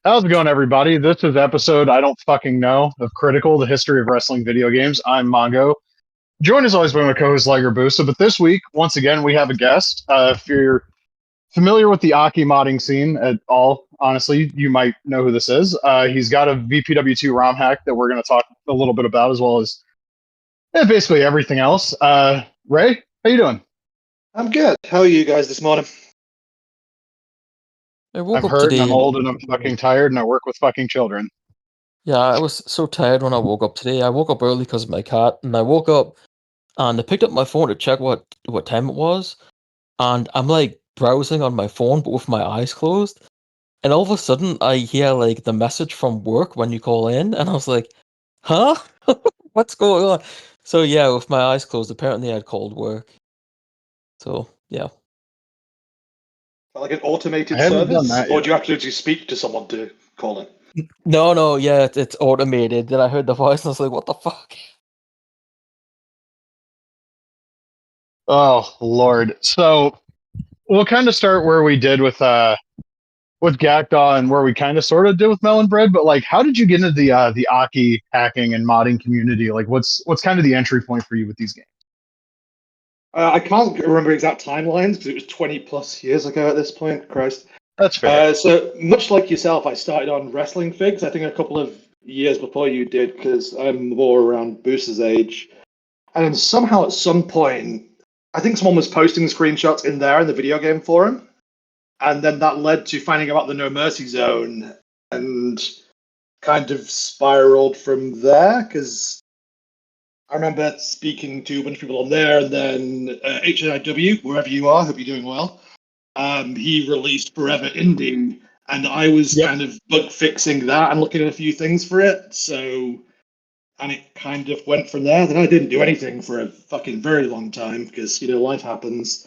How's it going, everybody? This is episode I don't fucking know of Critical, the history of wrestling video games. I'm Mongo. Joined as always by my co-host Liger Boosta, but this week, once again, we have a guest. If you're familiar with the Aki modding scene at all, honestly, you might know who this is. He's got a VPW2 ROM hack that we're going to talk a little bit about, as well as basically everything else. Ray, how you doing? I'm good. How are you guys this morning? I woke I'm up hurt and I'm today. old and I'm fucking tired and I work with fucking children. Yeah, I was so tired when I woke up today. I woke up early because of my cat, and I woke up and I picked up my phone to check what time it was, and I'm like browsing on my phone but with my eyes closed, and all of a sudden I hear like the message from work when you call in, and I was like, "Huh? What's going on?" So yeah, with my eyes closed, apparently I'd called work. So yeah. Like an automated I haven't done service, that or yet. do you have to actually speak to someone to call it? No, yeah, it's automated. Then I heard the voice and I was like, "What the fuck?" Oh Lord. So we'll kind of start where we did with Gakdaw and where we kind of sort of did with Melon Bread, but like how did you get into the Aki hacking and modding community? Like what's kind of the entry point for you with these games? I can't remember exact timelines because it was 20 plus years ago at this point. Christ. That's fair. So much like yourself, I started on wrestling figs. I think a couple of years before you did because I'm more around Booster's age. And then somehow at some point, I think someone was posting screenshots in there in the video game forum. And then that led to finding about the No Mercy Zone and kind of spiraled from there because I remember speaking to a bunch of people on there, and then HNIW, wherever you are, hope you're doing well. He released Forever Indie, and I was kind of bug fixing that and looking at a few things for it. So, and it kind of went from there. Then I didn't do anything for a fucking very long time because life happens.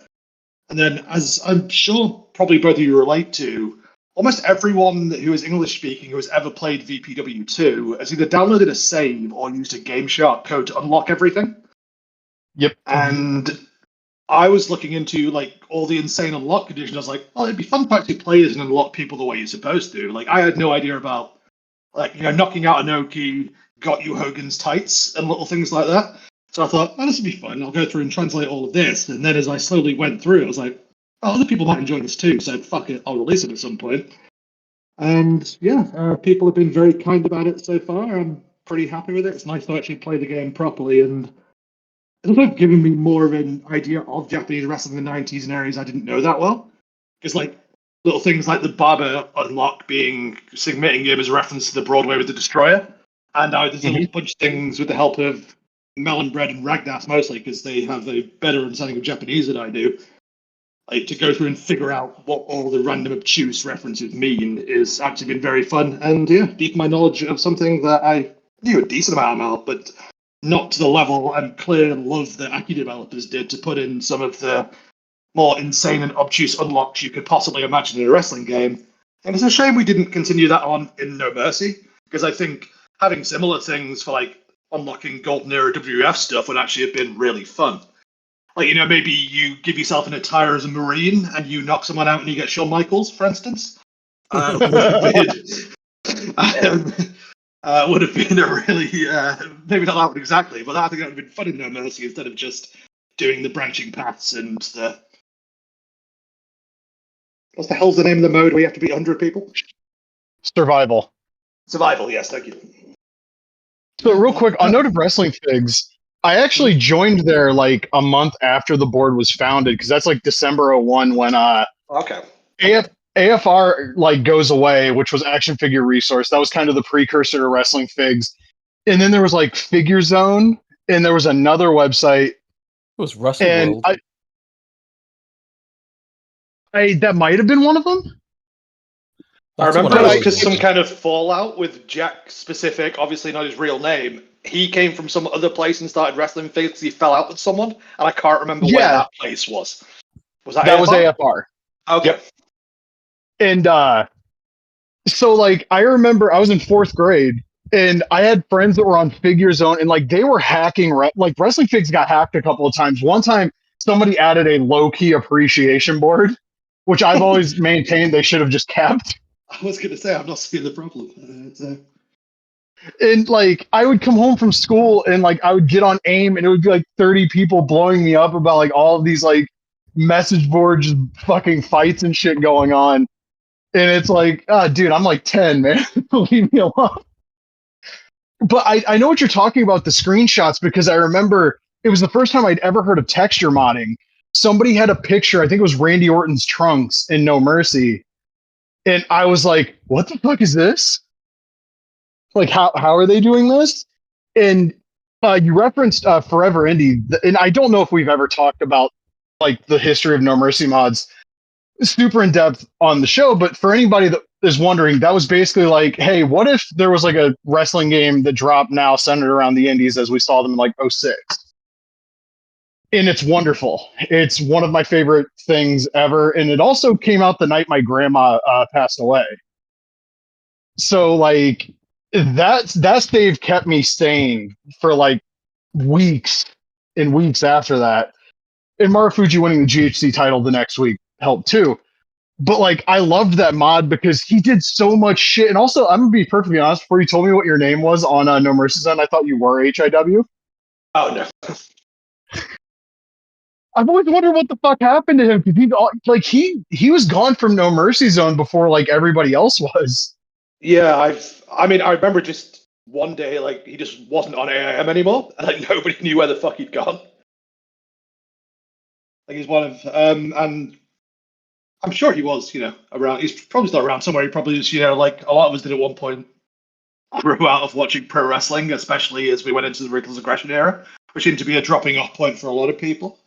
And then, as I'm sure probably both of you relate to, almost everyone who is English speaking who has ever played VPW2 has either downloaded a save or used a Game Shark code to unlock everything. Yep. And I was looking into like all the insane unlock conditions. I was like, oh, it'd be fun to actually play this and unlock people the way you're supposed to. Like, I had no idea about knocking out Anoki, got you Hogan's tights and little things like that. So I thought, oh, this would be fun. I'll go through and translate all of this. And then as I slowly went through, I was like, oh, other people might enjoy this too. So fuck it, I'll release it at some point. And yeah, people have been very kind about it so far. I'm pretty happy with it. It's nice to actually play the game properly. And it's also given me more of an idea of Japanese wrestling in the 90s in areas I didn't know that well. Because like little things like the Barber unlock being submitting him as a reference to the Broadway with the Destroyer. And there's a little bunch of things with the help of Melon Bread and Ragnas mostly because they have a better understanding of Japanese than I do. Like to go through and figure out what all the random obtuse references mean is actually been very fun. And yeah, deepen my knowledge of something that I knew a decent amount about, but not to the level and clear love that Aki developers did to put in some of the more insane and obtuse unlocks you could possibly imagine in a wrestling game. And it's a shame we didn't continue that on in No Mercy, because I think having similar things for like unlocking Golden Era WWF stuff would actually have been really fun. Like, maybe you give yourself an attire as a Marine and you knock someone out and you get Shawn Michaels, for instance. Would have been a really, maybe not that one exactly, but I think that would have been fun in No Mercy instead of just doing the branching paths and the... What the hell's the name of the mode where you have to beat 100 people? Survival. Survival, yes, thank you. So real quick, on note of wrestling figs, I actually joined there like a month after the board was founded because that's like December 01 when AFR like goes away, which was Action Figure Resource. That was kind of the precursor to Wrestling Figs. And then there was like Figure Zone, and there was another website. It was Wrestle World. I that might have been one of them. I remember it was because some kind of fallout with Jack specific, obviously not his real name. He came from some other place and started wrestling figs because he fell out with someone, and I can't remember where that place was. Was that AFR? Was AFR. Okay. Yep. And so like I remember I was in 4th grade and I had friends that were on Figure Zone and like they were hacking like Wrestling Figs got hacked a couple of times. One time somebody added a low-key appreciation board, which I've always maintained they should have just kept. I was gonna say I'm not seeing the problem. And like I would come home from school and like I would get on AIM and it would be like 30 people blowing me up about like all of these like message board just fucking fights and shit going on. And it's like, dude, I'm like 10, man. Leave me alone. But I know what you're talking about, the screenshots, because I remember it was the first time I'd ever heard of texture modding. Somebody had a picture, I think it was Randy Orton's trunks in No Mercy. And I was like, what the fuck is this? Like, how are they doing this? And you referenced Forever Indie, and I don't know if we've ever talked about like the history of No Mercy mods super in depth on the show, but for anybody that is wondering, that was basically like, hey, what if there was like a wrestling game that dropped now centered around the indies as we saw them in like '06? And it's wonderful. It's one of my favorite things ever. And it also came out the night my grandma passed away. So like that stave kept me staying for like weeks and weeks after that. And Marufuji winning the GHC title the next week helped too. But like I loved that mod because he did so much shit. And also, I'm gonna be perfectly honest, before you told me what your name was on No Mercy's End, I thought you were HIW. Oh no. I've always wondered what the fuck happened to him because he was gone from No Mercy Zone before like everybody else was. Yeah, I mean, I remember just one day, like, he just wasn't on AIM anymore, and like nobody knew where the fuck he'd gone. Like he's one of, and I'm sure he was, around. He's probably still around somewhere. He probably is, like a lot of us did at one point. Grew out of watching pro wrestling, especially as we went into the Ruthless Aggression era, which seemed to be a dropping off point for a lot of people.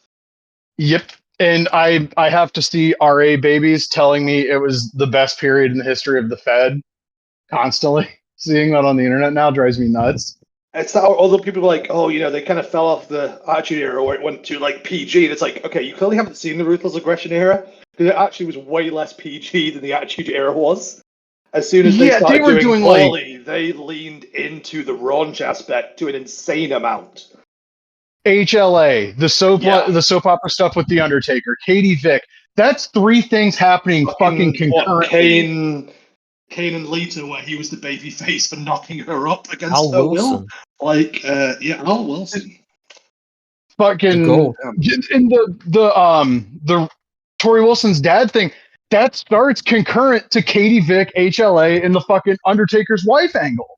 Yep. And I have to see RA babies telling me it was the best period in the history of the Fed. Constantly seeing that on the internet now drives me nuts. It's that other people are like, oh, they kind of fell off the Attitude Era where it went to like PG. And it's like, okay, you clearly haven't seen the Ruthless Aggression era because it actually was way less PG than the Attitude Era was. As soon as they started doing poorly, they leaned into the raunch aspect to an insane amount. HLA, the soap opera stuff with the Undertaker, Katie Vick. That's three things happening fucking concurrently. Kane and Lita, where he was the baby face for knocking her up against Al her Wilson. will. Like, Al Wilson. Fucking in the Tori Wilson's dad thing, that starts concurrent to Katie Vick, HLA, and the fucking Undertaker's wife angle.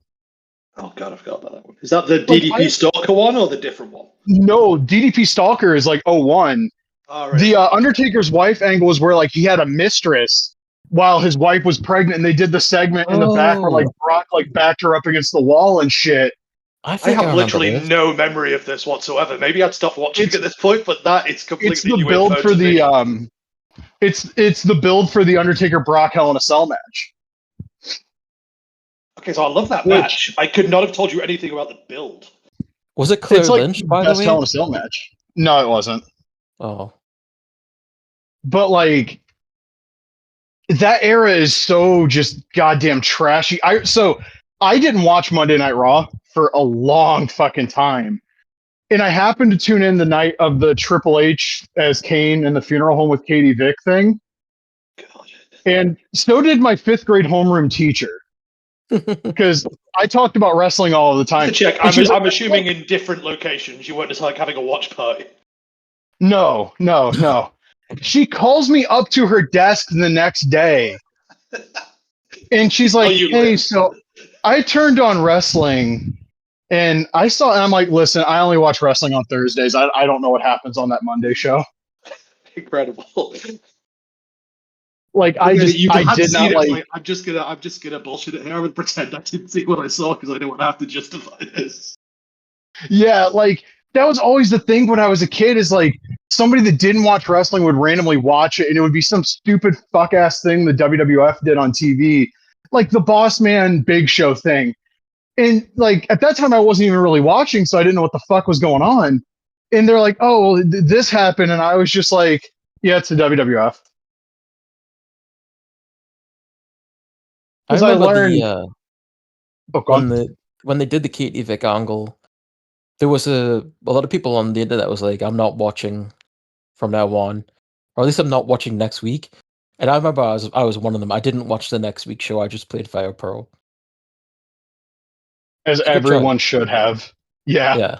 Oh god, I forgot about that one. Is that the DDP Stalker one or the different one? No, DDP Stalker is like 01. Oh, right. The Undertaker's wife angle is where like he had a mistress while his wife was pregnant, and they did the segment in the back where like Brock like backed her up against the wall and shit. I have literally no memory of this whatsoever. Maybe I'd stop watching at this point, but that is completely. It's the build for the it's the build for the Undertaker Brock Hell in a Cell match. Okay, so I love that match. I could not have told you anything about the build. Was it Claire Lynch, by the way? Hell in a Cell match. No, it wasn't. Oh. But like that era is so just goddamn trashy. I didn't watch Monday Night Raw for a long fucking time. And I happened to tune in the night of the Triple H as Kane in the funeral home with Katie Vick thing. God. And so did my 5th grade homeroom teacher. Because I talked about wrestling all the time. Check. I'm assuming in different locations. You weren't just like having a watch party. No. She calls me up to her desk the next day. And she's like, hey, so I turned on wrestling and I'm like, listen, I only watch wrestling on Thursdays. I don't know what happens on that Monday show. Incredible. Like I did not like. Like, I'm just gonna bullshit it here and pretend I didn't see what I saw because I don't want to have to justify this. Yeah, like that was always the thing when I was a kid. Is like somebody that didn't watch wrestling would randomly watch it, and it would be some stupid fuck ass thing the WWF did on TV, like the Boss Man Big Show thing. And like at that time, I wasn't even really watching, so I didn't know what the fuck was going on. And they're like, "Oh, well, this happened," and I was just like, "Yeah, it's the WWF." I remember when they did the Katie Vick angle, there was a lot of people on the internet was like, I'm not watching from now on, or at least I'm not watching next week. And I remember I was one of them. I didn't watch the next week's show. I just played Fire Pro. As It's a good show. everyone should have. Yeah. Yeah.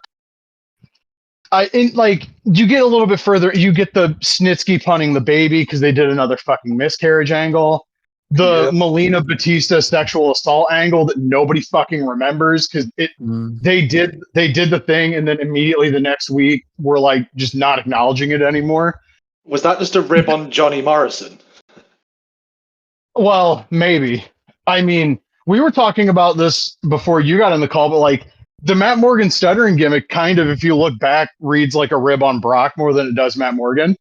You get a little bit further. You get the Snitsky punning the baby because they did another fucking miscarriage angle. The Melina Batista sexual assault angle that nobody fucking remembers because they did the thing and then immediately the next week we're like just not acknowledging it anymore. Was that just a rib on Johnny Morrison? Well, maybe. I mean, we were talking about this before you got on the call, but like the Matt Morgan stuttering gimmick kind of, if you look back, reads like a rib on Brock more than it does Matt Morgan.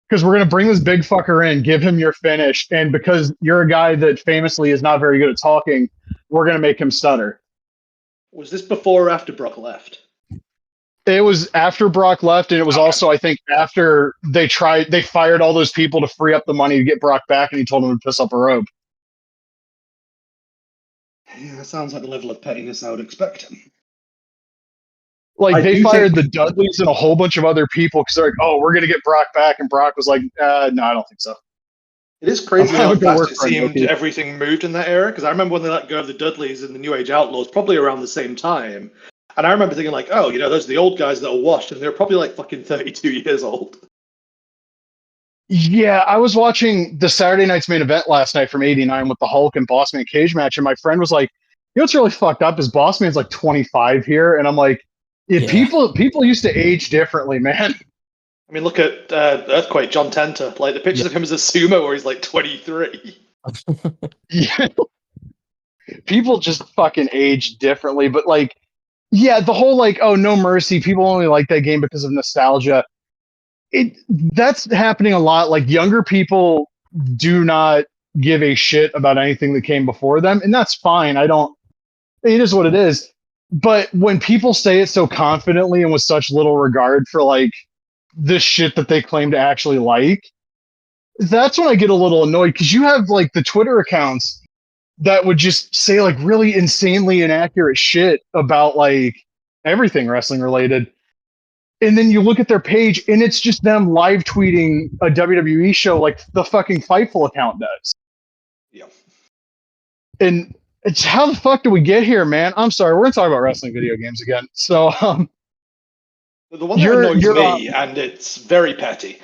Because we're going to bring this big fucker in, give him your finish, and because you're a guy that famously is not very good at talking, we're going to make him stutter. Was this before or after Brock left? It was after Brock left, and it was also, I think, after they fired all those people to free up the money to get Brock back, and he told them to piss up a rope. Yeah, that sounds like the level of pettiness I would expect. Like, they fired the Dudleys and a whole bunch of other people because they're like, oh, we're going to get Brock back. And Brock was like, no, I don't think so. It is crazy how fast it seemed everything moved in that era. Because I remember when they let go of the Dudleys and the New Age Outlaws, probably around the same time. And I remember thinking like, oh, those are the old guys that are washed. And they're probably like fucking 32 years old. Yeah, I was watching the Saturday night's main event last night from '89 with the Hulk and Bossman cage match. And my friend was like, what's really fucked up is Bossman's like 25 here. And I'm like, people used to age differently, man. I mean, look at Earthquake, John Tenter. Like the pictures of him as a sumo where he's like 23. Yeah. People just fucking age differently. But like, yeah, the whole like, oh, No Mercy, people only like that game because of nostalgia. That's happening a lot. Like younger people do not give a shit about anything that came before them. And that's fine. It is what it is. But when people say it so confidently and with such little regard for like the shit that they claim to actually like, that's when I get a little annoyed because you have like the Twitter accounts that would just say like really insanely inaccurate shit about like everything wrestling related. And then you look at their page and it's just them live tweeting a WWE show like the fucking Fightful account does. Yeah. And it's how the fuck did we get here, man? I'm sorry. We're going to talk about wrestling video games again. So, the one that annoys me, and it's very petty,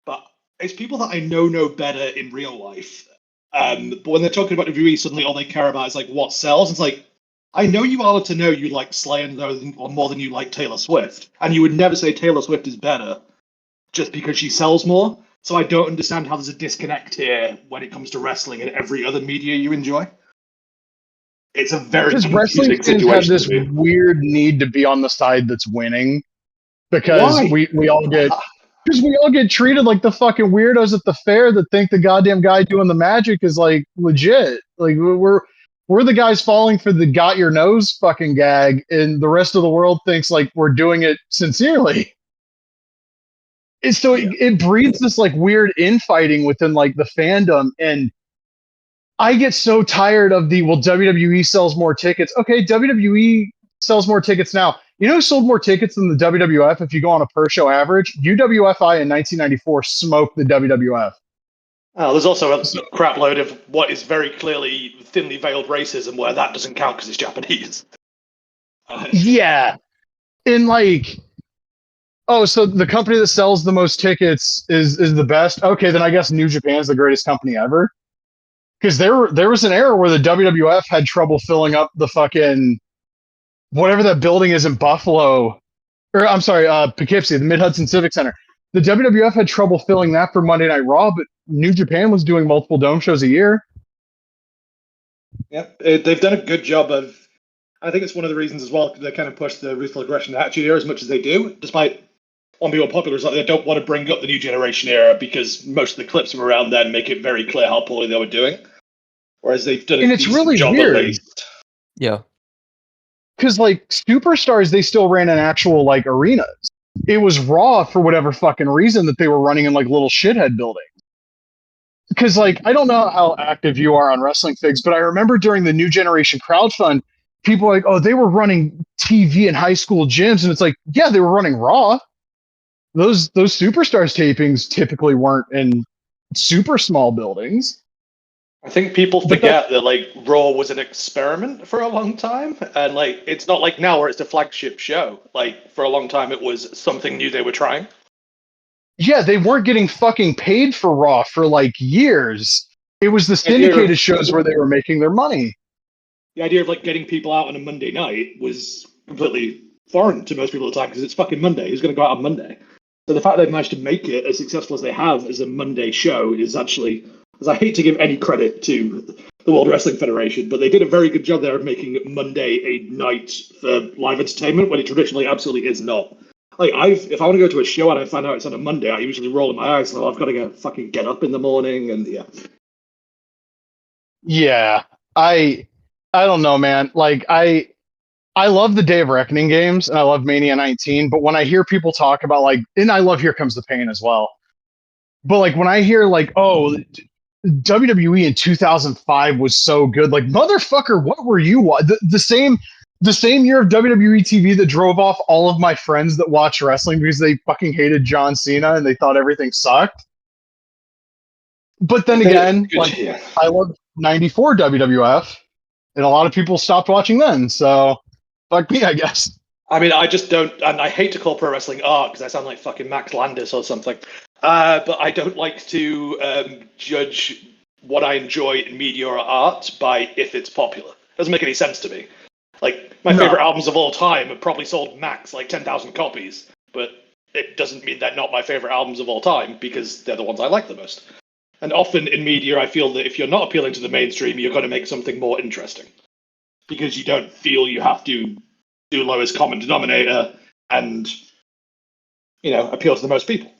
but it's people that I know better in real life. But when they're talking about WWE, suddenly all they care about is like what sells. It's like, I know you are to know you like Slayer more than you like Taylor Swift, and you would never say Taylor Swift is better just because she sells more. So I don't understand how there's a disconnect here when it comes to wrestling and every other media you enjoy. It's a very wrestling fans have this weird need to be on the side that's winning because we all get treated like the fucking weirdos at the fair that think the goddamn guy doing the magic is like legit. Like we're the guys falling for the got your nose fucking gag, and the rest of the world thinks like we're doing it sincerely. And so it breeds this like weird infighting within like the fandom, and I get so tired of WWE sells more tickets. Okay, WWE sells more tickets now. You know who sold more tickets than the WWF if you go on a per show average? UWFI in 1994 smoked the WWF. Oh, there's also a crap load of what is very clearly thinly veiled racism where that doesn't count because it's Japanese. Yeah. And like, oh, so the company that sells the most tickets is the best? Okay, then I guess New Japan is the greatest company ever. Because there was an era where the WWF had trouble filling up the fucking whatever that building is in Buffalo, or I'm sorry, Poughkeepsie, the Mid-Hudson Civic Center. The WWF had trouble filling that for Monday Night Raw, but New Japan was doing multiple dome shows a year. Yep, they've done a good job of. I think it's one of the reasons as well they kind of push the Ruthless Aggression Attitude Era as much as they do, despite one being popular. Is like they don't want to bring up the New Generation era because most of the clips from around then make it very clear how poorly they were doing. Whereas they've done a decent job at least. Yeah. Because, like, Superstars, they still ran in actual, like, arenas. It was Raw, for whatever fucking reason, that they were running in, like, little shithead buildings. Because, like, I don't know how active you are on Wrestling Figs, but I remember during the New Generation crowdfund, people were like, oh, they were running TV in high school gyms. And it's like, yeah, they were running Raw. Those Superstars tapings typically weren't in super small buildings. I think people forget that like Raw was an experiment for a long time, and like it's not like now where it's a flagship show. Like for a long time, it was something new they were trying. Yeah, they weren't getting fucking paid for Raw for like years. It was the syndicated shows where they were making their money. The idea of like getting people out on a Monday night was completely foreign to most people at the time because it's fucking Monday. Who's going to go out on Monday? So the fact they've managed to make it as successful as they have as a Monday show is actually, as I hate to give any credit to the World Wrestling Federation, but they did a very good job there of making Monday a night for live entertainment when it traditionally absolutely is not. Like if I want to go to a show and I find out it's on a Monday, I usually roll in my eyes. So I've got to fucking get up in the morning and yeah. Yeah, I don't know, man. Like I love the Day of Reckoning games and I love Mania 19, but when I hear people talk about like, and I love Here Comes the Pain as well. But like when I hear like, oh, WWE in 2005 was so good, like motherfucker, what were you? The same year of WWE TV that drove off all of my friends that watch wrestling because they fucking hated John Cena and they thought everything sucked. But then again, like I love 94 WWF, and a lot of people stopped watching then. So fuck me, I guess. I mean, I just don't, and I hate to call pro wrestling art because I sound like fucking Max Landis or something. But I don't like to judge what I enjoy in media or art by if it's popular. It doesn't make any sense to me. Like, my favorite albums of all time have probably sold max like 10,000 copies, but it doesn't mean they're not my favorite albums of all time because they're the ones I like the most. And often in media, I feel that if you're not appealing to the mainstream, you're going to make something more interesting because you don't feel you have to do lowest common denominator and, appeal to the most people.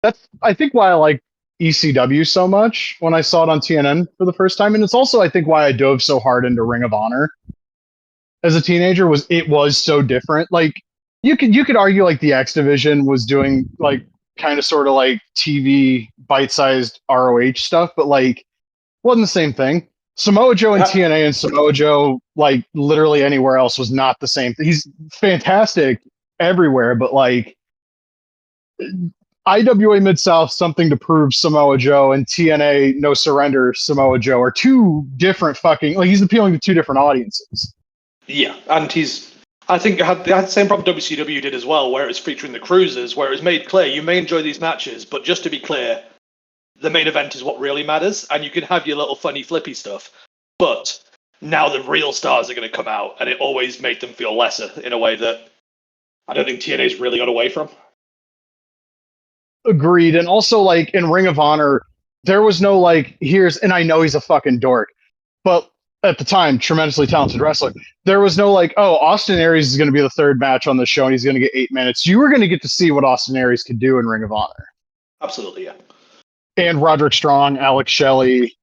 That's, I think, why I like ECW so much when I saw it on TNN for the first time. And it's also, I think, why I dove so hard into Ring of Honor as a teenager was it was so different. Like you could argue like the X Division was doing like kind of sort of like TV bite-sized ROH stuff, but like wasn't the same thing. Samoa Joe and TNA and Samoa Joe, like literally anywhere else, was not the same. He's fantastic everywhere, but like IWA Mid-South, Something to Prove Samoa Joe, and TNA No Surrender Samoa Joe are two different fucking, like he's appealing to two different audiences. Yeah, and I think had the same problem WCW did as well, where it was featuring the cruisers, where it was made clear you may enjoy these matches, but just to be clear, the main event is what really matters, and you can have your little funny flippy stuff, but now the real stars are going to come out, and it always made them feel lesser in a way that I don't think TNA's really got away from. Agreed. And also, like, in Ring of Honor, there was no, like, and I know he's a fucking dork, but at the time, tremendously talented wrestler, there was no, like, oh, Austin Aries is going to be the third match on the show, and he's going to get 8 minutes. You were going to get to see what Austin Aries could do in Ring of Honor. Absolutely, yeah. And Roderick Strong, Alex Shelley,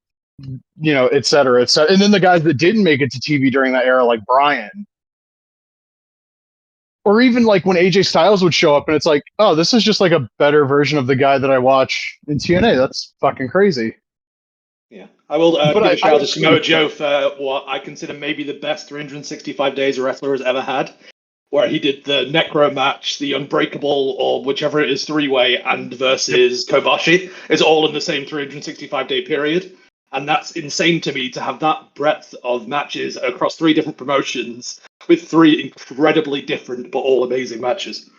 et cetera, et cetera. And then the guys that didn't make it to TV during that era, like Bryan. Or even like when AJ Styles would show up and it's like, oh, this is just like a better version of the guy that I watch in TNA. That's fucking crazy. Yeah. I will give a shout out to Samoa Joe for what I consider maybe the best 365 days a wrestler has ever had, where he did the Necro match, the Unbreakable, or whichever it is, three-way, and versus Kobashi. It's all in the same 365-day period. And that's insane to me to have that breadth of matches across 3 different promotions with 3 incredibly different but all amazing matches.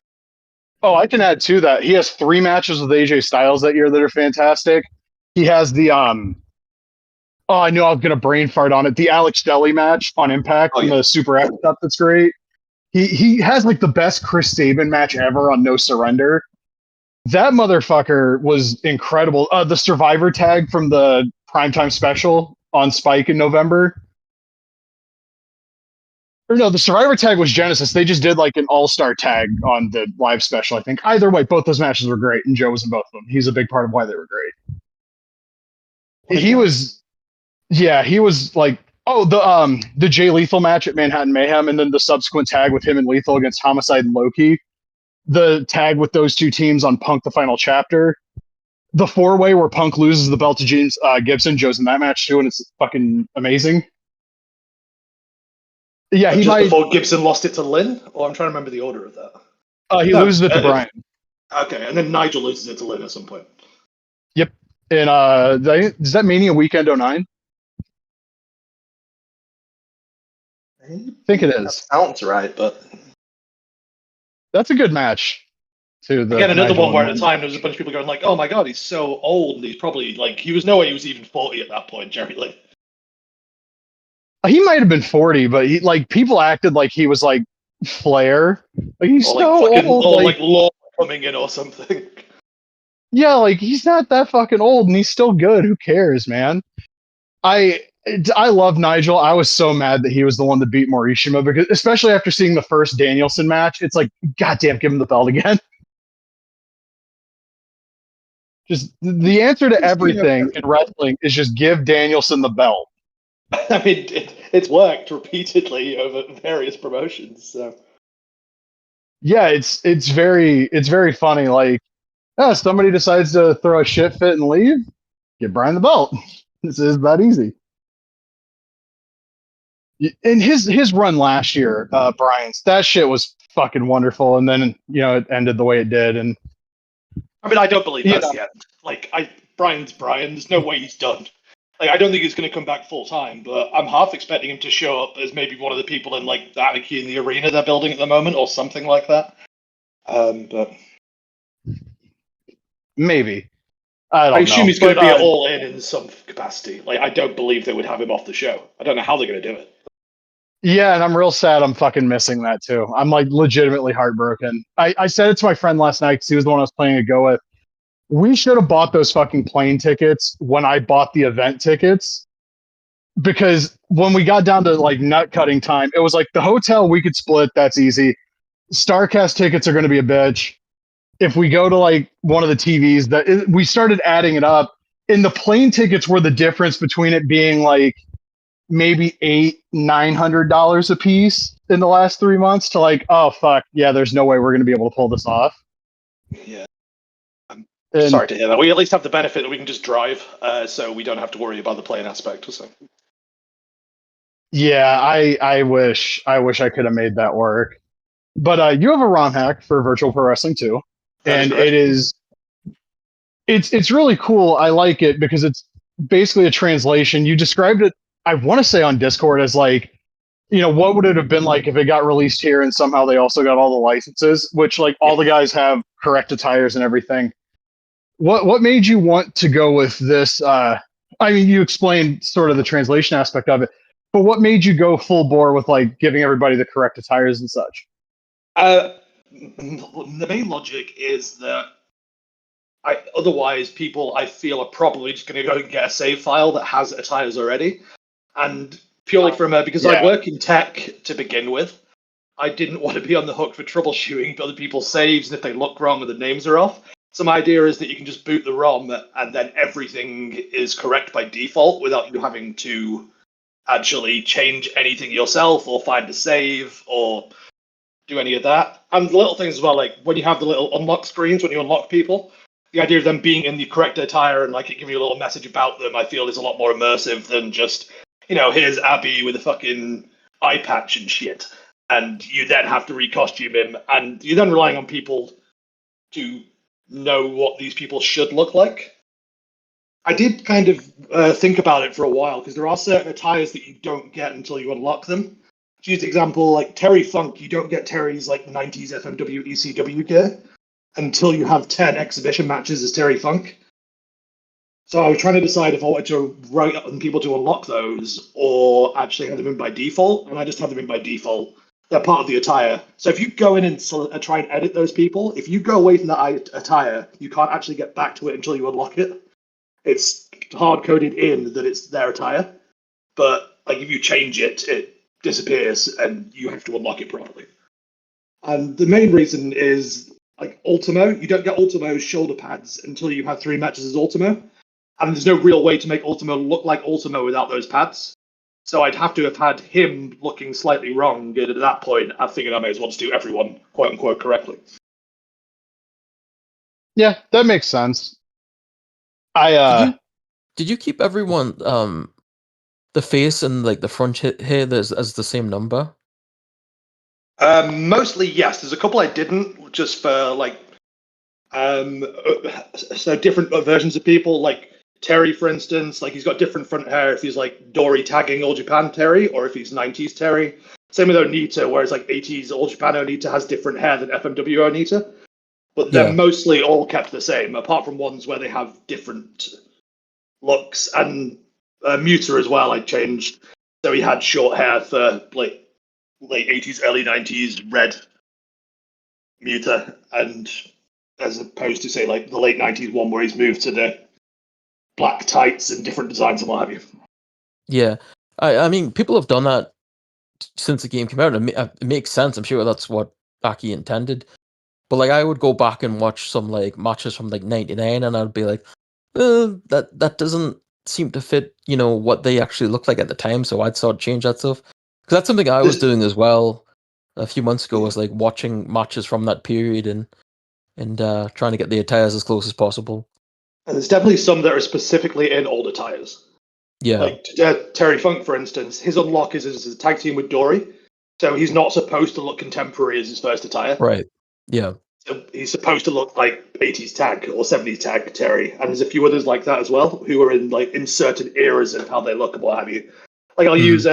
Oh, I can add to that. He has 3 matches with AJ Styles that year that are fantastic. He has the oh, I knew I was gonna brain fart on it. The Alex Shelley match on Impact and the Super F stuff. That's great. He has like the best Chris Sabin match ever on No Surrender. That motherfucker was incredible. The Survivor tag from the Primetime Special on Spike in November. Or no, the Survivor tag was Genesis. They just did like an all-star tag on the live special, I think. Either way, both those matches were great, and Joe was in both of them. He's a big part of why they were great. He was like, oh, the Jay Lethal match at Manhattan Mayhem, and then the subsequent tag with him and Lethal against Homicide and Loki. The tag with those 2 teams on Punk the Final Chapter. The 4-way where Punk loses the belt to James Gibson. Joe's in that match too, and it's fucking amazing. Yeah, he might. Before Gibson lost it to Lynn, or I'm trying to remember the order of that. He loses it to Bryan. Okay, and then Nigel loses it to Lynn at some point. Yep. in is that Mania Weekend '09? I think it That is. sounds right, but That's a good match. To the again, another Nigel one where at and the time there was a bunch of people going like, "Oh my god, he's so old, and he's probably like he was no way he was even 40 at that point." Jerry Lee. he might have been 40, but he like people acted like he was like Flair. Like he's Or like so fucking, old. or Like like Law coming in or something. yeah, like he's not that fucking old, and he's still good. Who cares, man? I I love Nigel. I was so mad that he was the one that beat Morishima because, especially after seeing the first Danielson match, it's like, goddamn, give him the belt again. Just the answer to everything in wrestling is just give Danielson the belt. I mean, it's worked repeatedly over various promotions. So Yeah, it's very funny. Like, somebody decides to throw a shit fit and leave, give Brian the belt. This is that easy. And his run last year, Brian's, that shit was fucking wonderful. And then it ended the way it did. And I mean, I don't believe you that's know, the end. Like, Brian's Brian. There's no way he's done. Like, I don't think he's going to come back full time, but I'm half expecting him to show up as maybe one of the people in like the Anarchy in the arena they're building at the moment, or something like that. But maybe I I don't assume know, he's going but to be all in some capacity. Like, I don't believe they would have him off the show. I don't know how they're going to do it. yeah, and I'm real sad. I'm fucking missing that too. I'm like legitimately heartbroken. I said it to my friend last night because he was the one I was playing a go with. We should have bought those fucking plane tickets when I bought the event tickets, because when we got down to like nut cutting time, it was like the hotel we could split. That's easy. Starcast tickets are going to be a bitch. If we go to like one of the TVs, we started adding it up, and the plane tickets were the difference between it being like maybe $800-900 a piece in the last 3 months to like, oh fuck yeah, there's no way we're going to be able to pull this off. Yeah. I'm And sorry to hear that. We at least have the benefit that we can just drive, so we don't have to worry about the plane aspect. So. yeah, I wish I could have made that work. But you have a ROM hack for Virtual Pro Wrestling too, That is and correct. it's really cool. I like it because it's basically a translation. You described it, I want to say on Discord, as like, what would it have been like if it got released here and somehow they also got all the licenses, which like all the guys have correct attires and everything. What made you want to go with this? I mean, you explained sort of the translation aspect of it, but what made you go full bore with like giving everybody the correct attires and such? The main logic is that otherwise people I feel are probably just going to go and get a save file that has attires already, and purely from because I Yeah. work in tech to begin with, I didn't want to be on the hook for troubleshooting other people's saves, and if they look wrong or the names are off. So my idea is that you can just boot the ROM and then everything is correct by default without you having to actually change anything yourself or find a save or do any of that. And little things as well, like when you have the little unlock screens when you unlock people, the idea of them being in the correct attire and like it giving you a little message about them, I feel is a lot more immersive than just, here's Abby with a fucking eye patch and shit. And you then have to recostume him, and you're then relying on people to know what these people should look like. I did kind of think about it for a while because there are certain attires that you don't get until you unlock them. To use the example, like Terry Funk, you don't get Terry's like 90s FMW ECW gear until you have 10 exhibition matches as Terry Funk. So I was trying to decide if I wanted to write on people to unlock those or actually have them in by default, and I just have them in by default. They're part of the attire. So if you go in and try and edit those people, if you go away from that attire, you can't actually get back to it until you unlock it. It's hard coded in that it's their attire, but like if you change it, it disappears and you have to unlock it properly. And the main reason is like Ultimo. You don't get Ultimo's shoulder pads until you have 3 matches as Ultimo, and there's no real way to make Ultimo look like Ultimo without those pads. So I'd have to have had him looking slightly wrong, and at that point, I figured I may as well just do everyone quote unquote correctly. Yeah, that makes sense. I Did you keep everyone the face and like the front hair as the same number? Mostly yes. There's a couple I didn't, just for like so different versions of people. Like Terry, for instance, like he's got different front hair if he's like Dory tagging All Japan Terry or if he's 90s Terry. Same with Onita, whereas like 80s All Japan Onita has different hair than FMW Onita. But they're mostly all kept the same, apart from ones where they have different looks. And Muta as well, I changed. So he had short hair for like late 80s, early 90s, red Muta, and as opposed to say like the late 90s one where he's moved to the black tights and different designs and what have you. Yeah, I mean, people have done that since the game came out. It makes sense. I'm sure that's what Aki intended. But like, I would go back and watch some like matches from like '99, and I'd be like, that doesn't seem to fit, what they actually looked like at the time. So I'd sort of change that stuff because that's something I was doing as well a few months ago. Was like watching matches from that period and trying to get the attires as close as possible. And there's definitely some that are specifically in older tires. Yeah. Like Terry Funk, for instance, his unlock is as a tag team with Dory, so he's not supposed to look contemporary as his first attire. Right. Yeah. So he's supposed to look like 80s tag or 70s tag Terry, and there's a few others like that as well who are in certain eras of how they look and what have you. Like I'll use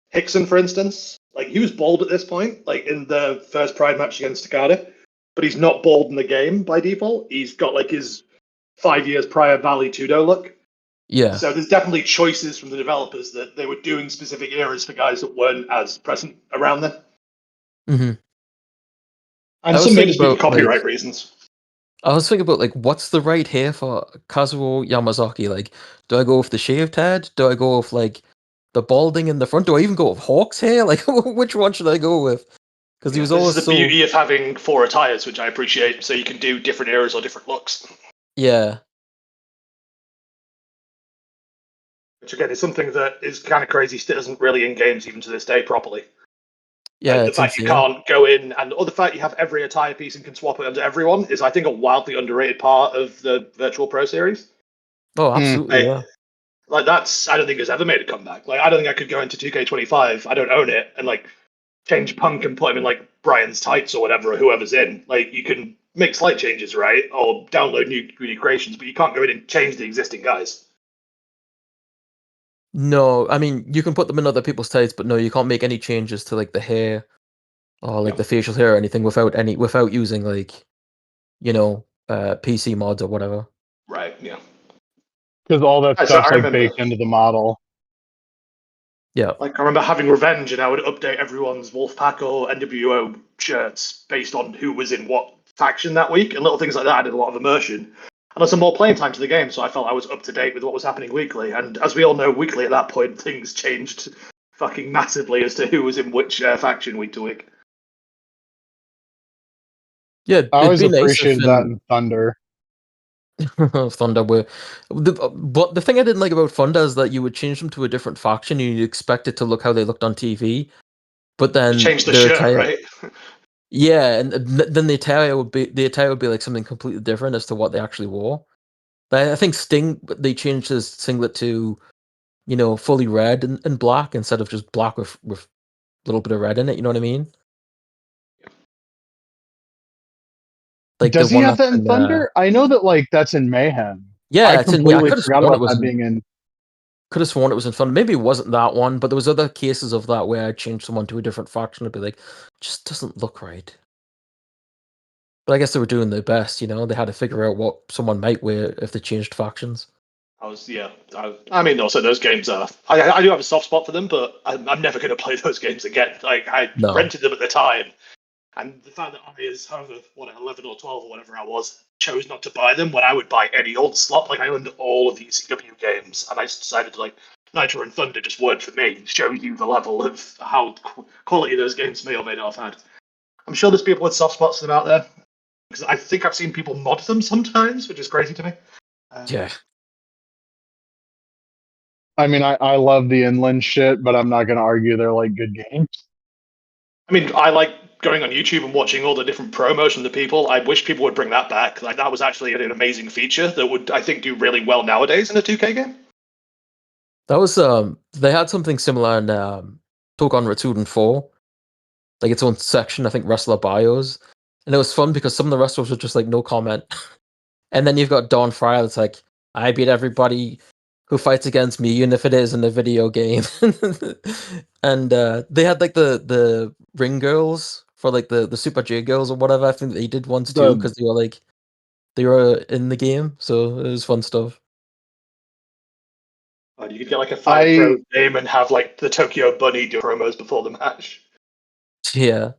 Hickson, for instance. Like he was bald at this point, like in the first Pride match against Takada, but he's not bald in the game by default. He's got like his 5 years prior Valley Tudo look. Yeah. So there's definitely choices from the developers that they were doing specific eras for guys that weren't as present around then. Mm-hmm. And some may just be for copyright reasons. I was thinking about like, what's the right hair for Kazuo Yamazaki? Like, do I go with the shaved head? Do I go with like the balding in the front? Do I even go with Hawk's hair? Like, which one should I go with? Because he was always the beauty of having 4 attires, which I appreciate. So you can do different eras or different looks. Yeah. Which again is something that is kind of crazy. Still isn't really in games even to this day properly. Yeah, the fact you can't go in, and the fact you have every attire piece and can swap it onto everyone is, I think, a wildly underrated part of the Virtual Pro Series. Oh, absolutely, yeah. Like I don't think it's ever made a comeback. Like I don't think I could go into 2K25. I don't own it, and like change Punk and put him in like Brian's tights or whatever, or whoever's in. Like you can make slight changes, right, or download new creations, but you can't go in and change the existing guys. No, I mean, you can put them in other people's tights, but no, you can't make any changes to like the hair or like the facial hair or anything without using like, PC mods or whatever. Right, yeah. Because all that stuff's like baked into the model. Yeah. Like I remember having Revenge, and I would update everyone's Wolfpack or NWO shirts based on who was in what faction that week, and little things like that added a lot of immersion. And there's some more playing time to the game, so I felt I was up to date with what was happening weekly. And as we all know, weekly at that point, things changed fucking massively as to who was in which faction week to week. Yeah, I always appreciated that in Thunder. Thunder, but the thing I didn't like about Thunder is that you would change them to a different faction and you'd expect it to look how they looked on TV, but then change the shirt, attire, right? Yeah, and then the attire would be like something completely different as to what they actually wore. I think Sting, they changed his singlet to, fully red and black instead of just black with a little bit of red in it. You know what I mean? Like, does he have that in Thunder? I know that like that's in Mayhem. Yeah, I completely forgot about that being in. Could have sworn it was in Thunder. Maybe it wasn't that one, but there was other cases of that where I changed someone to a different faction. I'd be like, just doesn't look right. But I guess they were doing their best. They had to figure out what someone might wear if they changed factions. I mean, also those games are. I do have a soft spot for them, but I'm never going to play those games again. Like I rented them at the time, and the fact that I, as 11 or 12 or whatever I was, chose not to buy them when I would buy any old slot. Like I owned all of the ECW games, and I just decided to Nitro and Thunder just weren't for me. Show you the level of how quality those games may or may not have had. I'm sure there's people with soft spots for them out there, because I think I've seen people mod them sometimes, which is crazy to me. Yeah. I mean, I love the inland shit, but I'm not going to argue they're like good games. I mean, I like going on YouTube and watching all the different promos from the people. I wish people would bring that back. Like that was actually an amazing feature that would, I think, do really well nowadays in a 2K game. That was they had something similar in Togon Retsuden 4. Like its own section, I think wrestler bios. And it was fun because some of the wrestlers were just like no comment. And then you've got Dawn Fryer that's like, I beat everybody who fights against me, even if it is in a video game. And they had like the ring girls for like the Super J girls or whatever. I think they did once too The because they were in the game, so it was fun stuff. You could get like a Fire Pro I game and have like the Tokyo Bunny do promos before the match. Yeah.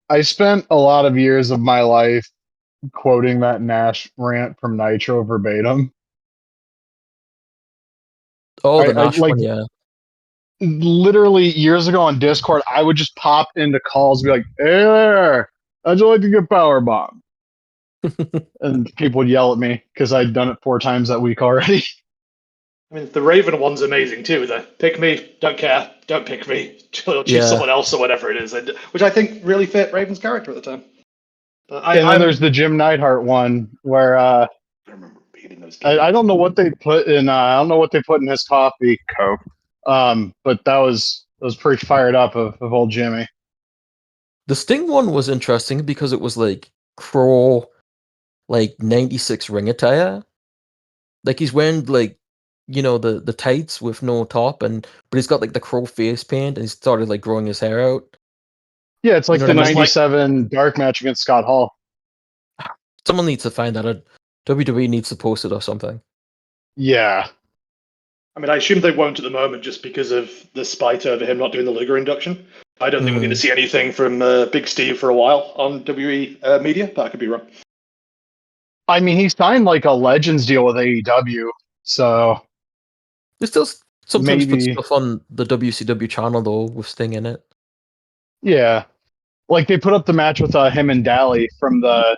I spent a lot of years of my life quoting that Nash rant from Nitro verbatim. Oh, the I Nash like one, yeah. literally years ago on Discord, I would just pop into calls and be like, "Hey there, how'd you like to get power bomb?" And people would yell at me because I'd done it 4 times that week already. I mean, the Raven one's amazing too. The pick me, don't care, don't pick me, or choose Yeah. someone else or whatever it is, which I think really fit Raven's character at the time. But And then there's the Jim Neidhart one where I remember beating those games. I don't know what they put in. I don't know what they put in his coffee, Coke. But that was pretty fired up of old Jimmy. The Sting one was interesting because it was like Crow, like 96 ring attire. Like he's wearing like, you know, the tights with no top, but he's got like the Crow face paint and he started like growing his hair out. Yeah, it's like know the what I mean? '97 dark match against Scott Hall. Someone needs to find that out. WWE needs to post it or something. Yeah, I mean, I assume they won't at the moment just because of the spite over him not doing the Luger induction. I don't think we're going to see anything from Big Steve for a while on WWE media, but I could be wrong. I mean, he signed like a Legends deal with AEW, so They still sometimes put maybe stuff on the WCW channel though with Sting in it. yeah. Like they put up the match with him and Dally from the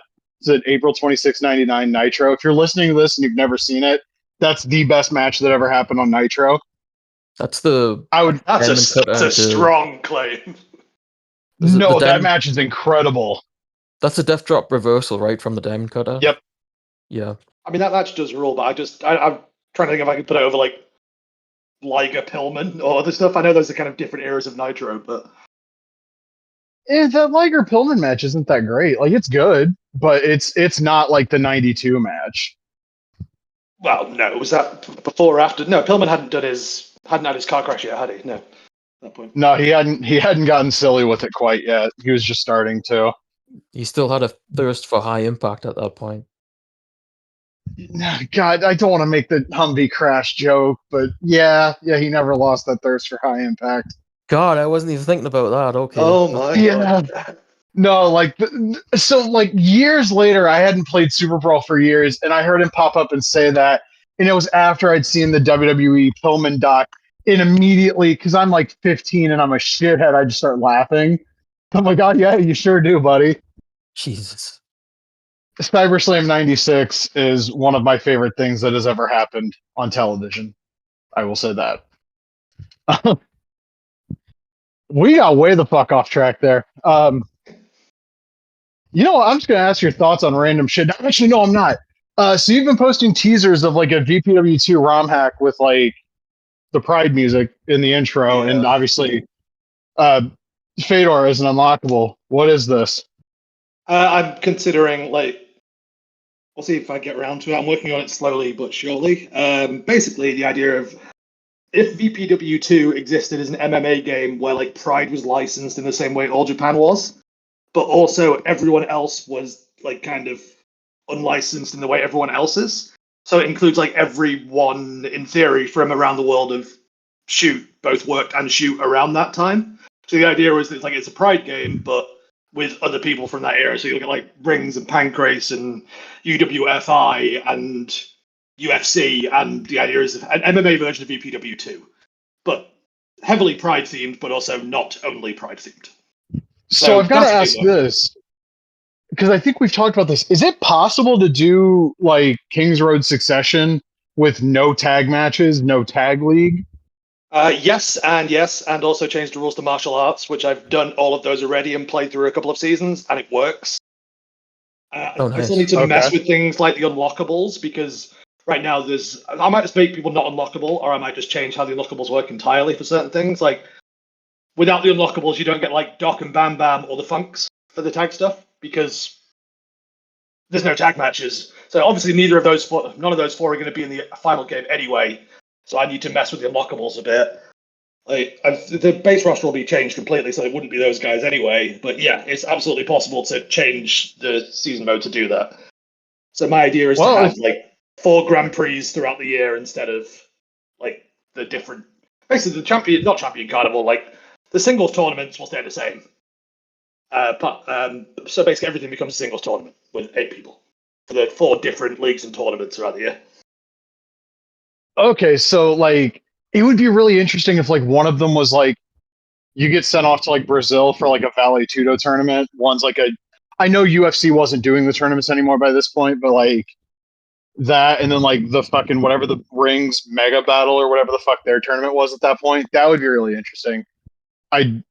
April 26, 99 Nitro. If you're listening to this and you've never seen it, that's the best match that ever happened on Nitro. That's the I would That's a strong claim. no, that match is incredible. That's a Death Drop reversal, right, from the Diamond Cutter? Yep. Yeah. I mean, that match does rule, but I'm trying to think if I could put it over like Liger Pillman or other stuff. I know those are kind of different eras of Nitro, but That Liger Pillman match isn't that great. Like it's good, but it's not like the '92 match. well, no, was that before or after? No, Pillman hadn't had his car crash yet, had he? No, at that point. No, he hadn't gotten silly with it quite yet. He was just starting to. He still had a thirst for high impact at that point. God, I don't want to make the Humvee crash joke, but yeah, he never lost that thirst for high impact. God, I wasn't even thinking about that. Okay. Oh my god. No, like so like years later, I hadn't played Super Brawl for years, and I heard him pop up and say that, and it was after I'd seen the WWE Pillman doc, and immediately, because I'm like 15 and I'm a shithead, I just start laughing. I'm like, God, yeah, you sure do, buddy. Jesus. CyberSlam 96 is one of my favorite things that has ever happened on television. I will say that. We got way the fuck off track there. You know what? I'm just going to ask your thoughts on random shit. Actually, no, I'm not. So you've been posting teasers of like a VPW2 ROM hack with like the Pride music in the intro, and obviously Fedor is an unlockable. What is this? I'm considering, like, we'll see if I get around to it. I'm working on it slowly but surely. Basically, the idea of if VPW2 existed as an MMA game where like Pride was licensed in the same way All Japan was, but also everyone else was like kind of unlicensed in the way everyone else is. So it includes like everyone in theory from around the world of Shoot, both worked and Shoot around that time. So the idea was that it's a Pride game, but with other people from that era. So you look at like Rings and Pancrase and UWFI and UFC, and the idea is an MMA version of VPW2, but heavily Pride themed, but also not only Pride themed. So I've got to ask this, because I think we've talked about this. Is it possible to do like Kings Road Succession with no tag matches, no tag league? Yes, and also change the rules to martial arts, which I've done all of those already and played through a couple of seasons, and it works. Nice. I still need to mess with things like the unlockables, because right now I might just make people not unlockable, or I might just change how the unlockables work entirely for certain things. Like, without the unlockables, you don't get like Doc and Bam Bam or the Funks for the tag stuff, because there's no tag matches. So obviously none of those four are going to be in the final game anyway. So I need to mess with the unlockables a bit. The base roster will be changed completely, so it wouldn't be those guys anyway. But yeah, it's absolutely possible to change the season mode to do that. So my idea is to have 4 Grand Prix throughout the year instead of the different. Basically, not champion carnival, the singles tournaments will stay the same. So basically, everything becomes a singles tournament with 8 people for the 4 different leagues and tournaments throughout the year. Okay, so it would be really interesting if one of them was you get sent off to Brazil for a Vale Tudo tournament. One's I know UFC wasn't doing the tournaments anymore by this point, but that, and then the fucking whatever the rings mega battle or whatever the fuck their tournament was at that point. That would be really interesting. I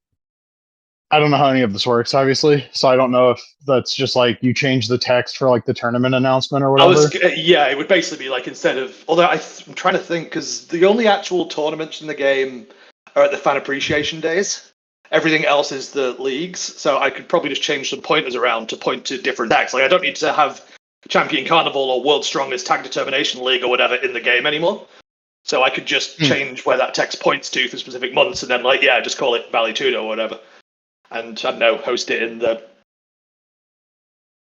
don't know how any of this works, obviously, so I don't know if that's just you change the text for the tournament announcement or whatever. Yeah, it would basically be instead of. Although I'm trying to think, because the only actual tournaments in the game are at the fan appreciation days. Everything else is the leagues, so I could probably just change some pointers around to point to different decks. I don't need to have Champion Carnival or World's Strongest Tag Determination League or whatever in the game anymore. So I could just change where that text points to for specific months, and then just call it Vale Tudo or whatever. And I don't know, host it in the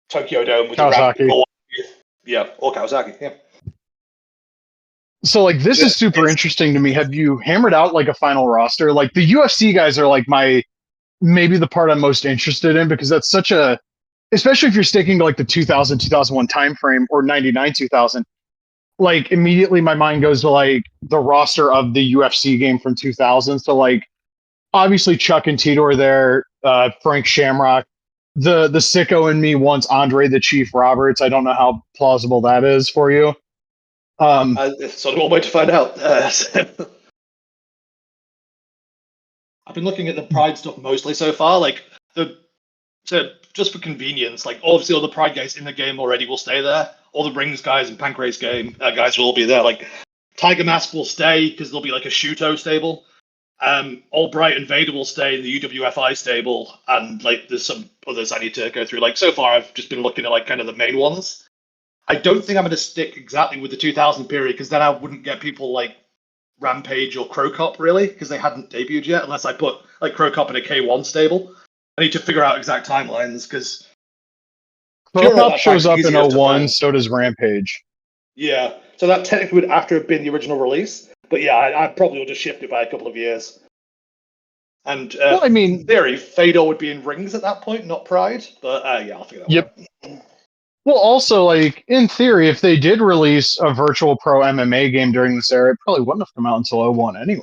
Tokyo Dome with Kawasaki. Or Kawasaki, yeah. So this is super interesting to me. Have you hammered out a final roster? The UFC guys are maybe the part I'm most interested in, because that's such a, especially if you're sticking to the 2000 2001 time frame, or 99 2000. Immediately my mind goes to the roster of the UFC game from 2000. So obviously Chuck and Tito are there, Frank Shamrock. The sicko in me wants Andre the Chief Roberts. I don't know how plausible that is for you. It's sort of one way to find out. I've been looking at the Pride stuff mostly so far. Just for convenience, obviously all the Pride guys in the game already will stay there. All the Rings guys and Pancrase game guys will all be there. Tiger Mask will stay because there'll be a Shuto stable. Albright and Vader will stay in the UWFI stable, and there's some others I need to go through. So far I've just been looking at kind of the main ones. I don't think I'm going to stick exactly with the 2000 period, because then I wouldn't get people Rampage or Crocop really, because they hadn't debuted yet, unless I put Crocop in a K1 stable. I need to figure out exact timelines, because Crocop shows up in 01, so does Rampage. Yeah, so that technically would after have been the original release, but yeah, I probably will just shift it by a couple of years. And in theory, Fedor would be in Rings at that point, not Pride, but I'll figure that out. Well, also, in theory, if they did release a virtual pro MMA game during this era, it probably wouldn't have come out until 01 anyway.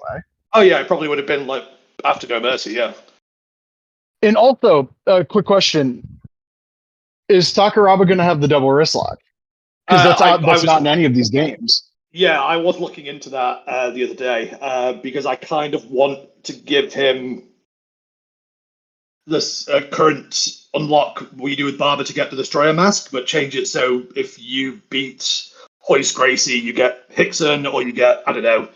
Oh yeah, it probably would have been after No Mercy, yeah. And also, a quick question: is Sakuraba going to have the double wrist lock? Because that's not in any of these games. Yeah, I was looking into that the other day because I kind of want to give him this current unlock we do with Barber to get the Destroyer mask, but change it so if you beat Hoist Gracie, you get Hickson, or you get, I don't know,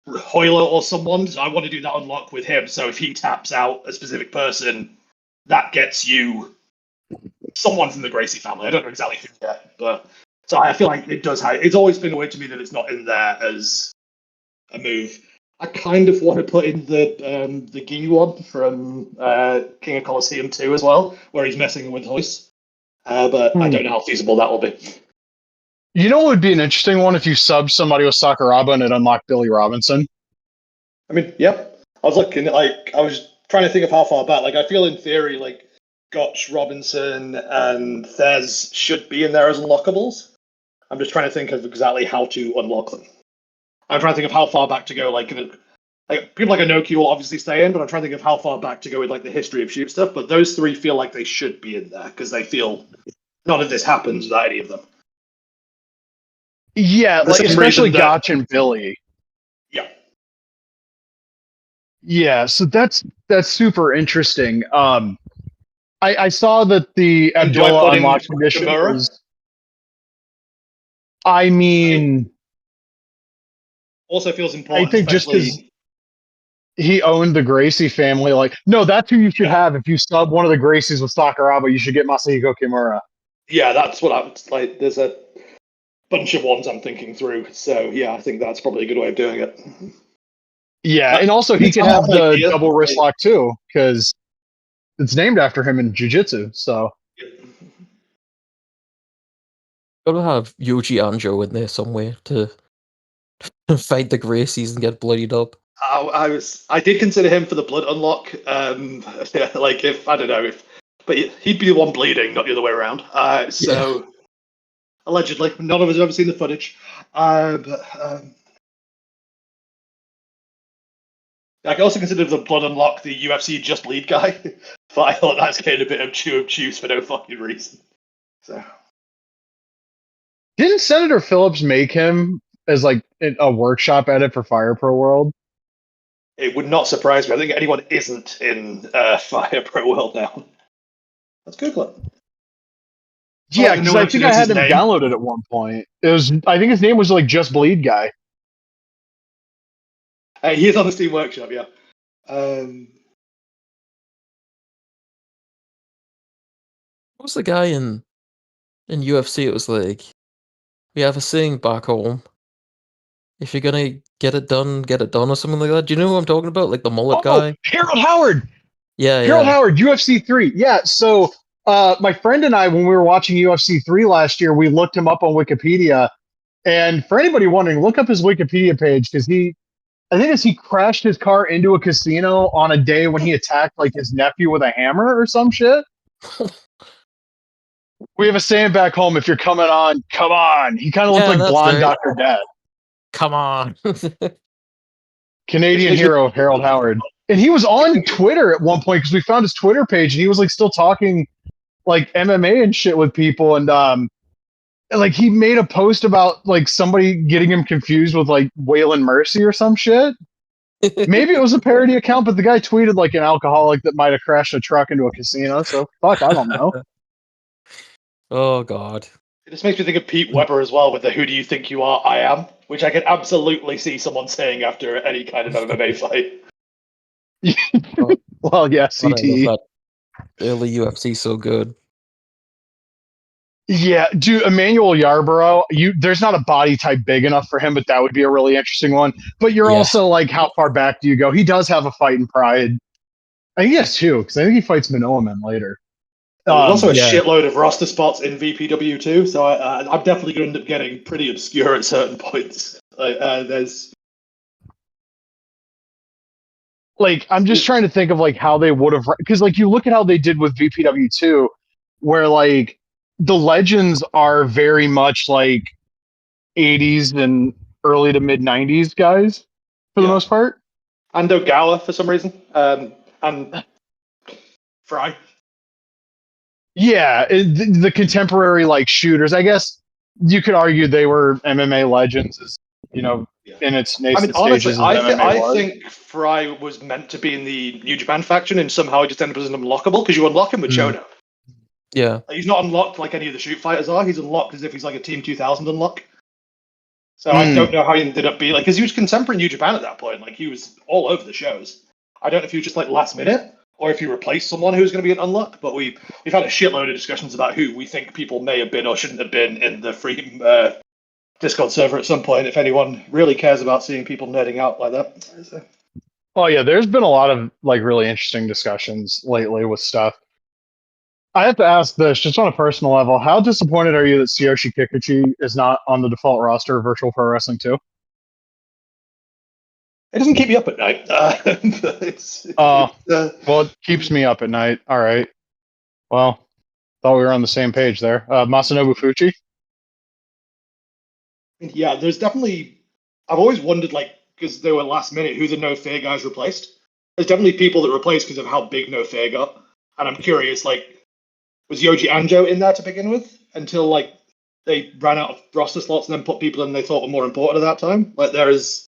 Hoyler or someone. So I want to do that unlock with him, so if he taps out a specific person, that gets you someone from the Gracie family. I don't know exactly who yet, but so I feel like it does have. It's always been weird to me that it's not in there as a move. I kind of want to put in the Gi one from King of Colosseum 2 as well, where he's messing with Hoist. But I don't know how feasible that will be. You know what would be an interesting one if you subbed somebody with Sakuraba and it unlocked Billy Robinson? I mean, yeah. I was looking, I was trying to think of how far back. I feel in theory, Gotch, Robinson, and Thez should be in there as unlockables. I'm just trying to think of exactly how to unlock them. I'm trying to think of how far back to go. People like Inoki will obviously stay in, but I'm trying to think of how far back to go with the history of shoot stuff. But those 3 feel like they should be in there because they feel none of this happens without any of them. Yeah, especially Gotch and Billy. Yeah. Yeah, so that's super interesting. I saw that the Abdullah unlock condition was. I mean, also feels important. I think just because he owned the Gracie family. Like, no, that's who you should have. If you sub one of the Gracies with Sakuraba, you should get Masahiko Kimura. Yeah, that's what I'm like. There's a bunch of ones I'm thinking through. So yeah, I think that's probably a good way of doing it. Yeah, and also he could have the idea. double wrist lock too, because it's named after him in Jiu-Jitsu. So Gotta have Yoji Anjo in there somewhere to fight the Gracies and get bloodied up. I did consider him for the blood unlock. Like if I don't know if, but he'd be the one bleeding, not the other way around. Allegedly, none of us have ever seen the footage. I can also consider the blood unlock the UFC just lead guy, but I thought that's getting a bit of juice for no fucking reason. So didn't Senator Phillips make him as like a workshop edit for Fire Pro World? it would not surprise me. I think anyone isn't in Fire Pro World now. Let's Google it. Yeah, because I think I had him downloaded at one point. It was, I think his name was like Just Bleed Guy. He is on the Steam Workshop, yeah. What was the guy in UFC? It was like, we have a saying back home. If you're gonna get it done, or something like that. Do you know who I'm talking about? Like the mullet guy? Harold Howard! Yeah, Harold Howard, UFC 3. Yeah, so my friend and I, when we were watching UFC 3 last year, we looked him up on Wikipedia. And for anybody wondering, look up his Wikipedia page, because I think he crashed his car into a casino on a day when he attacked like his nephew with a hammer or some shit. We have a saying back home, if you're coming on, come on. He kind of looked like blonde right. Dr. Death. Come on. Canadian hero, Harold Howard. And he was on Twitter at one point because we found his Twitter page and he was like still talking like MMA and shit with people. And like he made a post about like somebody getting him confused with like Waylon Mercy or some shit. Maybe it was a parody account, but the guy tweeted like an alcoholic that might have crashed a truck into a casino. So fuck, I don't know. Oh God. It just makes me think of Pete Weber as well with the "Who do you think you are? I am," which I can absolutely see someone saying after any kind of MMA fight. Well, yeah, CTE. Early UFC so good. Yeah, dude, Emmanuel Yarborough, there's not a body type big enough for him, but that would be a really interesting one. But you're also like, how far back do you go? He does have a fight in Pride. I think he has two, because I think he fights Minoaman later. There's also a shitload of roster spots in VPW too, so I'm definitely going to end up getting pretty obscure at certain points. There's like, I'm just trying to think of like how they would have, because like you look at how they did with VPW 2, where like the legends are very much like 80s and early to mid 90s guys for the most part. And Ogawa for some reason, and Fry. Yeah, the contemporary like shooters. I guess you could argue they were MMA legends, as you know, in its nascent honestly, stages. I think Fry was meant to be in the New Japan faction, and somehow he just ended up as an unlockable because you unlock him with Chono. Yeah, he's not unlocked like any of the shoot fighters are. He's unlocked as if he's like a Team 2000 unlock. So I don't know how he ended up being like, because he was contemporary New Japan at that point. Like he was all over the shows. I don't know if he was just like last minute, or if you replaced someone who's going to be an unlock, but we've had a shitload of discussions about who we think people may have been or shouldn't have been in the free Discord server at some point, if anyone really cares about seeing people nerding out like that. So. Oh yeah, there's been a lot of like really interesting discussions lately with stuff. I have to ask this, just on a personal level, how disappointed are you that Tsuyoshi Kikuchi is not on the default roster of Virtual Pro Wrestling 2? It doesn't keep me up at night. Well, it keeps me up at night. All right. Well, thought we were on the same page there. Masanobu Fuchi? Yeah, there's definitely... I've always wondered, like, because they were last minute, who the No Fear guys replaced. There's definitely people that replaced because of how big No Fear got. And I'm curious, like, was Yoji Anjo in there to begin with? Until, like, they ran out of roster slots and then put people in they thought were more important at that time? Like, there is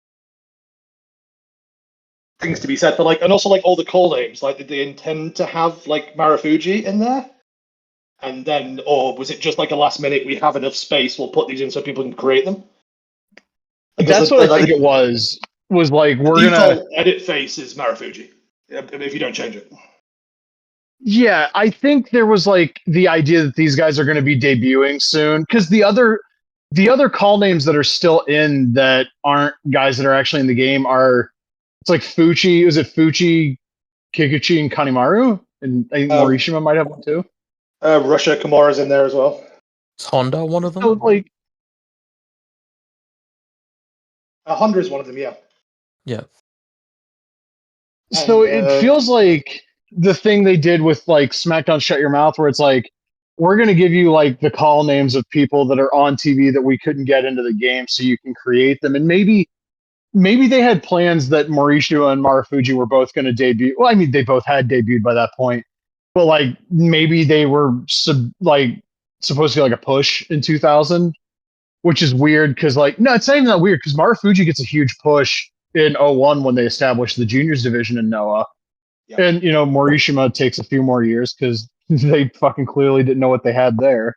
things to be said for, like, and also, like, all the call names. Like, did they intend to have, like, Marufuji in there? And then, or was it just like a last minute, we have enough space, we'll put these in so people can create them? Like, that's what I think it was. was like, we're the gonna. default edit face is Marufuji, if you don't change it. Yeah, I think there was like the idea that these guys are going to be debuting soon because the other call names that are still in that aren't guys that are actually in the game are it's like Fuchi. Is it Fuchi, Kikuchi, and Kanimaru? And I think Morishima might have one too. Russia Kimura's in there as well. Is Honda one of them? So like, Honda is one of them, yeah. Yeah. so And, it feels like the thing they did with like SmackDown Shut Your Mouth, where it's like, we're going to give you like the call names of people that are on TV that we couldn't get into the game so you can create them. And maybe they had plans that Mauricio and Marufuji were both going to debut. Well, I mean, they both had debuted by that point, but like maybe they were supposed to be like a push in 2000, which is weird because like, no, it's not even that weird because Marufuji gets a huge push in 01 when they established the juniors division in Noah. Yeah. And, Morishima takes a few more years because they fucking clearly didn't know what they had there.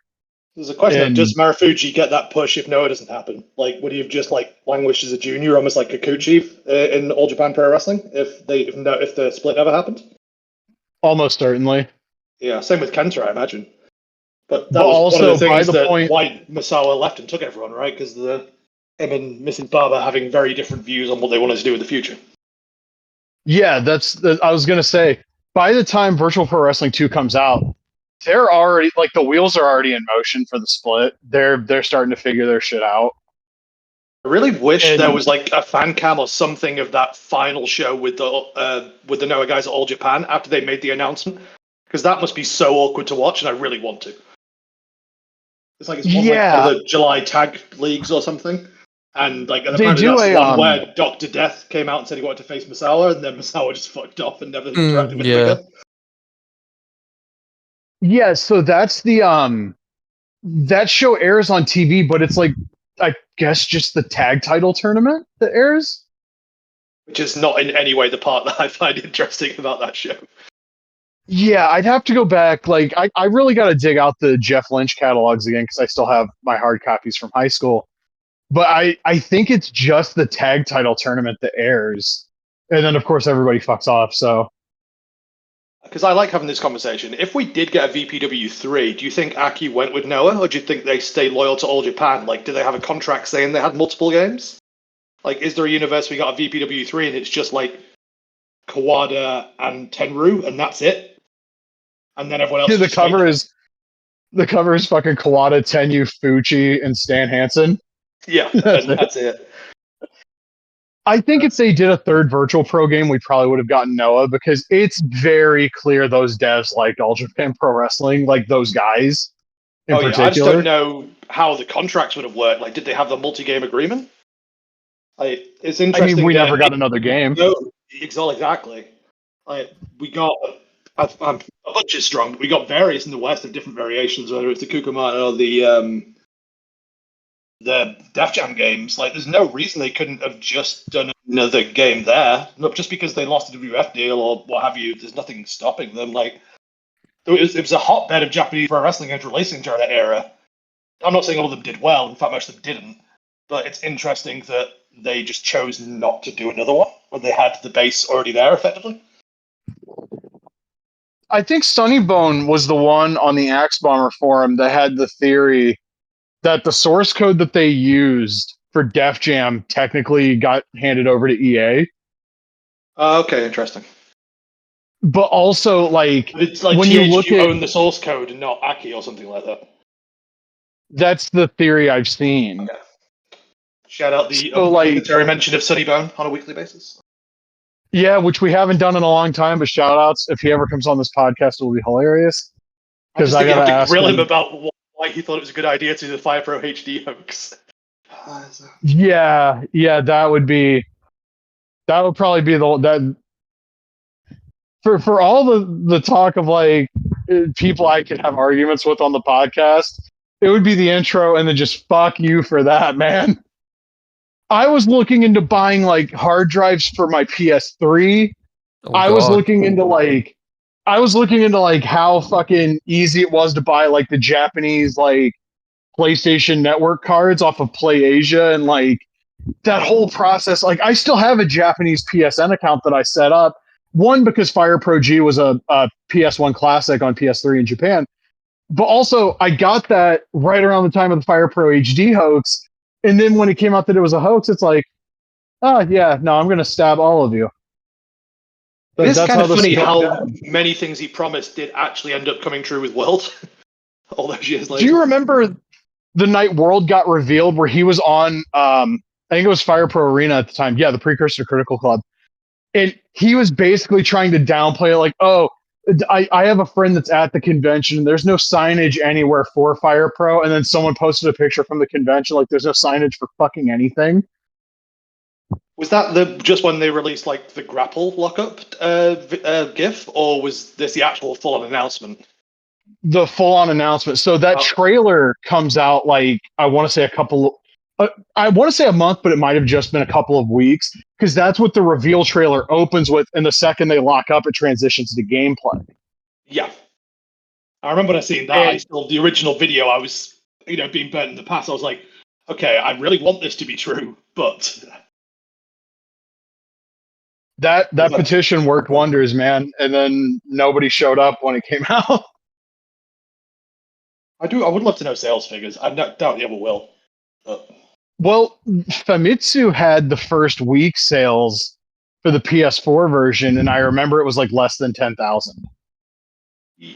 there's a question And- of, does Marufuji get that push if Noah doesn't happen? Like, would he have just like languished as a junior, almost like Kikuchi in All Japan Pro Wrestling, if the split never happened? Almost certainly. Yeah, same with Kenta, I imagine. But that But was also, one of the by things the that point- why Misawa left and took everyone, right? Because him and Mrs. Barber having very different views on what they wanted to do in the future. Yeah, I was gonna say, by the time Virtual Pro Wrestling 2 comes out, they're already like the wheels are already in motion for the split. They're starting to figure their shit out. I really wish And- there was like a fan cam or something of that final show with the Noah guys at All Japan after they made the announcement, because that must be so awkward to watch, and I really want to. It's like it's one Yeah. like the July tag leagues or something, and like and They apparently do that's the a, one where Dr. Death came out and said he wanted to face Misawa, and then Misawa just fucked off and never interacted with him yeah. again. Yeah, so that's the that show airs on TV, but it's like I guess just the tag title tournament that airs. Which is not in any way the part that I find interesting about that show. Yeah, I'd have to go back. Like, I really got to dig out the Jeff Lynch catalogs again because I still have my hard copies from high school. But I think it's just the tag title tournament that airs. And then, of course, everybody fucks off. So, Because I like having this conversation. If we did get a VPW3, do you think Aki went with Noah, or do you think they stay loyal to All Japan? Like, do they have a contract saying they had multiple games? Like, is there a universe we got a VPW3 and it's just like Kawada and Tenru and that's it? And then everyone else. yeah, is just the cover is fucking Kawada, Tenyu, Fuchi, and Stan Hansen. yeah, That's and that's it. I think if they did a third Virtual Pro game, we probably would have gotten Noah because it's very clear those devs liked All Japan Pro Wrestling, like those guys in Yeah, I particular. just don't know how the contracts would have worked. Like, did they have the multi-game agreement? Like, it's I interesting. mean, we that never got another game. No, exactly. Like, we got I'm a bunch is strong. But we got various in the West of different variations, whether it's the Kukumata or the Def Jam games. Like, there's no reason they couldn't have just done another game there. Not just because they lost a WF deal or what have you. There's nothing stopping them. Like, it was a hotbed of Japanese pro wrestling games releasing during that era. I'm not saying all of them did well. In fact, most of them didn't. But it's interesting that they just chose not to do another one when they had the base already there, effectively. I think Sunnybone was the one on the Axe Bomber forum that had the theory that the source code that they used for Def Jam technically got handed over to EA. Okay, interesting. But also, like, But it's like when you look at own the source code and not Aki or something like that. that's the theory I've seen. Okay. Shout out the So, like- obligatory mention of Sunnybone on a weekly basis. Yeah, which we haven't done in a long time, but shout outs. If he ever comes on this podcast, it will be hilarious. I just Because I think you gotta have to ask grill him him. about why he thought it was a good idea to do the Fire Pro HD hoax. Yeah, that would probably be that for all the talk of like people I could have arguments with on the podcast, it would be the intro and then just fuck you for that, man. I was looking into buying like hard drives for my PS3. Oh, I was God. looking into like how fucking easy it was to buy like the Japanese like PlayStation Network cards off of PlayAsia and like that whole process, like I still have a Japanese PSN account that I set up. One, because Fire Pro G was a PS1 classic on PS3 in Japan, but also I got that right around the time of the Fire Pro HD hoax. And then when it came out that it was a hoax, it's like, oh yeah, no, I'm going to stab all of you. It's That's kind how of this funny is going how down. many things he promised did actually end up coming true with World all those years later. Do you remember the night World got revealed where he was on, I think it was Fire Pro Arena at the time. Yeah, the precursor to Critical Club. And he was basically trying to downplay it, like, oh, I have a friend that's at the convention. There's no signage anywhere for Fire Pro. And then someone posted a picture from the convention, like, there's no signage for fucking anything. Was that just when they released like the grapple lockup GIF, or was this the actual full-on announcement? The full-on announcement. So that trailer comes out like I want to say a month, but it might have just been a couple of weeks because that's what the reveal trailer opens with. And the second they lock up, it transitions to gameplay. Yeah, I remember when I seen that. The original video, I was being burnt in the past. I was like, okay, I really want this to be true, but that petition worked wonders, man. And then nobody showed up when it came out. I would love to know sales figures. I doubt they ever will. But... Well, Famitsu had the first week sales for the PS4 version, and I remember it was like less than 10,000. Yeah.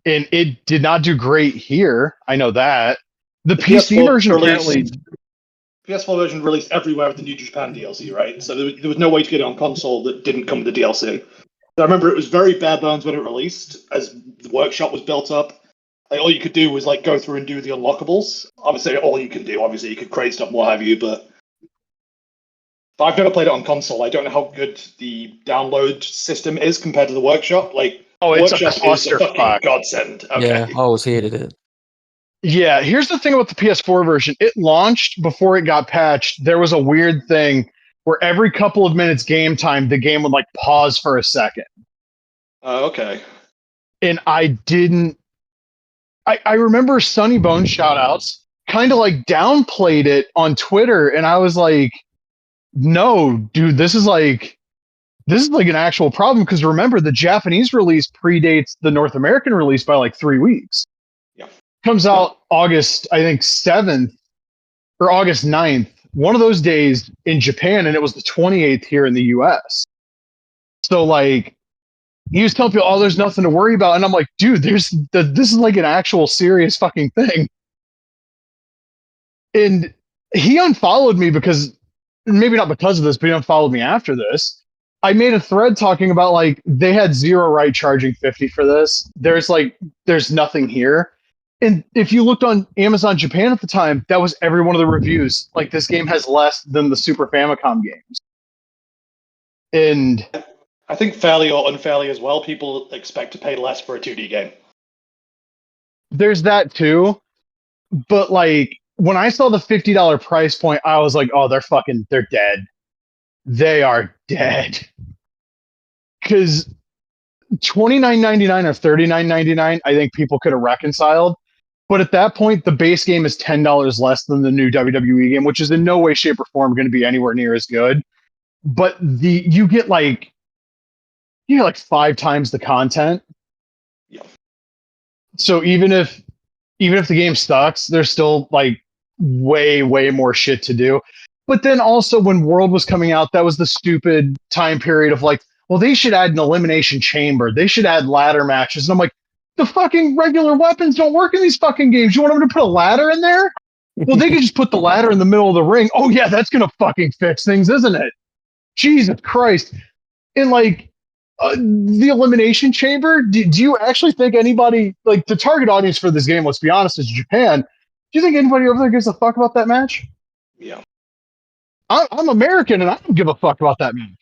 And it did not do great here. I know that. The PC version apparently... PS4 version released everywhere with the New Japan DLC, right? So there was no way to get it on console that didn't come with the DLC. I remember it was very bare bones when it released, as the workshop was built up. Like, all you could do was like go through and do the unlockables. Obviously, all you can do. Obviously, you could create stuff, what have you. But I've never played it on console. I don't know how good the download system is compared to the workshop. Like, it's workshop a clusterfuck. Godsend. Okay. Yeah, I always hated it. Yeah, here's the thing about the PS4 version. It launched before it got patched. There was a weird thing where every couple of minutes game time, the game would like pause for a second. Okay. And I remember Sunny Bone shoutouts kind of like downplayed it on Twitter. And I was like, no, dude, this is like an actual problem. Because remember, the Japanese release predates the North American release by like 3 weeks. Yeah. Comes out August, I think, 7th or August 9th, one of those days in Japan, and it was the 28th here in the US. So, like, he was telling people, oh, there's nothing to worry about. And I'm like, dude, this is like an actual serious fucking thing. And he unfollowed me because, maybe not because of this, but he unfollowed me after this. I made a thread talking about, like, they had zero right charging 50 for this. There's nothing here. And if you looked on Amazon Japan at the time, that was every one of the reviews. Like, this game has less than the Super Famicom games. And I think fairly or unfairly as well, people expect to pay less for a 2D game. There's that too. But like, when I saw the $50 price point, I was like, oh, they're dead. They are dead. Because $29.99 or $39.99, I think people could have reconciled. But at that point, the base game is $10 less than the new WWE game, which is in no way, shape, or form going to be anywhere near as good. But you get like 5 times the content. Yeah. So even if the game sucks, there's still like way, way more shit to do. But then also when World was coming out, that was the stupid time period of like, well, they should add an elimination chamber. They should add ladder matches. And I'm like, the fucking regular weapons don't work in these fucking games. You want them to put a ladder in there? Well, they could just put the ladder in the middle of the ring. Oh yeah, that's going to fucking fix things, isn't it? Jesus Christ. And like, the elimination chamber, do you actually think anybody, like, the target audience for this game, let's be honest, is Japan. Do you think anybody over there gives a fuck about that match? Yeah. I'm American and I don't give a fuck about that match.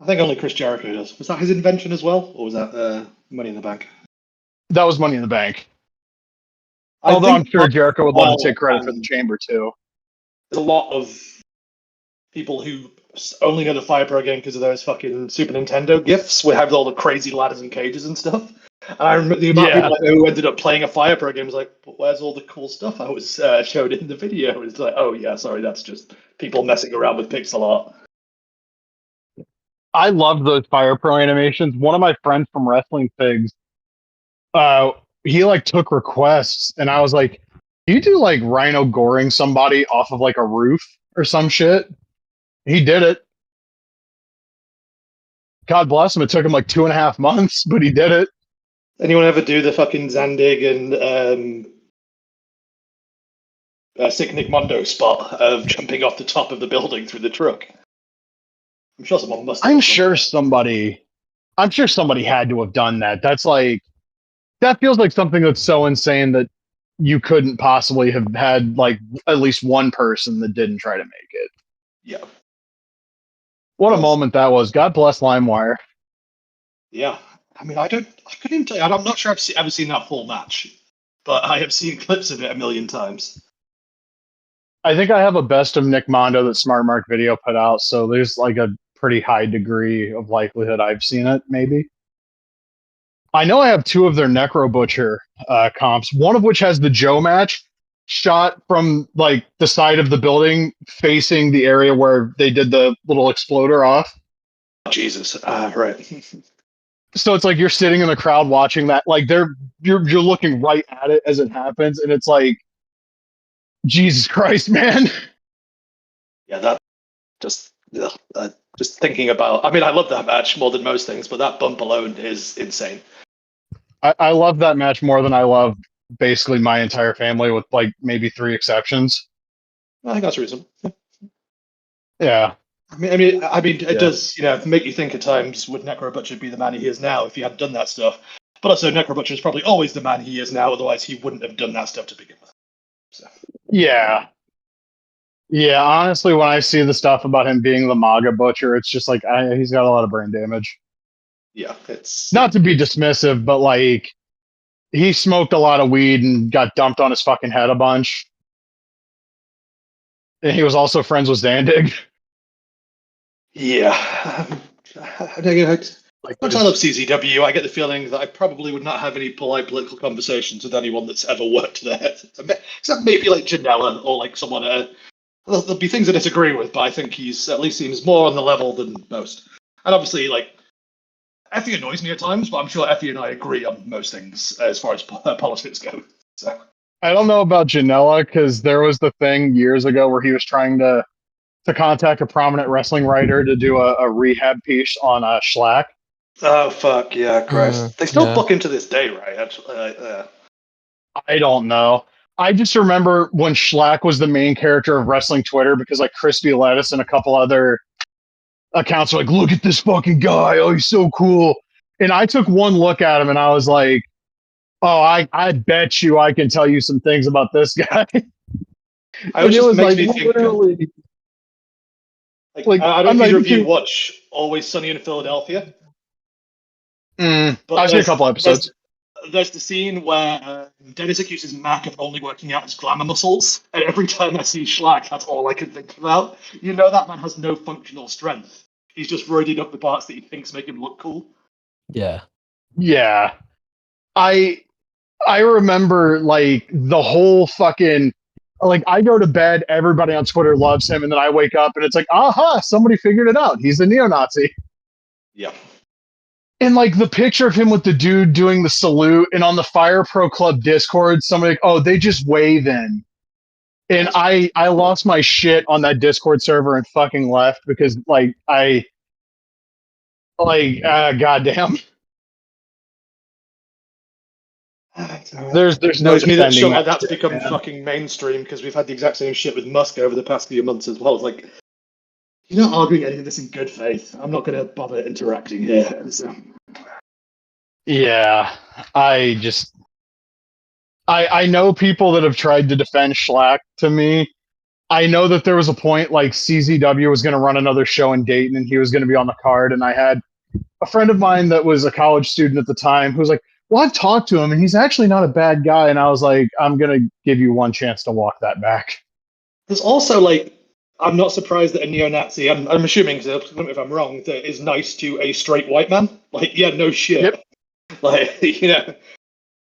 I think only Chris Jericho does. Was that his invention as well? Or was that Money in the Bank? That was Money in the Bank. Although I'm sure Jericho would love to take credit for the chamber too. There's a lot of people who only know the Fire Pro game because of those fucking Super Nintendo gifts. We have all the crazy ladders and cages and stuff. And I remember the amount of people who ended up playing a Fire Pro game was like, but where's all the cool stuff I was showed in the video? It's like, oh yeah, sorry, that's just people messing around with pixel art. I love those Fire Pro animations. One of my friends from Wrestling Figs, he like took requests, and I was like, "Do you do like Rhino goring somebody off of like a roof or some shit?" He did it. God bless him. It took him like 2.5 months, but he did it. Anyone ever do the fucking Zandig and Sick Nick Mondo spot of jumping off the top of the building through the truck? I'm sure someone must. I'm sure somebody had to have done that. That feels like something that's so insane that you couldn't possibly have had like at least one person that didn't try to make it. Yeah. What a moment that was. God bless LimeWire. Yeah. I mean, I couldn't tell you. I'm not sure I've ever seen that full match, but I have seen clips of it a million times. I think I have a best of Nick Mondo that Smart Mark Video put out, so there's like a pretty high degree of likelihood I've seen it, maybe. I know I have 2 of their Necro Butcher comps, one of which has the Joe match shot from like the side of the building facing the area where they did the little exploder off. Jesus. Right. So it's like you're sitting in the crowd watching that, like you're looking right at it as it happens, and it's like, Jesus Christ, man. Yeah, that just thinking about. I mean, I love that match more than most things, but that bump alone is insane. I love that match more than I love basically my entire family, with like maybe 3 exceptions. I think that's reasonable. Yeah. I mean, it does, make you think at times, would Necro Butcher be the man he is now if he hadn't done that stuff? But also, Necro Butcher is probably always the man he is now, otherwise he wouldn't have done that stuff to begin with. So. Yeah. Yeah, honestly, when I see the stuff about him being the MAGA Butcher, it's just like, he's got a lot of brain damage. Yeah, it's... Not to be dismissive, but like, he smoked a lot of weed and got dumped on his fucking head a bunch. And he was also friends with Zandig. Yeah. Much I love CZW, I get the feeling that I probably would not have any polite political conversations with anyone that's ever worked there. Except maybe like Janela or like someone. There'll be things I disagree with, but I think he's at least seems more on the level than most. And obviously, like, Effie annoys me at times, but I'm sure Effie and I agree on most things as far as politics go. So. I don't know about Janela, because there was the thing years ago where he was trying to contact a prominent wrestling writer to do a rehab piece on Schlack. Oh, fuck, yeah, Christ. They still book him to this day, right? Actually, I don't know. I just remember when Schlack was the main character of wrestling Twitter, because like Crispy Lettuce and a couple other accounts were like, look at this fucking guy. Oh, he's so cool. And I took one look at him and I was like, oh, I bet you I can tell you some things about this guy. I was just makes me think. I don't know if either of you watch Always Sunny in Philadelphia. I've seen a couple episodes. There's the scene where Dennis accuses Mac of only working out his glamour muscles, and every time I see Schlack, that's all I can think about. You know that man has no functional strength. He's just roided up the parts that he thinks make him look cool. Yeah. Yeah. I remember like the whole fucking, like, I go to bed, everybody on Twitter loves him, and then I wake up and it's like, aha, somebody figured it out. He's a neo-Nazi. Yeah. And like the picture of him with the dude doing the salute, and on the Fire Pro Club Discord, somebody like, oh, they just wave in. And I lost my shit on that Discord server and fucking left because goddamn. There's no me that shit like that, that's become fucking mainstream because we've had the exact same shit with Musk over the past few months as well. It's like, you're not arguing any of this in good faith. I'm not going to bother interacting here. So. Yeah, I know people that have tried to defend Schlack to me. I know that there was a point like CZW was going to run another show in Dayton and he was going to be on the card. And I had a friend of mine that was a college student at the time who was like, well, I've talked to him and he's actually not a bad guy. And I was like, I'm going to give you one chance to walk that back. There's also like, I'm not surprised that a neo-Nazi, I'm assuming, if I'm wrong, that is nice to a straight white man. Like, yeah, no shit. Yep. Like,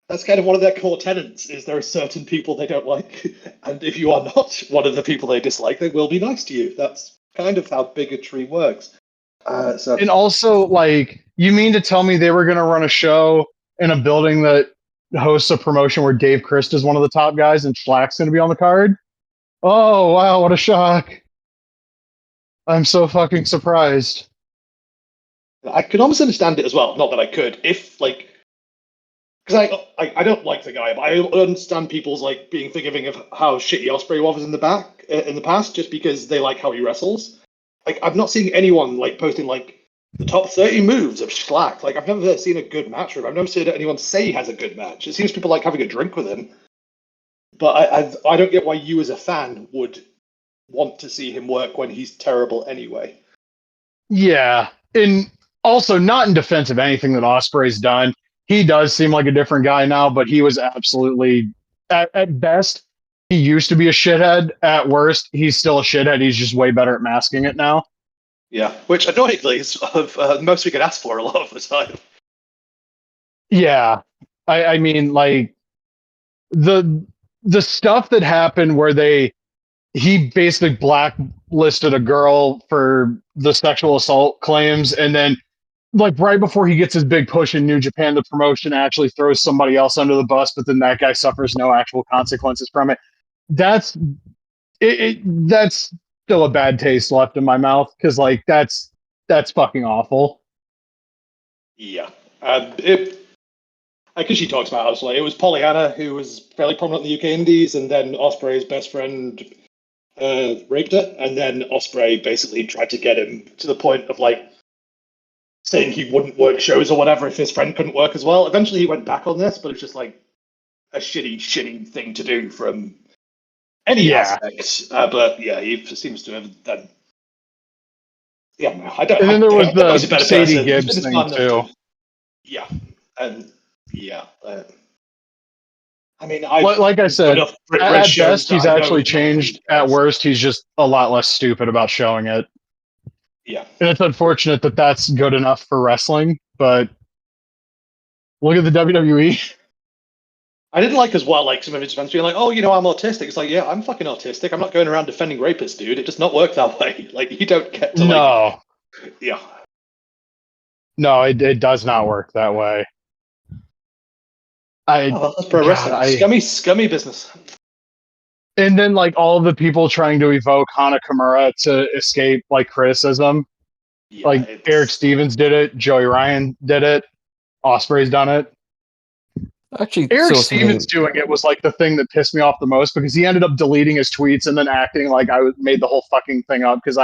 that's kind of one of their core tenets, is there are certain people they don't like, and if you are not one of the people they dislike, they will be nice to you. That's kind of how bigotry works. And also, like, you mean to tell me they were going to run a show in a building that hosts a promotion where Dave Christ is one of the top guys and Schlack's going to be on the card? Oh, wow, what a shock. I'm so fucking surprised. I could almost understand it as well. Not that I could, if like, because I don't like the guy, but I understand people's like being forgiving of how shitty Osprey was in the past, just because they like how he wrestles. Like, I've not seen anyone like posting like the top 30 moves of Schlack. Like, I've never seen a good match from him. I've never seen anyone say he has a good match. It seems people like having a drink with him. But I don't get why you as a fan would want to see him work when he's terrible anyway. Yeah. And also, not in defense of anything that Osprey's done. He does seem like a different guy now, but he was absolutely, at best, he used to be a shithead. At worst, he's still a shithead. He's just way better at masking it now. Yeah, which annoyingly is the most we could ask for a lot of the time. Yeah. I mean, like, the stuff that happened where he basically blacklisted a girl for the sexual assault claims, and then like right before he gets his big push in New Japan, the promotion actually throws somebody else under the bus, but then that guy suffers no actual consequences from it. That's that's still a bad taste left in my mouth, because like that's fucking awful. Yeah. Because she talks about it was Pollyanna, who was fairly prominent in the UK Indies, and then Osprey's best friend raped her, and then Osprey basically tried to get him to the point of like saying he wouldn't work shows or whatever if his friend couldn't work as well. Eventually he went back on this, but it's just like a shitty thing to do from any aspect. But yeah, he seems to have done. Yeah, no, I don't. And then there was the he's a better Sadie person. Gibbs It's thing fun too. Yeah, and yeah. I mean, Like I said, at best he's actually changed. At worst, he's just a lot less stupid about showing it. Yeah, and it's unfortunate that that's good enough for wrestling. But look at the WWE. I didn't like as well, like some of his fans being like, "Oh, I'm autistic." It's like, yeah, I'm fucking autistic. I'm not going around defending rapists, dude. It does not work that way. Like, you don't get to like, yeah, no, it does not work that way. That's pro wrestling. Scummy business. And then like all of the people trying to evoke Hana Kimura to escape like criticism. Yeah, like Eric Stevens did it, Joey Ryan did it, Osprey's done it. Actually, Eric Stevens doing it was like the thing that pissed me off the most, because he ended up deleting his tweets and then acting like I made the whole fucking thing up because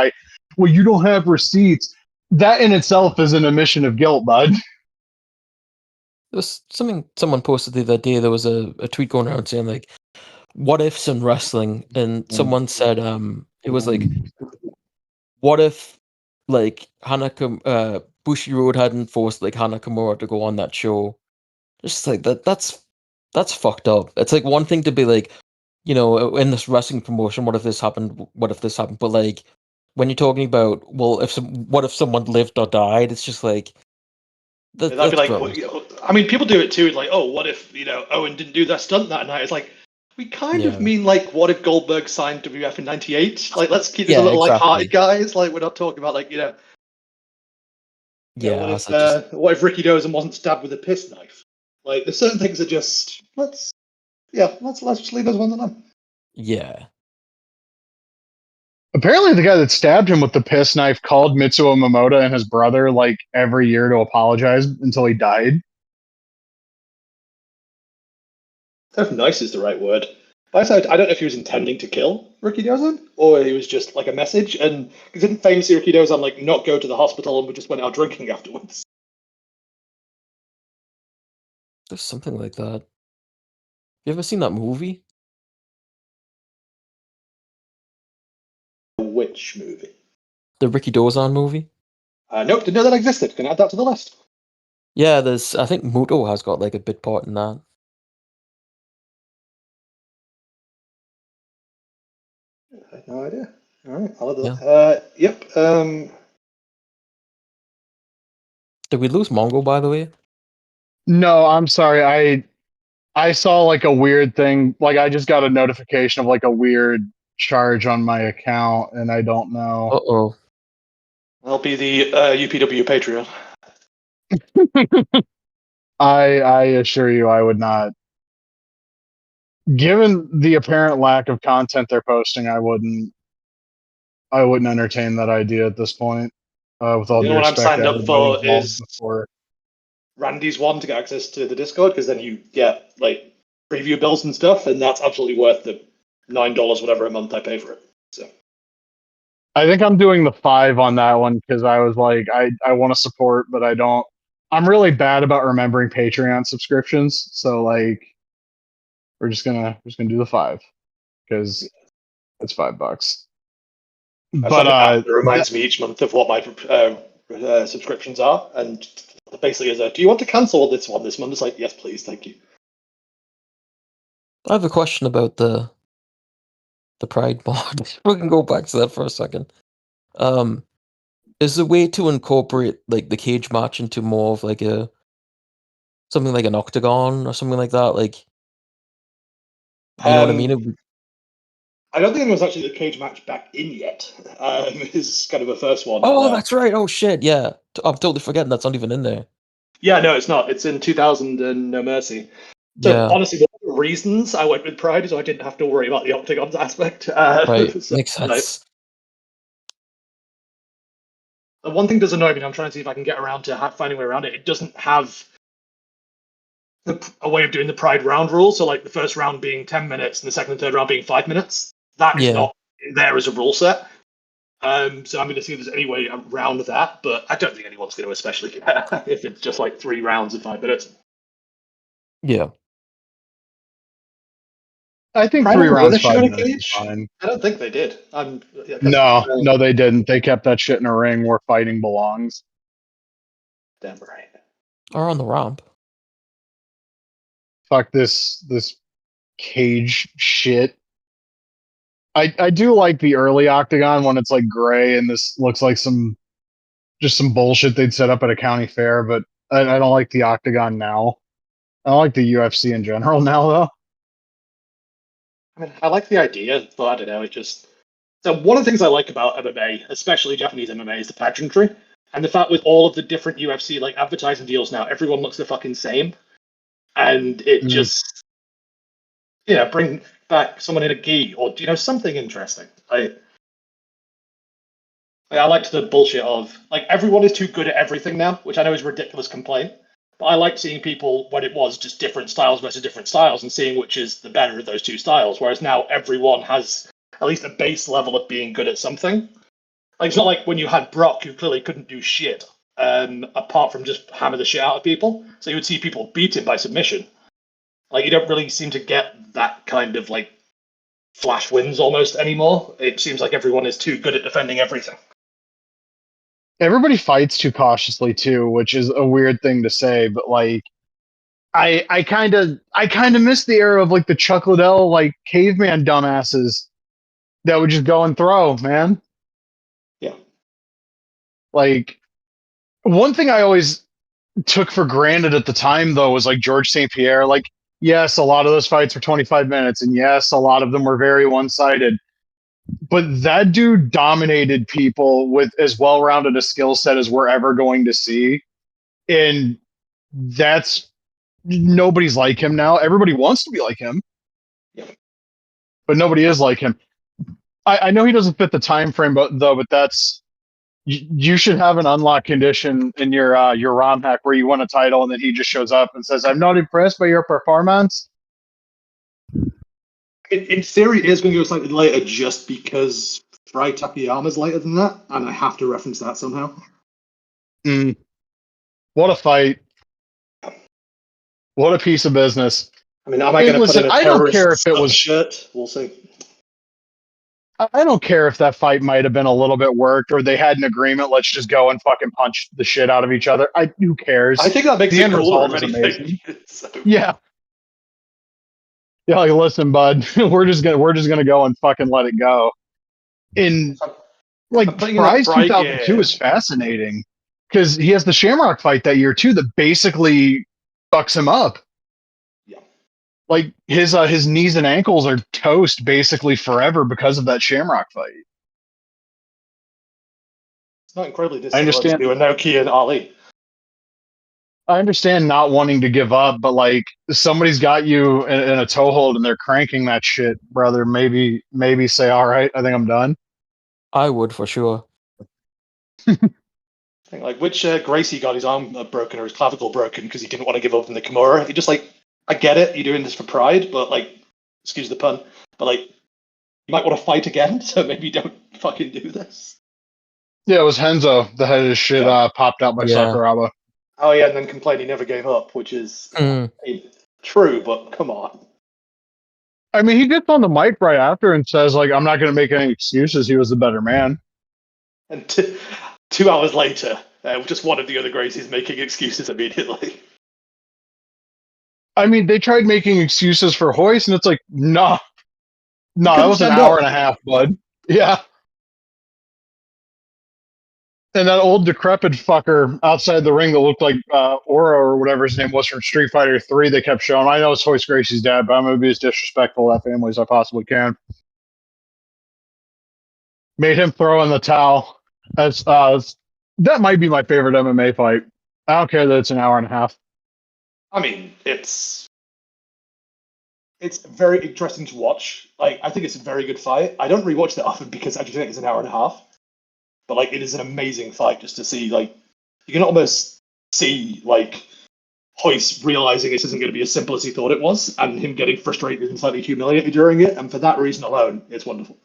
well, you don't have receipts. That in itself is an admission of guilt, bud. There was something someone posted the other day. There was a tweet going around saying like, "What ifs in wrestling?" And someone said, it was like, "What if like Bushiroad hadn't forced like Hana Kimura to go on that show?" Just like that's fucked up. It's like one thing to be like, in this wrestling promotion, what if this happened? What if this happened? But like when you're talking about, well, what if someone lived or died? It's just like that'd be like, I mean, people do it too. It's like, oh, what if Owen didn't do that stunt that night? It's like, we kind of mean like, what if Goldberg signed WF in '98? Like, let's keep this a little lighthearted, guys. Like, we're not talking about like what if Ricky Dozen wasn't stabbed with a piss knife? Like, there's certain things that just let's just leave those ones alone. Yeah. Apparently, the guy that stabbed him with the piss knife called Mitsuo Momota and his brother like every year to apologize until he died. I don't know if nice is the right word. I don't know if he was intending to kill Ricky Dozan, or he was just like a message. And didn't famously Ricky Dozan like not go to the hospital and just went out drinking afterwards? There's something like that. You ever seen that movie? Which movie? The Ricky Dozan movie? Nope, didn't know that existed. Can I add that to the list? Yeah, I think Muto has got like a bit part in that. I had no idea. All right, I'll add that. Yep. Did we lose Mongo, by the way? No, I'm sorry. I saw like a weird thing. Like I just got a notification of like a weird charge on my account, and I don't know. Uh-oh. I'll be the UPW Patreon. I assure you, I would not. Given the apparent lack of content they're posting, I wouldn't. I wouldn't entertain that idea at this point. With all You due know what I'm respect to signed up everybody for involved is before. Randy's one to get access to the Discord, because then you get like preview bills and stuff, and that's absolutely worth the $9 whatever a month I pay for it. So I think I'm doing the 5 on that one because I was like, I want to support, but I don't. I'm really bad about remembering Patreon subscriptions, so like, we're just gonna do the 5 because it's $5. I just But have an app that reminds me each month of what my subscriptions are, and basically is do you want to cancel this one this month? It's like, yes, please, thank you. I have a question about the Pride mod. We can go back to that for a second. Is there a way to incorporate like the cage match into more of like a something like an octagon or something like that? Like, you know what I mean? I don't think anyone's actually the cage match back in yet. Is kind of a first one. Oh, that's right. Oh shit, yeah. I'm totally forgetting that's not even in there. Yeah, no, it's not. It's in 2000 and No Mercy. So Yeah, honestly, one of the reasons I went with Pride is so I didn't have to worry about the octagons aspect. right. So, Makes sense. the one thing does annoy me, and I'm trying to see if I can get around to finding a way around it. It doesn't have a way of doing the Pride round rule. So, like the first round being 10 minutes and the second and third round being 5 minutes. That is Yeah. not there as a rule set. So I'm going to see if there's any way around that, but I don't think anyone's going to especially care if it's just like 3 rounds in 5 minutes. Yeah. I think Pride 3 ever run rounds, a show 5 in a minutes is cage? fine. I don't think they did. No, they didn't. They kept that shit in a ring where fighting belongs. Damn right. Or on the ramp. Fuck this cage shit. I do like the early octagon when it's like gray and this looks like some bullshit they'd set up at a county fair, but I don't like the octagon now. I don't like the UFC in general now though. I mean, I like the idea, but I don't know. It just so one of the things I like about MMA, especially Japanese MMA, is the pageantry and the fact with all of the different UFC like advertising deals now, everyone looks the fucking same, and it just bring back someone in a gi or something interesting. I liked the bullshit of like everyone is too good at everything now, which I know is a ridiculous complaint. But I like seeing people when it was just different styles versus different styles and seeing which is the better of those two styles. Whereas now everyone has at least a base level of being good at something. Like it's not like when you had Brock, who clearly couldn't do shit apart from just hammer the shit out of people. So you would see people beat him by submission. Like you don't really seem to get that kind of like flash wins almost anymore. It seems like everyone is too good at defending everything. Everybody fights too cautiously too, which is a weird thing to say, but like I kind of miss the era of like the Chuck Liddell like caveman dumbasses that would just go and throw, man. Yeah. Like one thing I always took for granted at the time though was like George St. Pierre. Like, yes, a lot of those fights were 25 minutes, and yes, a lot of them were very one-sided. But that dude dominated people with as well-rounded a skill set as we're ever going to see. And that's nobody's like him now. Everybody wants to be like him. Yeah. But nobody is like him. I know he doesn't fit the time frame, but that's you should have an unlock condition in your ROM hack where you win a title and then he just shows up and says, "I'm not impressed by your performance." In theory, it is going to go slightly later just because Fry Takayama's later than that, and I have to reference that somehow. What a fight! What a piece of business! I mean, am I going to put in a I don't care if it was shirt? We'll see. I don't care if that fight might have been a little bit worked or they had an agreement. Let's just go and fucking punch the shit out of each other. Who cares? I think that makes the it end cooler. result is amazing. So. Yeah. Yeah, like listen, bud, we're just gonna go and fucking let it go. In like Prize 2002 is fascinating because he has the Shamrock fight that year too. That basically fucks him up. Yeah. Like his knees and ankles are toast basically forever because of that Shamrock fight. It's not incredibly I dissimilar to understand. Inoki and Ali. I understand not wanting to give up, but like somebody's got you in a toehold and they're cranking that shit, brother. Maybe say, all right, I think I'm done. I would for sure. I think, like, which Gracie got his arm broken or his clavicle broken because he didn't want to give up in the Kimura. He just like, I get it, you're doing this for pride, but like, excuse the pun, but like, you might want to fight again, so maybe don't fucking do this. Yeah, it was Henzo that had his shit popped out by Yeah. Sakuraba. Oh yeah, and then complained he never gave up, which is true, but come on. I mean, he gets on the mic right after and says, like, I'm not going to make any excuses. He was the better man. And 2 hours later, just one of the other Gracies making excuses immediately. I mean, they tried making excuses for Hoist, and it's like, no, that couldn't was an stand hour up. and a half, bud. Yeah. And that old decrepit fucker outside the ring that looked like Oro or whatever his name was from Street Fighter 3, they kept showing. I know it's Hoist Gracie's dad, but I'm going to be as disrespectful to that family as I possibly can. Made him throw in the towel. That might be my favorite MMA fight. I don't care that it's an hour and a half. I mean, it's very interesting to watch. Like, I think it's a very good fight. I don't rewatch that often because I just think it's an hour and a half. But like, it is an amazing fight just to see. Like, you can almost see like Hoist realizing this isn't going to be as simple as he thought it was, and him getting frustrated and slightly humiliated during it. And for that reason alone, it's wonderful.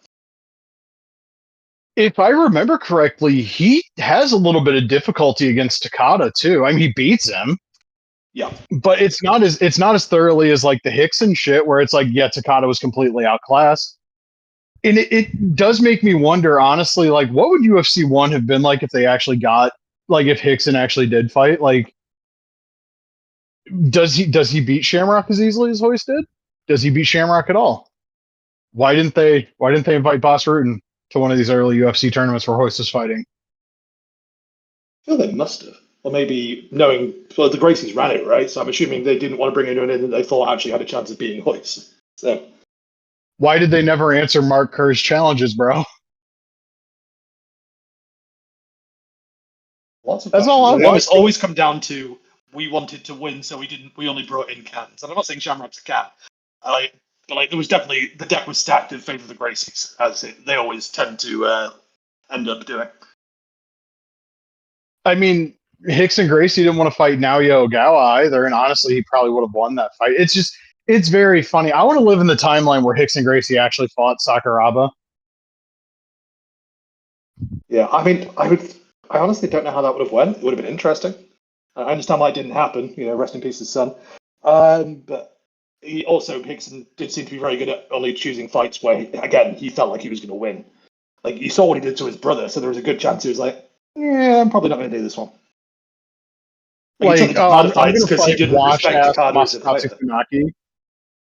If I remember correctly, he has a little bit of difficulty against Takada too. I mean, he beats him. Yeah, but it's not as thoroughly as like the Hickson shit where it's like, yeah, Takada was completely outclassed. And it does make me wonder, honestly, like what would UFC 1 have been like if they actually got, like if Hickson actually did fight? Like, does he beat Shamrock as easily as Hoist did? Does he beat Shamrock at all? Why didn't they invite Boss Rutan to one of these early UFC tournaments where Hoist is fighting? I feel they must have. Or maybe knowing, well, the Gracies ran it, right? So I'm assuming they didn't want to bring anyone in that they thought actually had a chance of beating Hoist. So Why did they never answer Mark Kerr's challenges, bro? lots of That's questions. all I They want. always come down to we wanted to win, so we only brought in cans. And I'm not saying Shamrock's a can. But like there was definitely the deck was stacked in favor of the Gracies, as they always tend to end up doing. I mean, Hicks and Gracie didn't want to fight Naoya Ogawa either, and honestly, he probably would have won that fight. It's very funny. I want to live in the timeline where Hicks and Gracie actually fought Sakuraba. Yeah, I mean, I honestly don't know how that would have went. It would have been interesting. I understand why it didn't happen. You know, rest in peace, his son. But Hickson did seem to be very good at only choosing fights where, again, he felt like he was going to win. Like you saw what he did to his brother, so there was a good chance he was like, "Yeah, I'm probably not going to do this one." Like, he took the I'm fights going to because he fight didn't wash respect ass Takada as a Masakatsu fighter. Funaki.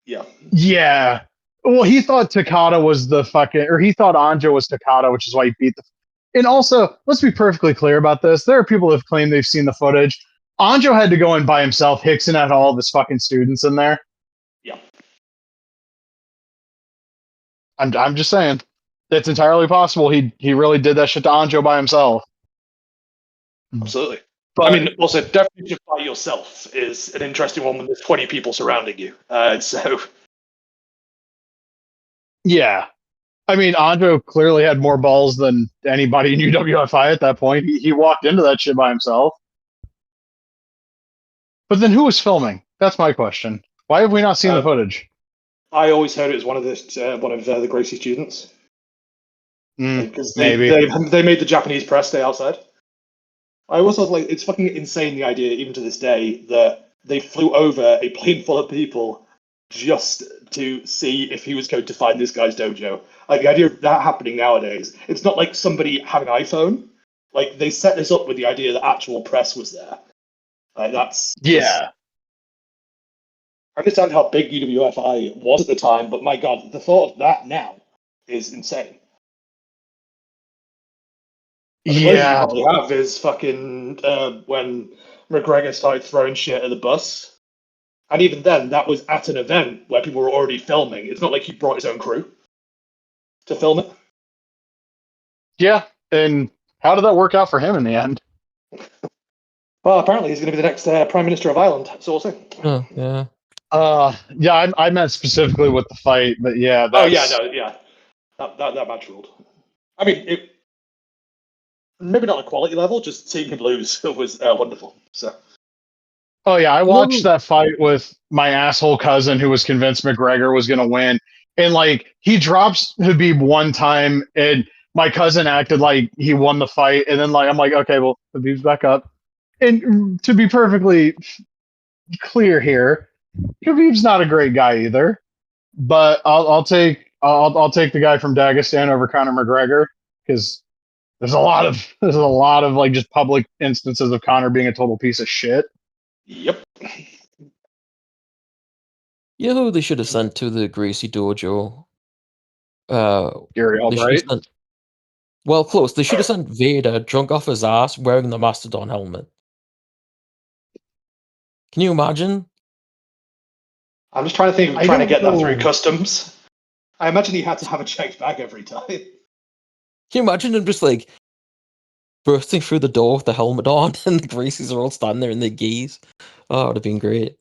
Yeah. Yeah. Well, he thought Takada was the fucking, or he thought Anjo was Takada, which is why he beat the. And also, let's be perfectly clear about this. There are people that have claimed they've seen the footage. Anjo had to go in by himself. Hickson had all of his fucking students in there. Yeah. I'm just saying. It's entirely possible he really did that shit to Anjo by himself. Absolutely. But I mean, also, definitely by yourself is an interesting one when there's 20 people surrounding you. So, yeah. I mean, Anjo clearly had more balls than anybody in UWFI at that point. He walked into that shit by himself. But then who was filming? That's my question. Why have we not seen the footage? I always heard it was one of the Gracie students. Because Maybe. they made the Japanese press stay outside. I also like it's fucking insane the idea, even to this day, that they flew over a plane full of people just to see if he was going to find this guy's dojo. Like the idea of that happening nowadays, it's not like somebody having an iPhone. Like they set this up with the idea that actual press was there. Like that's Yeah. I understand how big UWFI was at the time, but my god, the thought of that now is insane. And the closest you probably have is fucking when McGregor started throwing shit at the bus. And even then, that was at an event where people were already filming. It's not like he brought his own crew to film it. Yeah, and how did that work out for him in the end? Well, apparently he's going to be the next Prime Minister of Ireland, so we'll see. Oh, yeah. Yeah, I meant specifically with the fight, but yeah, Oh, yeah, no, yeah. That match ruled. I mean, maybe not a quality level, just seeing him lose was wonderful. So. Oh yeah, I watched that fight with my asshole cousin who was convinced McGregor was going to win, and like he drops Habib one time, and my cousin acted like he won the fight, and then like I'm like, okay, well Habib's back up, and to be perfectly clear here, Habib's not a great guy either, but I'll take the guy from Dagestan over Conor McGregor because there's a lot of like just public instances of Conor being a total piece of shit. Yep. You know who they should have sent to the Gracie Dojo? Gary Albright. Well, close. They should have sent Vader drunk off his ass wearing the Mastodon helmet. Can you imagine? I'm just trying to think of trying to get that through customs. I imagine he had to have a checked bag every time. Can you imagine him just like bursting through the door with the helmet on and the Gracies are all standing there in their geese? Oh, it would have been great.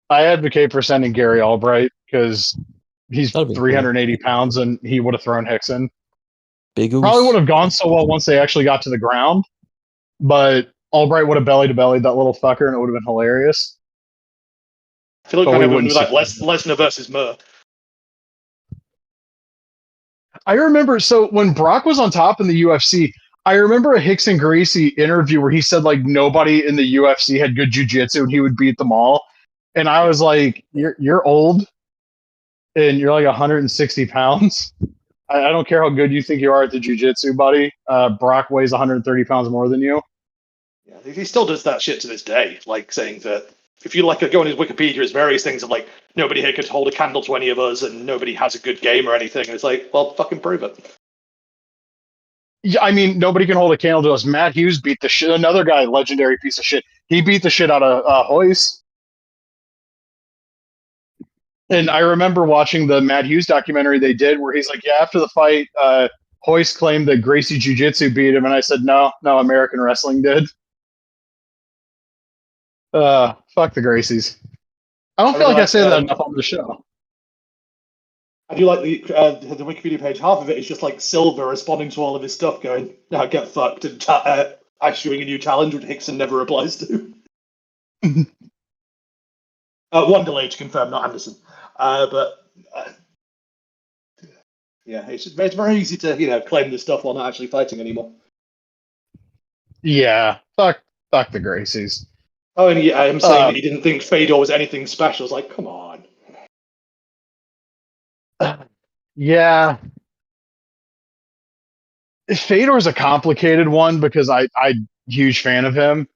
I advocate for sending Gary Albright because he's That'd be 380 pounds and he would have thrown Hickson. Big Oos. Probably would have gone so well once they actually got to the ground, but Albright would have belly to belly that little fucker and it would have been hilarious. I feel like kind of would be like Lesnar versus Murr. I remember, so when Brock was on top in the UFC, I remember a Hickson Gracie interview where he said like nobody in the UFC had good jiu-jitsu and he would beat them all. And I was like, you're old and you're like 160 pounds. I don't care how good you think you are at the jiu-jitsu, buddy. Brock weighs 130 pounds more than you. Yeah, he still does that shit to this day, like saying that if you like go on his Wikipedia, there's various things of like nobody here could hold a candle to any of us and nobody has a good game or anything. And it's like, well, fucking prove it. Yeah, I mean, nobody can hold a candle to us. Matt Hughes beat the shit. Another guy, legendary piece of shit. He beat the shit out of Hoyce. And I remember watching the Matt Hughes documentary they did where he's like, yeah, after the fight, Hoyce claimed that Gracie Jiu-Jitsu beat him. And I said, no, American Wrestling did. Fuck the Gracies. I don't feel like I say that enough on the show. I do like the Wikipedia page. Half of it is just like Silver responding to all of his stuff going, now get fucked, and issuing a new challenge which Hickson never replies to. One delay to confirm, not Anderson. Yeah, it's very easy to claim this stuff while not actually fighting anymore. Yeah, fuck the Gracies. Oh, and yeah, I'm saying that he didn't think Fedor was anything special. It's like, come on. Yeah. Fedor's a complicated one because I'm a huge fan of him.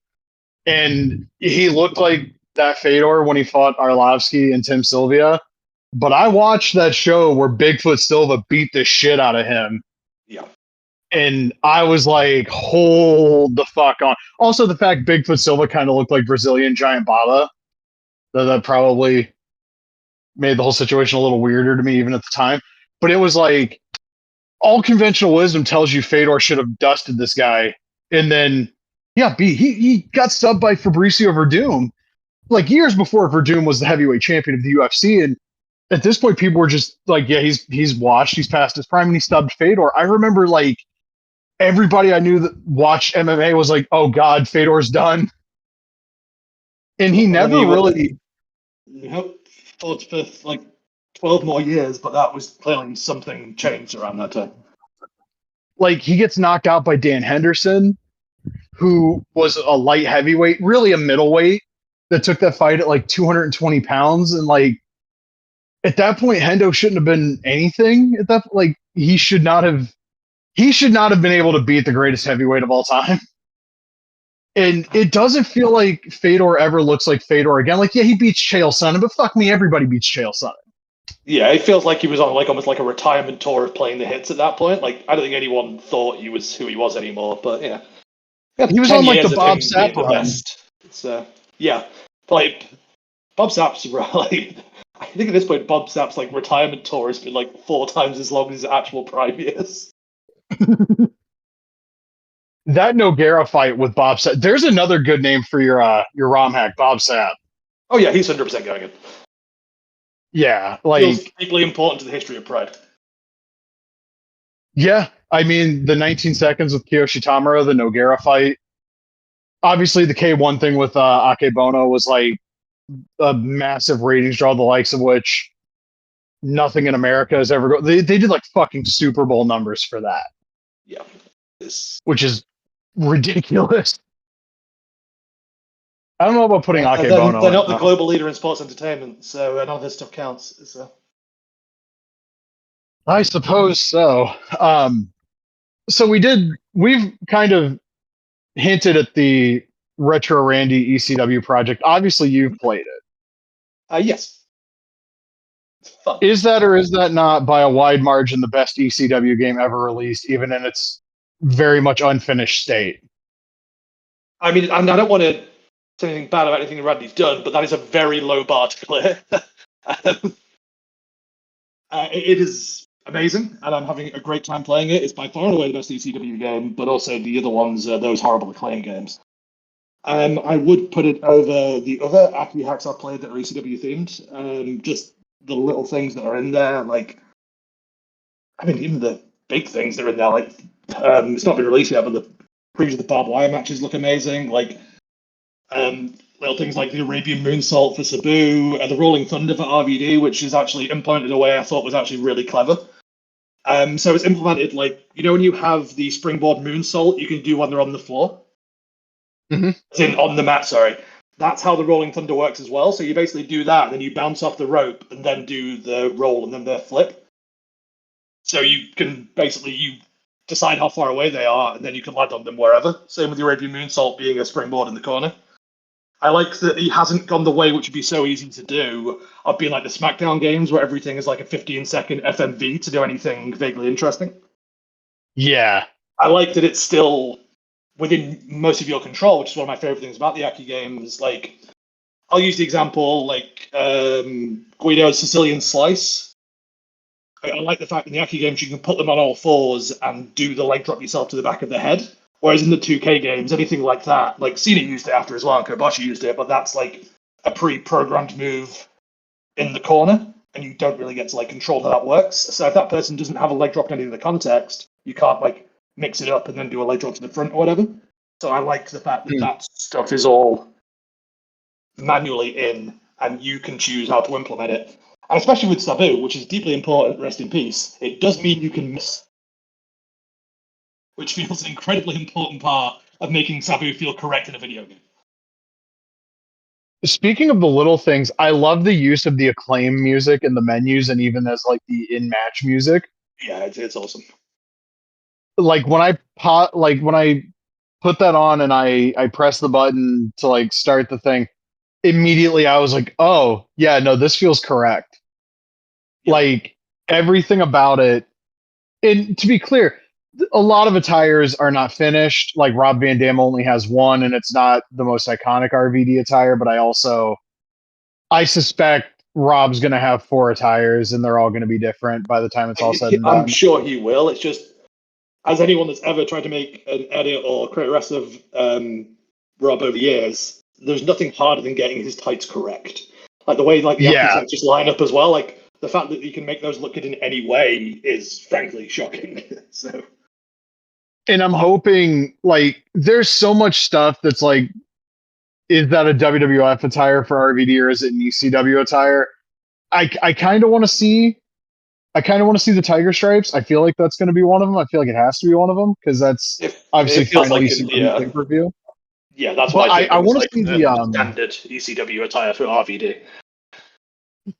And he looked like that Fedor when he fought Arlovsky and Tim Sylvia. But I watched that show where Bigfoot Silva beat the shit out of him. Yeah. And I was like, hold the fuck on. Also, the fact Bigfoot Silva kind of looked like Brazilian Giant Baba, that probably made the whole situation a little weirder to me even at the time. But it was like, all conventional wisdom tells you Fedor should have dusted this guy. And then, yeah, he got subbed by Fabricio Verdum like years before Verdum was the heavyweight champion of the UFC. And at this point, people were just like, yeah, he's washed, he's past his prime, and he stubbed Fedor. I remember like everybody I knew that watched MMA was like, oh God, Fedor's done. And he never really. We thought for like 12 more years, but that was clearly something changed around that time. Like he gets knocked out by Dan Henderson, who was a light heavyweight, really a middleweight that took that fight at like 220 pounds. And like at that point, Hendo shouldn't have been anything at that. Like he should not have been able to beat the greatest heavyweight of all time. And it doesn't feel like Fedor ever looks like Fedor again. Like, yeah, he beats Chael Sonnen, but fuck me, everybody beats Chael Sonnen. Yeah, it feels like he was on like almost like a retirement tour of playing the hits at that point. Like, I don't think anyone thought he was who he was anymore. But yeah, he was on like the Bob Sapp run. So Yeah, like Bob Sapp's like. I think at this point, Bob Sapp's like retirement tour has been like 4 times as long as his actual prime years. That Noguera fight with Bob Sapp. There's another good name for your ROM hack, Bob Sapp. Oh yeah, he's 100% going in. Yeah, Feels like deeply important to the history of Pride. yeah. I mean, the 19 seconds with Kiyoshi Tamura, the Noguera fight. Obviously, the K1 thing with Akebono was like a massive ratings draw, the likes of which nothing in America has ever go. They did like fucking Super Bowl numbers for that, Yeah, it's, which is ridiculous. I don't know about putting they're Akebono not in. the global leader in sports entertainment, so none of this stuff counts. So. I suppose so. So we've kind of hinted at the Retro Randy ECW project. Obviously, you've played it. Yes. It's fun. Is that or is that not by a wide margin the best ECW game ever released, even in its very much unfinished state? I mean, I don't want to say anything bad about anything Randy's done, but that is a very low bar to clear. It is amazing, and I'm having a great time playing it. It's by far and away the best ECW game, but also the other ones are those horrible Acclaim games. I would put it over the other Aki hacks I've played that are ECW themed. Just the little things that are in there, like, I mean, even the big things that are in there, like, it's not been released yet, but the previews of the barbed wire matches look amazing. Like, little things like the Arabian Moonsault for Sabu, and the Rolling Thunder for RVD, which is actually implemented in a way I thought was actually really clever. So it's implemented like, you know, when you have the springboard moonsault, you can do when they're on the floor. Mm-hmm. As in on the mat, sorry. That's how the Rolling Thunder works as well. So you basically do that, and then you bounce off the rope, and then do the roll, and then the flip. So you can basically, you decide how far away they are, and then you can land on them wherever. Same with the Arabian Moonsault being a springboard in the corner. I like that he hasn't gone the way which would be so easy to do of being like the SmackDown games where everything is like a 15-second FMV to do anything vaguely interesting. Yeah. I like that it's still within most of your control, which is one of my favorite things about the Aki games. Like, I'll use the example like Guido's Sicilian Slice. I like the fact in the Aki games you can put them on all fours and do the leg drop yourself to the back of the head. Whereas in the 2K games, anything like that, like Cena used it after as well, and Kobashi used it, but that's like a pre-programmed move in the corner, and you don't really get to like control how that works. So if that person doesn't have a leg drop in any of the context, you can't like mix it up and then do a leg drop to the front or whatever. So I like the fact that that stuff is all manually in, and you can choose how to implement it. And especially with Sabu, which is deeply important, rest in peace, it does mean you can miss, which feels an incredibly important part of making Sabu feel correct in a video game. Speaking of the little things, I love the use of the Acclaim music in the menus and even as like the in-match music. Yeah, it's awesome. Like when I put that on and I press the button to like start the thing, immediately I was like, oh yeah, no, this feels correct. Yeah. Like everything about it. And to be clear, a lot of attires are not finished. Like Rob Van Dam only has one, and it's not the most iconic RVD attire. But I suspect Rob's going to have 4 attires, and they're all going to be different by the time it's all said and done. I'm sure he will. It's just, as anyone that's ever tried to make an edit or create a rest of Rob over the years, there's nothing harder than getting his tights correct. Like the way like the athletes just line up as well. Like the fact that you can make those look good in any way is frankly shocking. So. And I'm hoping, like, there's so much stuff that's like, is that a WWF attire for RVD or is it an ECW attire? I kind of want to see. I kind of want to see the tiger stripes. I feel like that's going to be one of them. I feel like it has to be one of them because that's obviously finally like pay-per-view. Yeah, that's what I want to like see the standard ECW attire for RVD.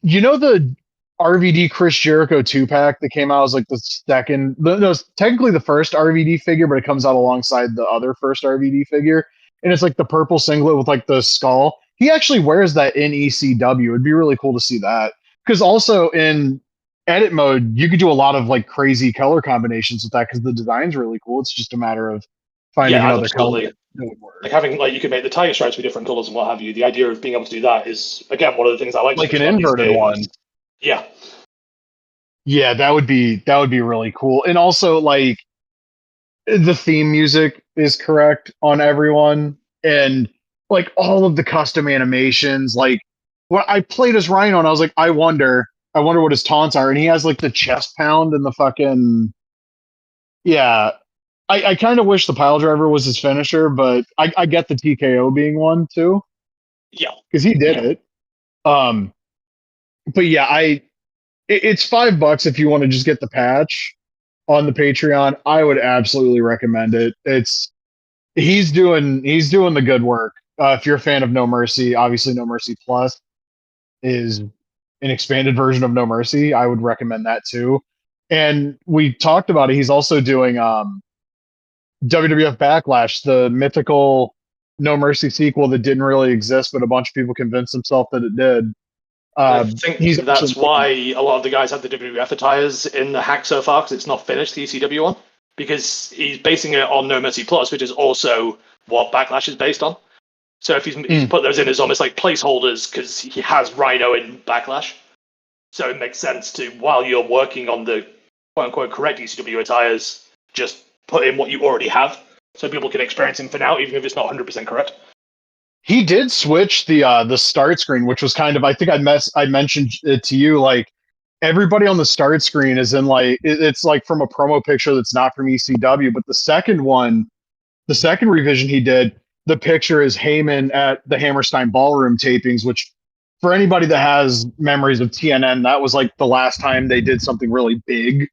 You know the RVD Chris Jericho 2-pack that came out as like the second, no, it's technically the first RVD figure, but it comes out alongside the other first RVD figure. And it's like the purple singlet with like the skull. He actually wears that in ECW. It'd be really cool to see that. Because also in edit mode, you could do a lot of like crazy color combinations with that because the design's really cool. It's just a matter of finding Yeah, another color absolutely. that would work. Like having you can make the tire stripes be different colors and what have you. The idea of being able to do that is again one of the things I like Like so much an about these inverted games. one. Yeah. Yeah, that would be really cool. And also like the theme music is correct on everyone, and like all of the custom animations. Like when I played as Rhino, and I was like, I wonder what his taunts are, and he has like the chest pound and the fucking yeah. I kind of wish the pile driver was his finisher, but I get the TKO being one too Yeah. because he did it. Um, but yeah, it's $5 if you want to just get the patch on the Patreon. I would absolutely recommend it. He's doing the good work. If you're a fan of No Mercy, obviously No Mercy Plus is an expanded version of No Mercy. I would recommend that too. And we talked about it. He's also doing WWF Backlash, the mythical No Mercy sequel that didn't really exist, but a bunch of people convinced themselves that it did. I think He's that's why a lot of the guys have the WWF attires in the hack so far, because it's not finished, the ECW one. Because he's basing it on No Mercy Plus, which is also what Backlash is based on. So if he's put those in as almost like placeholders, because he has Rhino in Backlash. So it makes sense to, while you're working on the quote-unquote correct ECW attires, just put in what you already have, so people can experience him for now, even if it's not 100% correct. He did switch the start screen, which was kind of, I think I mentioned it to you, like everybody on the start screen is in like it's like from a promo picture that's not from ECW, but the second revision he did, the picture is Heyman at the Hammerstein Ballroom tapings, which for anybody that has memories of TNN, that was like the last time they did something really big,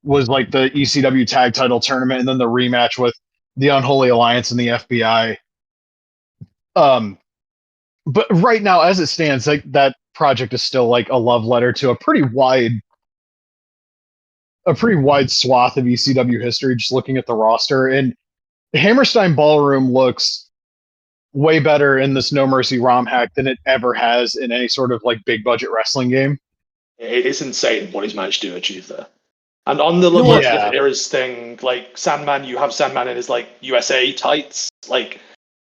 was like the ECW tag title tournament and then the rematch with the Unholy Alliance and the FBI. But right now, as it stands, like that project is still like a love letter to a pretty wide swath of ECW history. Just looking at the roster, and the Hammerstein Ballroom looks way better in this No Mercy ROM hack than it ever has in any sort of like big budget wrestling game. It is insane what he's managed to achieve there. And on the lots of different eras thing, like Sandman, you have Sandman in his like USA tights, like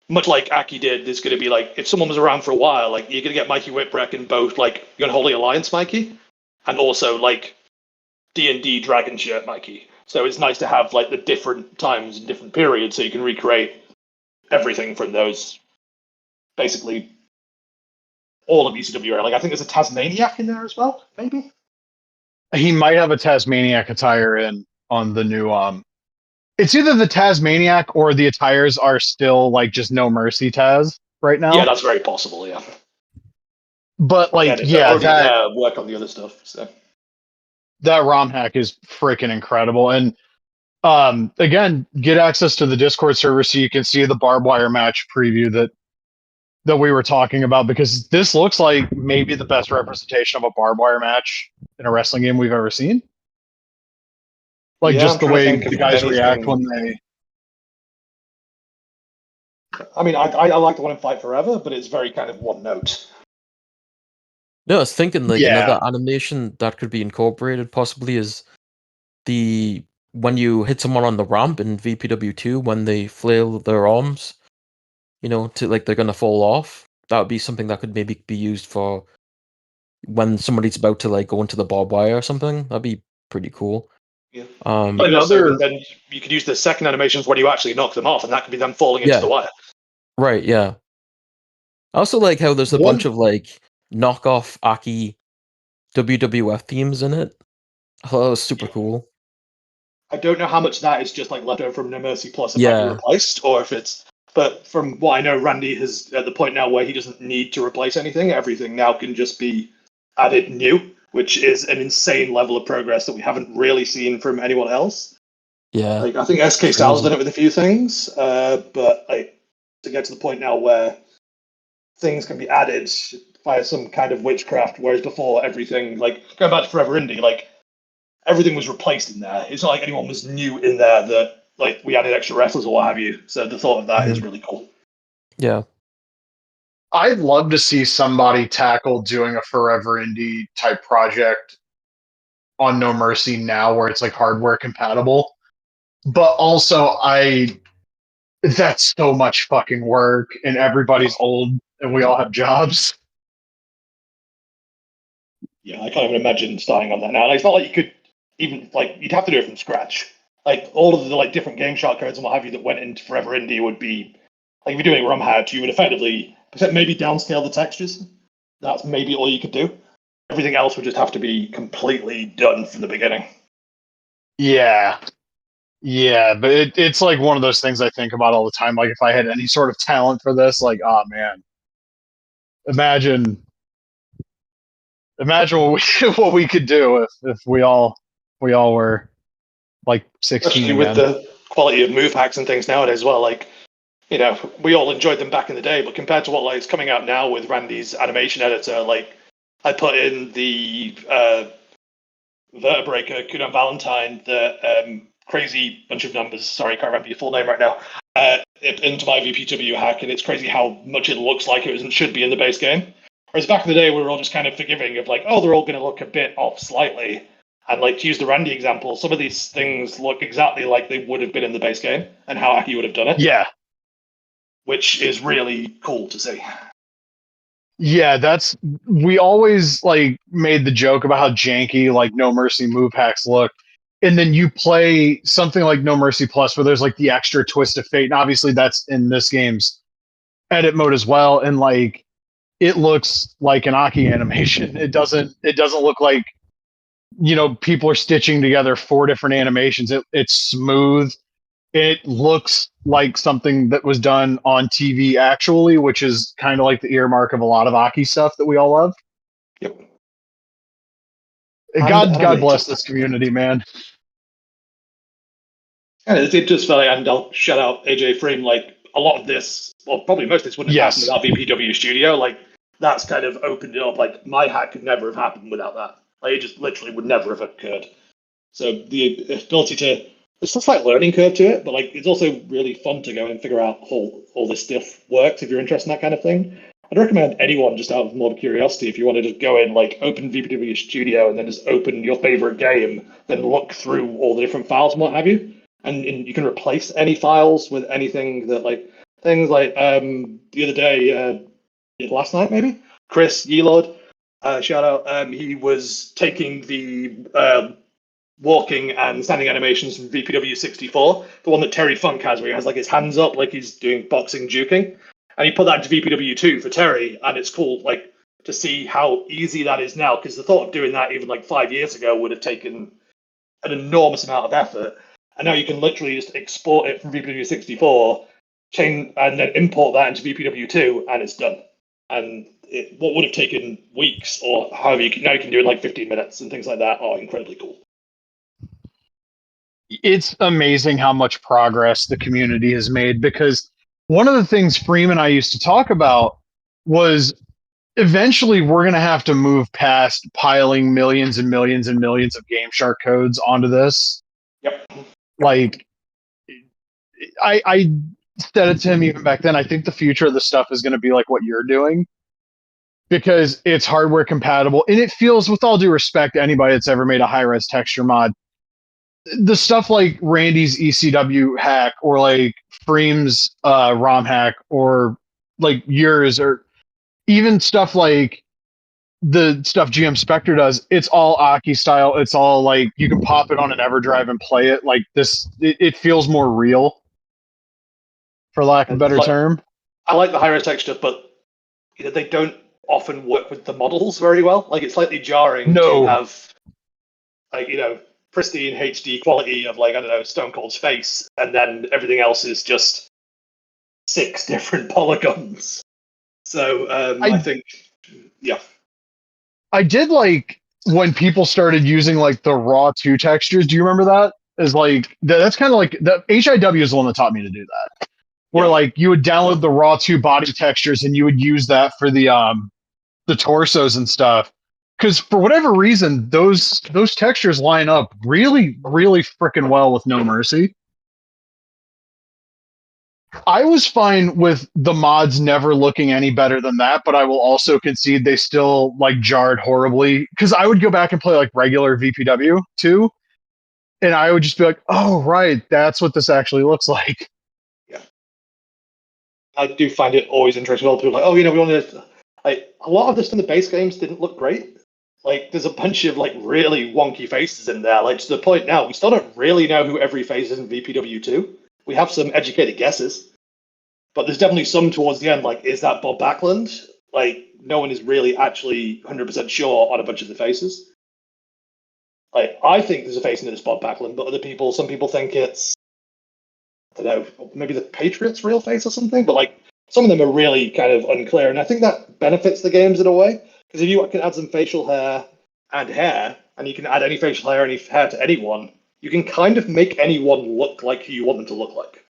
much like Aki did. There's going to be like, if someone was around for a while, like you're going to get Mikey Whipwreck in both like your Unholy Alliance Mikey, and also like D&D Dragon shirt Mikey. So it's nice to have like the different times and different periods, so you can recreate everything from those, basically all of ECW era. Like I think there's a Tasmaniac in there as well, maybe. He might have a Tasmaniac attire in on the new it's either the Tasmaniac or the attires are still like just No Mercy Taz right now. Yeah, that's very possible, yeah. But like that work on the other stuff, so that ROM hack is freaking incredible. And again, get access to the Discord server so you can see the barbed wire match preview that we were talking about, because this looks like maybe the best representation of a barbed wire match in a wrestling game we've ever seen. Like just the way the guys react when they. I mean, I like the one in Fight Forever, but it's very kind of one note. No, I was thinking like another animation that could be incorporated possibly is when you hit someone on the ramp in VPW2 when they flail their arms, to like they're gonna fall off. That would be something that could maybe be used for when somebody's about to like go into the barbed wire or something. That'd be pretty cool. Yeah. Then you could use the second animations when you actually knock them off, and that could be them falling into the wire. Right, yeah. I also like how there's a bunch of like knockoff Aki WWF themes in it. I thought that was super cool. I don't know how much that is just like left over from No Mercy Plus and might be replaced, or if it's. But from what I know, Randy is at the point now where he doesn't need to replace anything. Everything now can just be added new, which is an insane level of progress that we haven't really seen from anyone else. Yeah. Like I think SK Styles done it with a few things, but like to get to the point now where things can be added by some kind of witchcraft, whereas before everything, like going back to Forever Indie, like everything was replaced in there. It's not like anyone was new in there that like we added extra wrestlers or what have you. So the thought of that is really cool. Yeah. I'd love to see somebody tackle doing a Forever Indie type project on No Mercy now where it's like hardware compatible. But also That's so much fucking work, and everybody's old, and we all have jobs. Yeah, I can't even imagine starting on that now. Like, it's not like you could even like you'd have to do it from scratch. Like all of the like different game shot codes and what have you that went into Forever Indie would be like if you're doing ROM hack, you would effectively maybe downscale the textures. That's maybe all you could do. Everything else would just have to be completely done from the beginning. Yeah. Yeah, but it's like one of those things I think about all the time. Like if I had any sort of talent for this, like, oh man, imagine what we what we could do if we all were like 16 Especially with again. the quality of move hacks and things nowadays as well. Like, you know, we all enjoyed them back in the day, but compared to what like is coming out now with Randy's animation editor, like I put in the Vertebreaker, Kudan Valentine, the crazy bunch of numbers. Sorry, I can't remember your full name right now. Into my VPW hack, and it's crazy how much it looks like it should be in the base game. Whereas back in the day, we were all just kind of forgiving of like, oh, they're all going to look a bit off slightly. And like to use the Randy example, some of these things look exactly like they would have been in the base game, and how Aki would have done it. Yeah, which is really cool to see. yeah, we always like made the joke about how janky like No Mercy move hacks look. And then you play something like No Mercy Plus where there's like the extra twist of fate. And obviously that's in this game's edit mode as well. And like it looks like an Aki animation. It doesn't look like, people are stitching together 4 different animations. It's smooth. It looks like something that was done on TV actually, which is kind of like the earmark of a lot of Aki stuff that we all love. Yep. God bless this community, man. And it just felt like, and I'll shout out AJ Frame, like a lot of this, well, probably most of this wouldn't have happened without VPW Studio. Like that's kind of opened it up. Like my hack could never have happened without that. Like it just literally would never have occurred. So the ability to, it's just like learning curve to it, but like it's also really fun to go and figure out how all this stuff works if you're interested in that kind of thing. I'd recommend anyone just out of more curiosity if you want to just go in, like open VPW Studio and then just open your favorite game, then look through all the different files and what have you. And you can replace any files with anything that like things like the other day, last night maybe, Chris Yelord, shout out, he was taking the walking and standing animations from VPW 64, the one that Terry Funk has where he has like his hands up like he's doing boxing juking, and he put that into VPW 2 for Terry, and it's cool like to see how easy that is now, because the thought of doing that even like 5 years ago would have taken an enormous amount of effort. And now you can literally just export it from VPW 64, change, and then import that into VPW 2, and it's done. And what would have taken weeks or however now you can do it in like 15 minutes and things like that are incredibly cool. It's amazing how much progress the community has made, because one of the things Freeman and I used to talk about was eventually we're going to have to move past piling millions and millions and millions of Game Shark codes onto this. Yep. Like, I said it to him even back then. I think the future of the stuff is going to be like what you're doing, because it's hardware compatible, and it feels, with all due respect to anybody that's ever made a high-res texture mod, the stuff like Randy's ECW hack or like Freem's ROM hack or like yours, or even stuff like the stuff GM Spectre does, it's all Aki style. It's all like you can pop it on an EverDrive and play it. Like this, it feels more real, for lack of a better term. I like the high-res texture, but they don't often work with the models very well. Like it's slightly jarring to have like pristine HD quality of like, I don't know, Stone Cold's face, and then everything else is just 6 different polygons. So I think, yeah. I did like when people started using like the raw 2 textures. Do you remember that? Is like that's kind of like the HIW is the one that taught me to do that. Where like you would download the raw 2 body textures and you would use that for the torsos and stuff. Because for whatever reason, those textures line up really, really freaking well with No Mercy. I was fine with the mods never looking any better than that, but I will also concede they still like jarred horribly, because I would go back and play like regular VPW too, and I would just be like, oh right, that's what this actually looks like. Yeah, I do find it always interesting. People are like, oh, we wanted to, like a lot of this in the base games didn't look great. Like there's a bunch of like really wonky faces in there. Like to the point now, we still don't really know who every face is in VPW2. We have some educated guesses, but there's definitely some towards the end. Like, is that Bob Backlund? Like, no one is really actually 100% sure on a bunch of the faces. Like, I think there's a face in it that's Bob Backlund, but some people think it's, I don't know, maybe the Patriots' real face or something. But like, some of them are really kind of unclear, and I think that benefits the games in a way because if you can add some facial hair, and you can add any facial hair, any hair to anyone, you can kind of make anyone look like who you want them to look like.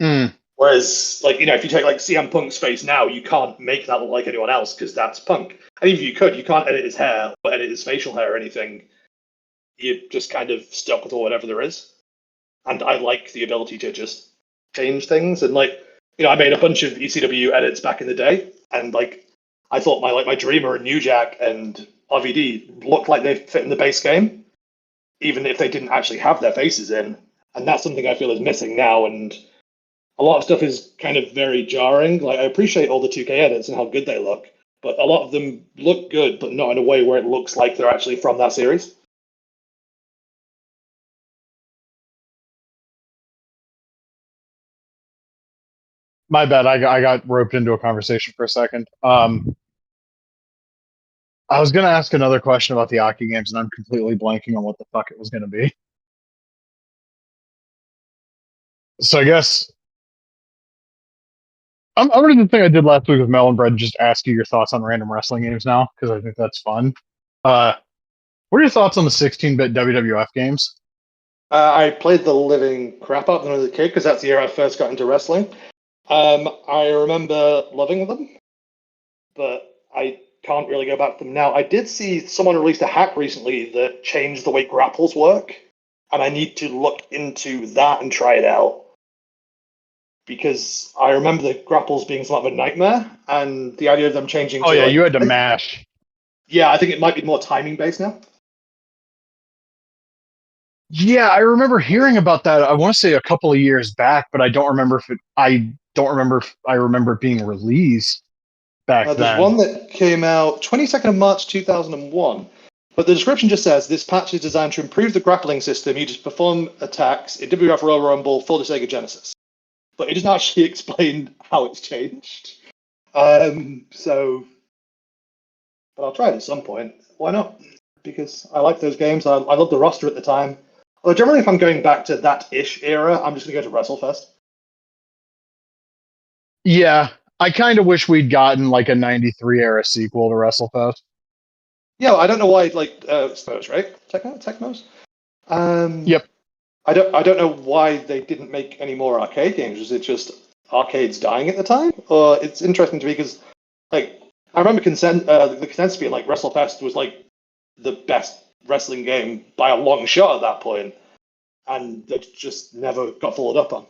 Mm. Whereas, like, if you take like CM Punk's face now, you can't make that look like anyone else because that's Punk. And even if you could, you can't edit his hair or edit his facial hair or anything. You're just kind of stuck with whatever there is. And I like the ability to just change things. And like, I made a bunch of ECW edits back in the day, and like, I thought my Dreamer and New Jack and RVD looked like they fit in the base game, even if they didn't actually have their faces in. And that's something I feel is missing now. And a lot of stuff is kind of very jarring. Like, I appreciate all the 2K edits and how good they look, but a lot of them look good, but not in a way where it looks like they're actually from that series. My bad. I got roped into a conversation for a second. I was going to ask another question about the Aki games, and I'm completely blanking on what the fuck it was going to be. So I guess I'm going to do the thing I did last week with Melon Bread, just ask you your thoughts on random wrestling games now, because I think that's fun. What are your thoughts on the 16-bit WWF games? I played the living crap out of them as a kid because that's the year I first got into wrestling. I remember loving them, but I can't really go back to them now. I did see someone released a hack recently that changed the way grapples work, and I need to look into that and try it out. Because I remember the grapples being somewhat of a nightmare, and the idea of them changing. Oh, yeah, like, you had to mash. Yeah, I think it might be more timing based now. Yeah, I remember hearing about that. I want to say a couple of years back, but I don't remember if I remember it being released back There's then. one that came out 22nd of March 2001, but the description just says this patch is designed to improve the grappling system. You just perform attacks in WWF Royal Rumble for the Sega Genesis, but it doesn't actually explain how it's changed. So, but I'll try it at some point. Why not? Because I like those games. I love the roster at the time. Although generally, if I'm going back to that ish era, I'm just going to go to WrestleFest. Yeah, I kind of wish we'd gotten like a 93 era sequel to WrestleFest. Yeah, I don't know why. Like Spurs, right? Technos. Yep. I don't know why they didn't make any more arcade games. Was it just arcades dying at the time? Or it's interesting to me because, like, I remember the consensus being like WrestleFest was like the best wrestling game by a long shot at that point, and it just never got followed up on.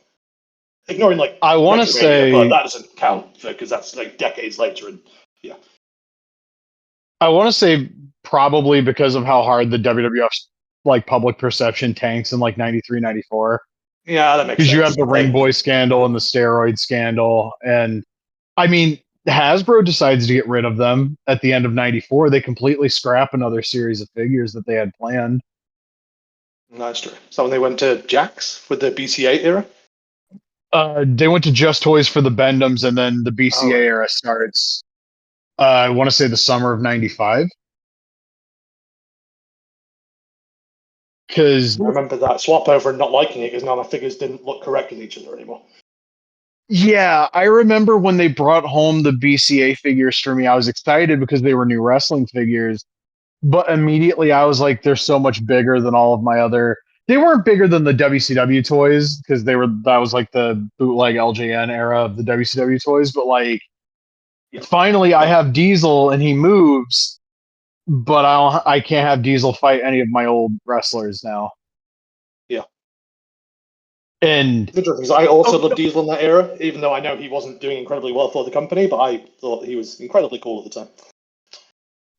Ignoring like I want to say, but that doesn't count because that's like decades later, and yeah. I want to say probably because of how hard the WWF's like public perception tanks in like 93, 94. Yeah, that makes sense. Because you have the Ring Boy scandal and the steroid scandal. And I mean, Hasbro decides to get rid of them at the end of 94. They completely scrap another series of figures that they had planned. That's true. So when they went to Jax with the BC8 era? They went to Just Toys for the Bendums, and then the BCA era starts, I want to say the summer of 95. Because I remember that swap over and not liking it because now my figures didn't look correct with each other anymore. yeah, I remember when they brought home the BCA figures for me, I was excited because they were new wrestling figures. But immediately I was like, they're so much bigger than all of my other. They weren't bigger than the WCW toys because that was like the bootleg LJN era of the WCW toys. But like, finally, I have Diesel and he moves, but I can't have Diesel fight any of my old wrestlers now. Yeah. And because I also loved Diesel in that era, even though I know he wasn't doing incredibly well for the company, but I thought he was incredibly cool at the time.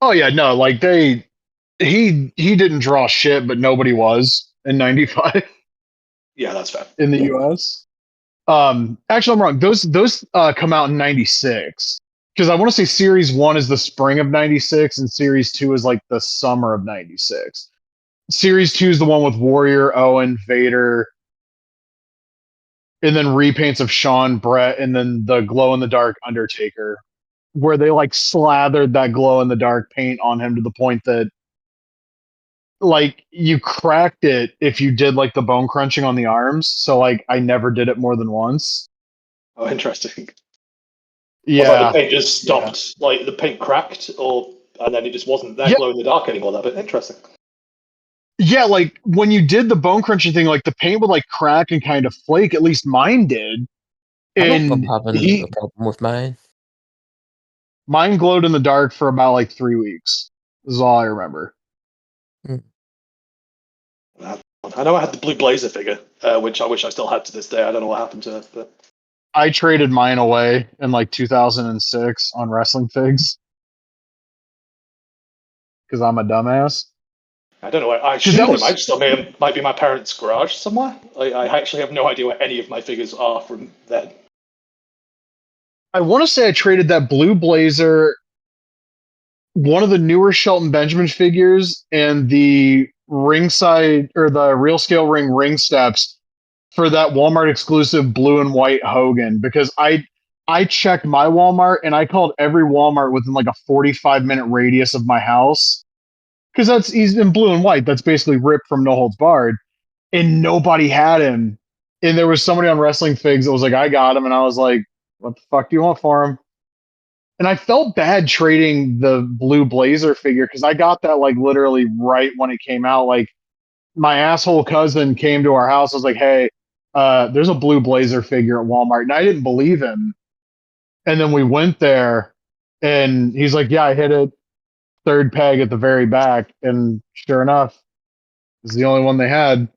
oh yeah, no, like he didn't draw shit, but nobody was in 95. Yeah, that's fair. In the US. Actually, I'm wrong. Those come out in '96 because I want to say Series 1 is the spring of '96 and Series 2 is like the summer of '96. Series 2 is the one with Warrior, Owen, Vader, and then repaints of Sean, Brett, and then the glow in the dark Undertaker, where they like slathered that glow in the dark paint on him to the point that like you cracked it if you did like the bone crunching on the arms. So like I never did it more than once. Oh, interesting. Yeah. Was like the paint just stopped, like the paint cracked, or and then it just wasn't there glow in the dark anymore. That bit interesting. Yeah, like when you did the bone crunching thing, like the paint would like crack and kind of flake. At least mine did. I don't think And I'm having a problem with mine. mine glowed in the dark for about like 3 weeks. This is all I remember. I know I had the blue blazer figure, which I wish I still had to this day. I don't know what happened to it, but I traded mine away in like 2006 on wrestling figs because I'm a dumbass. I don't know where. I assume they might still might be my parents' garage somewhere. I actually have no idea where any of my figures are from then. I want to say I traded that blue blazer, one of the newer Shelton Benjamin figures, and the ringside or the real scale ring steps for that Walmart exclusive blue and white Hogan because I checked my Walmart and I called every Walmart within like a 45-minute radius of my house because he's in blue and white. That's basically ripped from No Holds Barred, and nobody had him. And there was somebody on Wrestling Figs that was like, "I got him," and I was like, "What the fuck do you want for him?" And I felt bad trading the blue blazer figure because I got that like literally right when it came out. Like my asshole cousin came to our house. I was like, "Hey, there's a blue blazer figure at Walmart," and I didn't believe him. And then we went there, and he's like, "Yeah, I hit it third peg at the very back," and sure enough, it's the only one they had.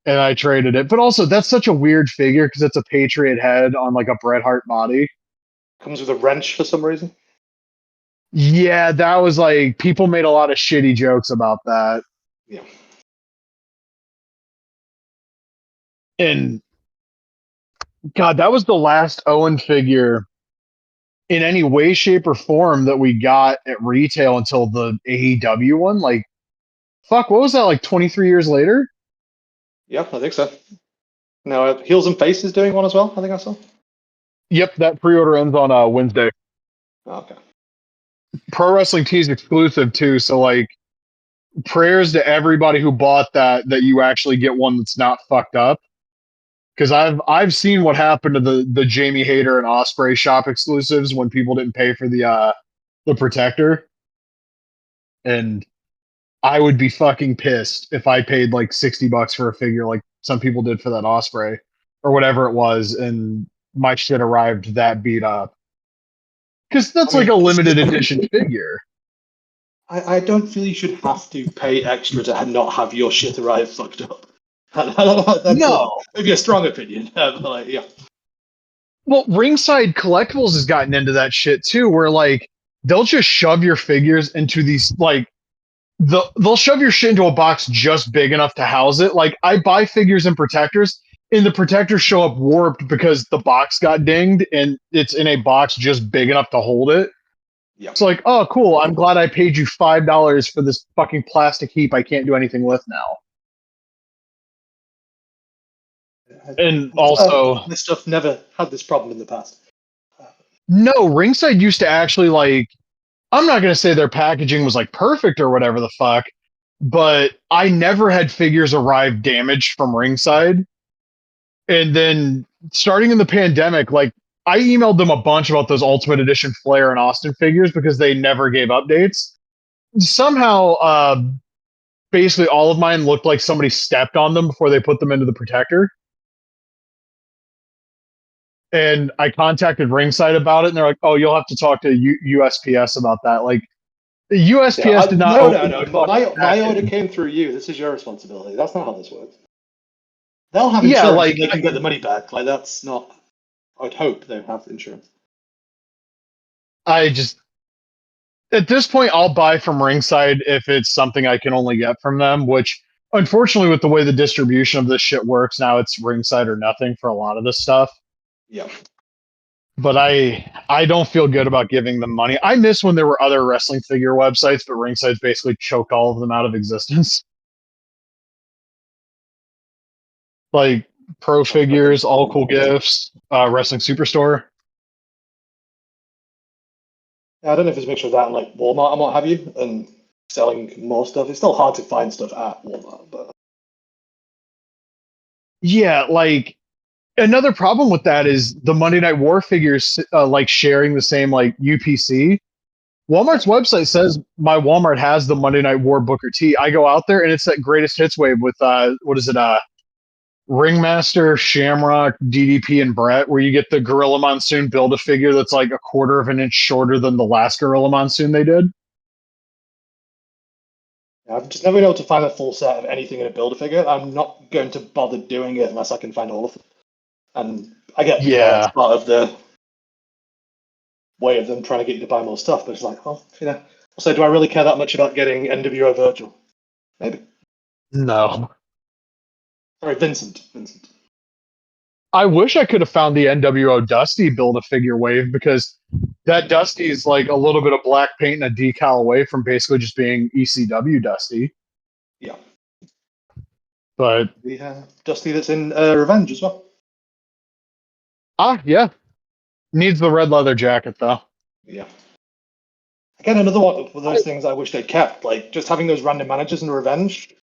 And I traded it. But also, that's such a weird figure because it's a Patriot head on like a Bret Hart body. Comes with a wrench for some reason. Yeah, that was like people made a lot of shitty jokes about that. Yeah. And God, that was the last Owen figure in any way, shape, or form that we got at retail until the AEW one. Like, fuck, what was that? Like 23 years later? Yeah, I think so. Now, Heels and Face is doing one as well. I think I saw. Yep, that pre-order ends on Wednesday. Oh, okay. Pro Wrestling Tees exclusive too. So like, prayers to everybody who bought that you actually get one that's not fucked up. Because I've seen what happened to the Jamie Hayter and Osprey shop exclusives when people didn't pay for the protector, and I would be fucking pissed if I paid like $60 for a figure like some people did for that Osprey or whatever it was, and my shit arrived that beat up. Because that's like a limited edition figure. I don't feel you should have to pay extra to not have your shit arrive fucked up. That's maybe a strong opinion. But like, yeah. Well, Ringside Collectibles has gotten into that shit too, where like they'll just shove your figures into these like they'll shove your shit into a box just big enough to house it. Like I buy figures and protectors, and the protectors show up warped because the box got dinged, and it's in a box just big enough to hold it. Yeah. It's like, oh, cool. I'm glad I paid you $5 for this fucking plastic heap I can't do anything with now. And also, this stuff never had this problem in the past. No, Ringside used to actually like. I'm not gonna say their packaging was like perfect or whatever the fuck, but I never had figures arrive damaged from Ringside. And then starting in the pandemic, like I emailed them a bunch about those Ultimate Edition Flair and Austin figures because they never gave updates. Somehow, basically all of mine looked like somebody stepped on them before they put them into the protector. And I contacted Ringside about it, and they're like, "Oh, you'll have to talk to USPS about that." Like, the USPS did not. No. My order came through you. This is your responsibility. That's not how this works. They'll have insurance. Yeah, like they can get the money back. Like that's not. I'd hope they have insurance. I just at this point I'll buy from Ringside if it's something I can only get from them. Which unfortunately, with the way the distribution of this shit works now, it's ringside or nothing for a lot of this stuff. Yeah. But I don't feel good about giving them money. I miss when there were other wrestling figure websites, but Ringside's basically choked all of them out of existence. Like Pro Figures, All Cool Gifts, Wrestling Superstore. Yeah, I don't know if it's a mixture of that and like Walmart and what have you, and selling more stuff. It's still hard to find stuff at Walmart, but Yeah, like another problem with that is the Monday Night War figures like sharing the same like UPC. Walmart's website says my Walmart has the Monday Night War Booker T. I go out there and it's that greatest hits wave with what is it? Ringmaster, Shamrock, DDP, and Brett, where you get the Gorilla Monsoon build a figure that's like a quarter of an inch shorter than the last Gorilla Monsoon they did. I've just never been able to find a full set of anything in a Build-A-Figure. I'm not going to bother doing it unless I can find all of them. And I get Yeah. that's part of the way of them trying to get you to buy more stuff, but it's like, well, you know. So do I really care that much about getting NWO Virgil? Maybe. No. Sorry, Vincent. I wish I could have found the NWO Dusty build a figure wave because that Dusty is like a little bit of black paint and a decal away from basically just being ECW Dusty. Yeah. But We have Dusty that's in Revenge as well. yeah. Needs the red leather jacket though. Yeah. Again, another one of those things I wish they'd kept, like just having those random managers in Revenge.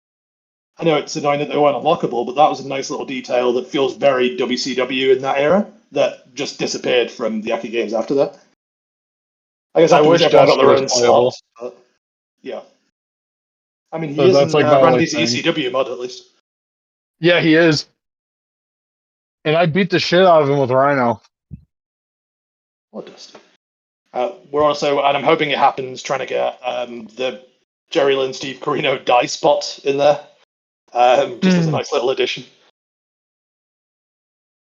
I know it's annoying that they weren't unlockable, but that was a nice little detail that feels very WCW in that era that just disappeared from the Aki games after that. I guess I afterwards wish everyone got Dusty their was own playable. slot. But yeah. I mean, he So is that's in like my only Randy's thing. ECW mod at least. Yeah, he is. And I beat the shit out of him with Rhino. What Dusty? We're also, and I'm hoping it happens, trying to get the Jerry Lynn Steve Corino die spot in there, just as a nice little addition.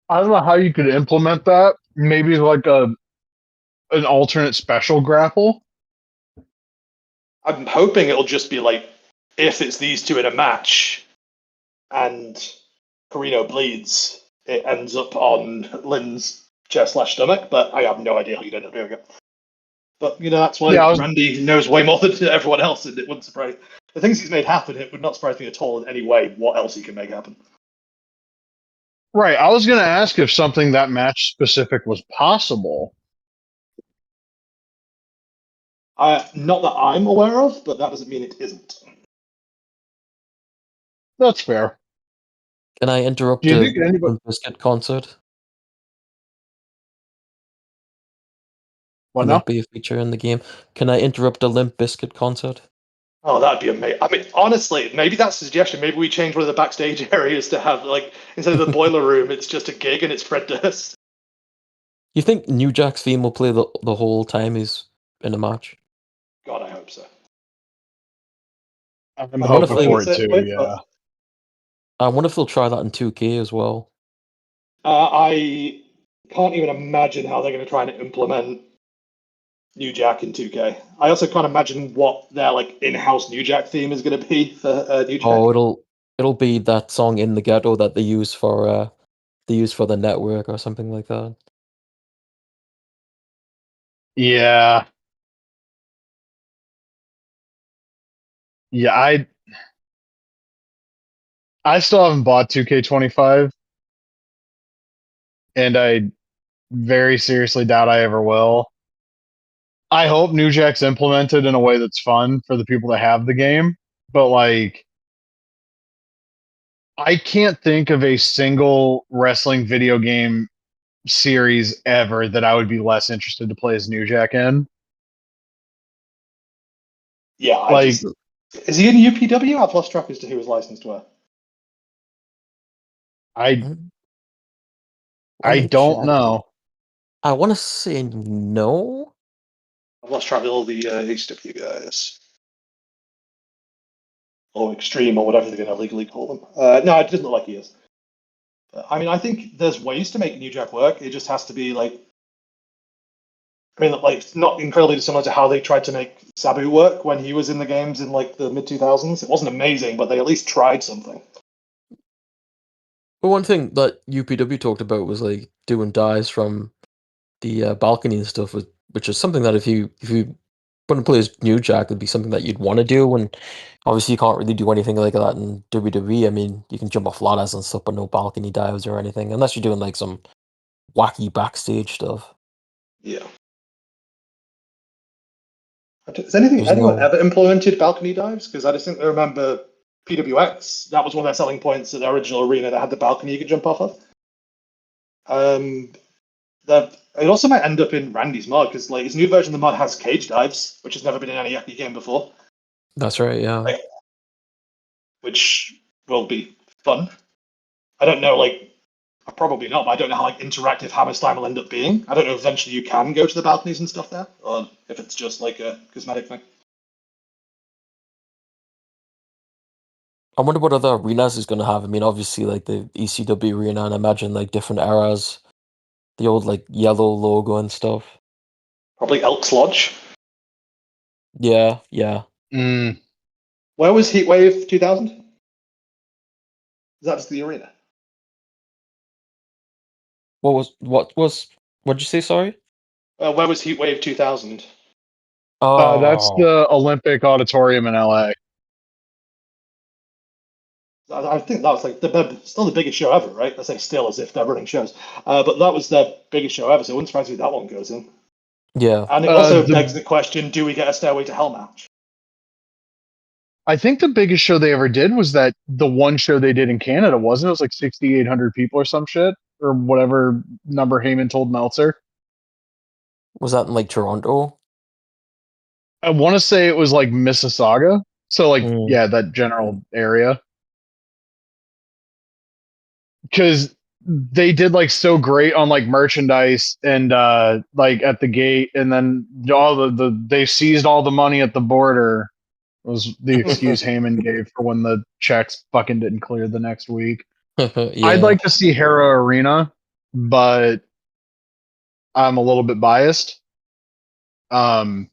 I don't know how you could implement that. Maybe like an alternate special grapple. I'm hoping it'll just be like if it's these two in a match and Carino bleeds, it ends up on Lynn's chest/stomach, but I have no idea how you'd end up doing it. But you know, that's why Randy knows way more than everyone else, and it wouldn't surprise the things he's made happen. It would not surprise me at all in any way what else he can make happen. Right. I was going to ask if something that match specific was possible. Not that I'm aware of, but that doesn't mean it isn't. That's fair. Can I interrupt Do you a think anybody... Limp Bizkit concert? What Can now? that be a feature in the game? Can I interrupt a Limp Bizkit concert? Oh, that'd be amazing. I mean, honestly, maybe that's a suggestion. Maybe we change one of the backstage areas to have, like, instead of the boiler room, it's just a gig and it's Fred Durst. You think New Jack's theme will play the whole time he's in a match? God, I hope so. I'm hoping for it too, yeah. I wonder if they'll try that in 2K as well. I can't even imagine how they're going to try and implement New Jack in 2K. I also can't imagine what their like in-house New Jack theme is going to be for New Jack. Oh, it'll be that song In the Ghetto that they use for the network or something like that. Yeah. Yeah, I still haven't bought 2K25, and I very seriously doubt I ever will. I hope New Jack's implemented in a way that's fun for the people that have the game, but like I can't think of a single wrestling video game series ever that I would be less interested to play as New Jack in. Yeah, is he in UPW? I've lost track as to who was licensed where. I don't know. I want to say no. I've lost track of all the HW guys. Or Extreme, or whatever they're going to legally call them. No, it doesn't look like he is. I mean, I think there's ways to make New Jack work. It just has to be like I mean, like, it's not incredibly dissimilar to how they tried to make Sabu work when he was in the games in like the mid 2000s. It wasn't amazing, but they at least tried something. But one thing that UPW talked about was like doing dives from the balcony and stuff, which is something that if you want to play as New Jack, would be something that you'd want to do. And obviously, you can't really do anything like that in WWE. I mean, you can jump off ladders and stuff, but no balcony dives or anything, unless you're doing like some wacky backstage stuff. Yeah. Has anyone ever implemented balcony dives? Because I distinctly remember PWX. That was one of their selling points at the original arena that had the balcony you could jump off of. It also might end up in Randy's mod because like his new version of the mod has cage dives, which has never been in any Yaki game before. That's right, yeah. Which will be fun. I don't know, probably not, but I don't know how interactive Hammerstein will end up being. I don't know if eventually you can go to the balconies and stuff there, or if it's just like a cosmetic thing. I wonder what other arenas is going to have. I mean, obviously, like the ECW arena, and I imagine like different eras, the old like yellow logo and stuff. Probably Elks Lodge. Yeah. Mm. Where was Heatwave 2000? Is that just the arena? What'd you say? Sorry. Where was Heatwave 2000? That's Oh, the Olympic Auditorium in LA. I think that was like still the biggest show ever, right? I say still as if they're running shows, but that was their biggest show ever. So it wouldn't surprise me if that one goes in. yeah. And it also begs the question: do we get a Stairway to Hell match? I think the biggest show they ever did was that the one show they did in Canada, wasn't it? It was like 6,800 people or some shit, or whatever number Heyman told Meltzer. Was that in like Toronto? I want to say it was like Mississauga. So, like, Mm. yeah, that general area. Because they did like so great on like merchandise and like at the gate, and then all they seized all the money at the border was the excuse Heyman gave for when the checks fucking didn't clear the next week. Yeah. I'd like to see Hera Arena, but I'm a little bit biased. I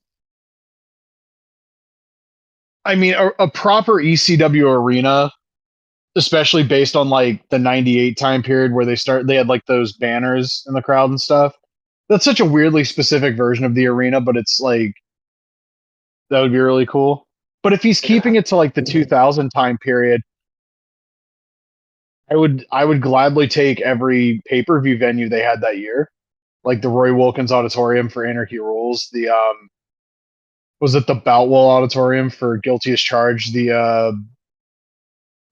mean, a proper ECW arena, especially based on like the '98 time period where they had like those banners in the crowd and stuff. That's such a weirdly specific version of the arena, but it's like that would be really cool. But if he's keeping it to like the 2000 time period, I would gladly take every pay-per-view venue they had that year, like the Roy Wilkins Auditorium for Anarchy Rules, the was it the Boutwell Auditorium for Guilty as Charged, the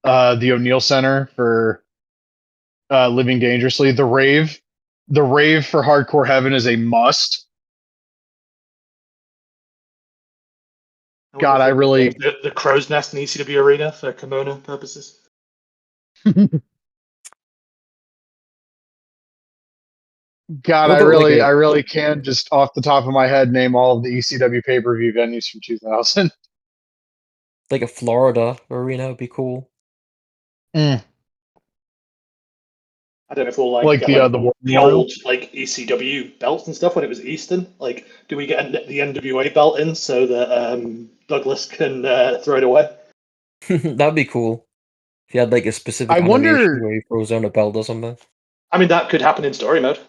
O'Neill Center for Living Dangerously, the Rave for Hardcore Heaven is a must. God, I really the Crow's Nest in ECW Arena for kimono purposes. God, I really can't just off the top of my head name all of the ECW pay-per-view venues from 2000. Like a Florida arena would be cool. Mm. I don't know if we'll like the old like ECW belts and stuff when it was Eastern. Like, do we get the NWA belt in so that Douglas can throw it away? That'd be cool. If you had like a specific I animation wonder, where he throws down a belt or something. I mean, that could happen in story mode.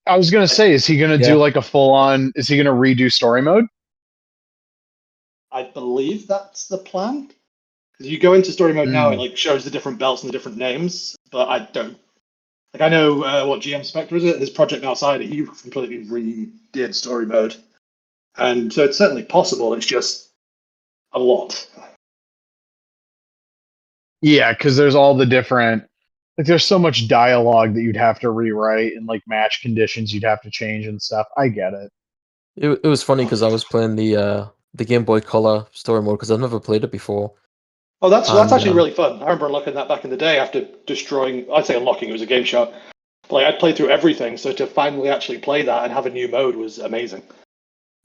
I was gonna say, is he gonna do like a full-on? Is he gonna redo story mode? I believe that's the plan. Because you go into story mode now, it like shows the different belts and the different names, but I don't. Like, I know what GM Spectre is it? His Project Outsider, he completely redid story mode. And so it's certainly possible, it's just a lot. Yeah, because there's all the different, like, there's so much dialogue that you'd have to rewrite and like match conditions you'd have to change and stuff. I get it. It was funny because I was playing the Game Boy Color story mode because I've never played it before. Oh, that's actually really fun. I remember unlocking that back in the day after destroying. I'd say unlocking, it was a game shot. But, like, I'd played through everything, so to finally actually play that and have a new mode was amazing.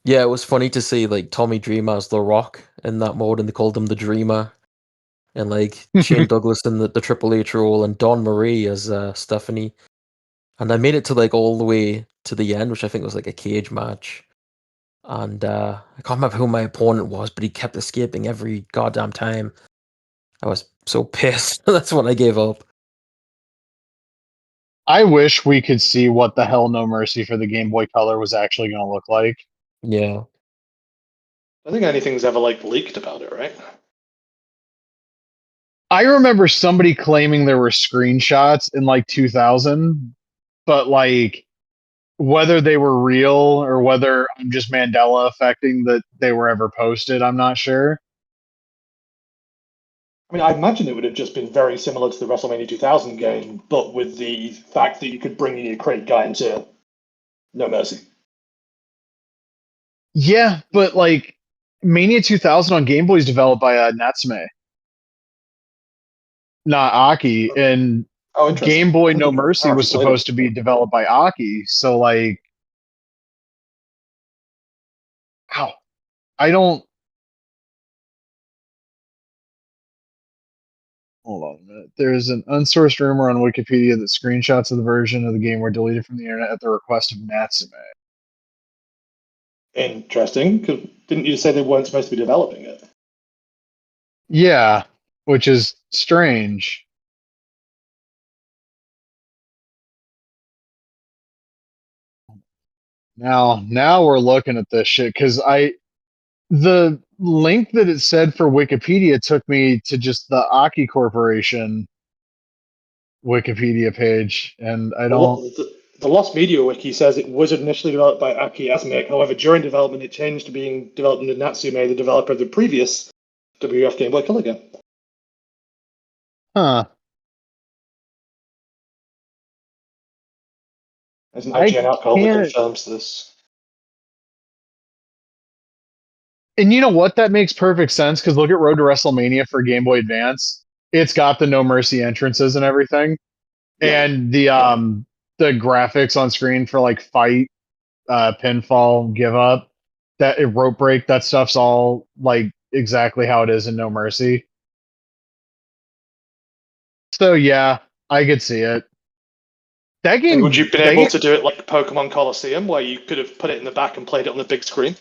Yeah, it was funny to see like Tommy Dreamer as The Rock in that mode, and they called him the Dreamer, and like Shane Douglas in the Triple H role, and Dawn Marie as Stephanie. And I made it to like all the way to the end, which I think was like a cage match. And I can't remember who my opponent was, but he kept escaping every goddamn time. I was so pissed. That's when I gave up. I wish we could see what the hell No Mercy for the Game Boy Color was actually going to look like. Yeah. I don't think anything's ever like leaked about it, right? I remember somebody claiming there were screenshots in like 2000, but like whether they were real or whether I'm just Mandela affecting that they were ever posted, I'm not sure. I mean, I imagine it would have just been very similar to the WrestleMania 2000 game, but with the fact that you could bring in your crate guy into No Mercy. Yeah, but like Mania 2000 on Game Boy is developed by Natsume, not Aki, and Oh, interesting. Game Boy I No think I Mercy actually was played supposed it. to be developed by Aki. So like, ow, I don't. Hold on a minute. There's an unsourced rumor on Wikipedia that screenshots of the version of the game were deleted from the internet at the request of Natsume. Interesting, because didn't you say they weren't supposed to be developing it? Yeah, which is strange. Now we're looking at this shit because the link that it said for Wikipedia took me to just the Aki Corporation Wikipedia page, and I The, don't. the Lost Media Wiki says it was initially developed by Aki Asmik. However, during development, it changed to being developed under Natsume, the developer of the previous WF Game Boy Color game. Huh. There's an I IGN article that can't. confirms this. And you know what? That makes perfect sense because look at Road to WrestleMania for Game Boy Advance. It's got the No Mercy entrances and everything, Yeah. and the graphics on screen for like fight, pinfall, give up, that rope break, that stuff's all like exactly how it is in No Mercy. So yeah, I could see it. That And would you game, have been that able game, to do it like Pokemon Coliseum, where you could have put it in the back and played it on the big screen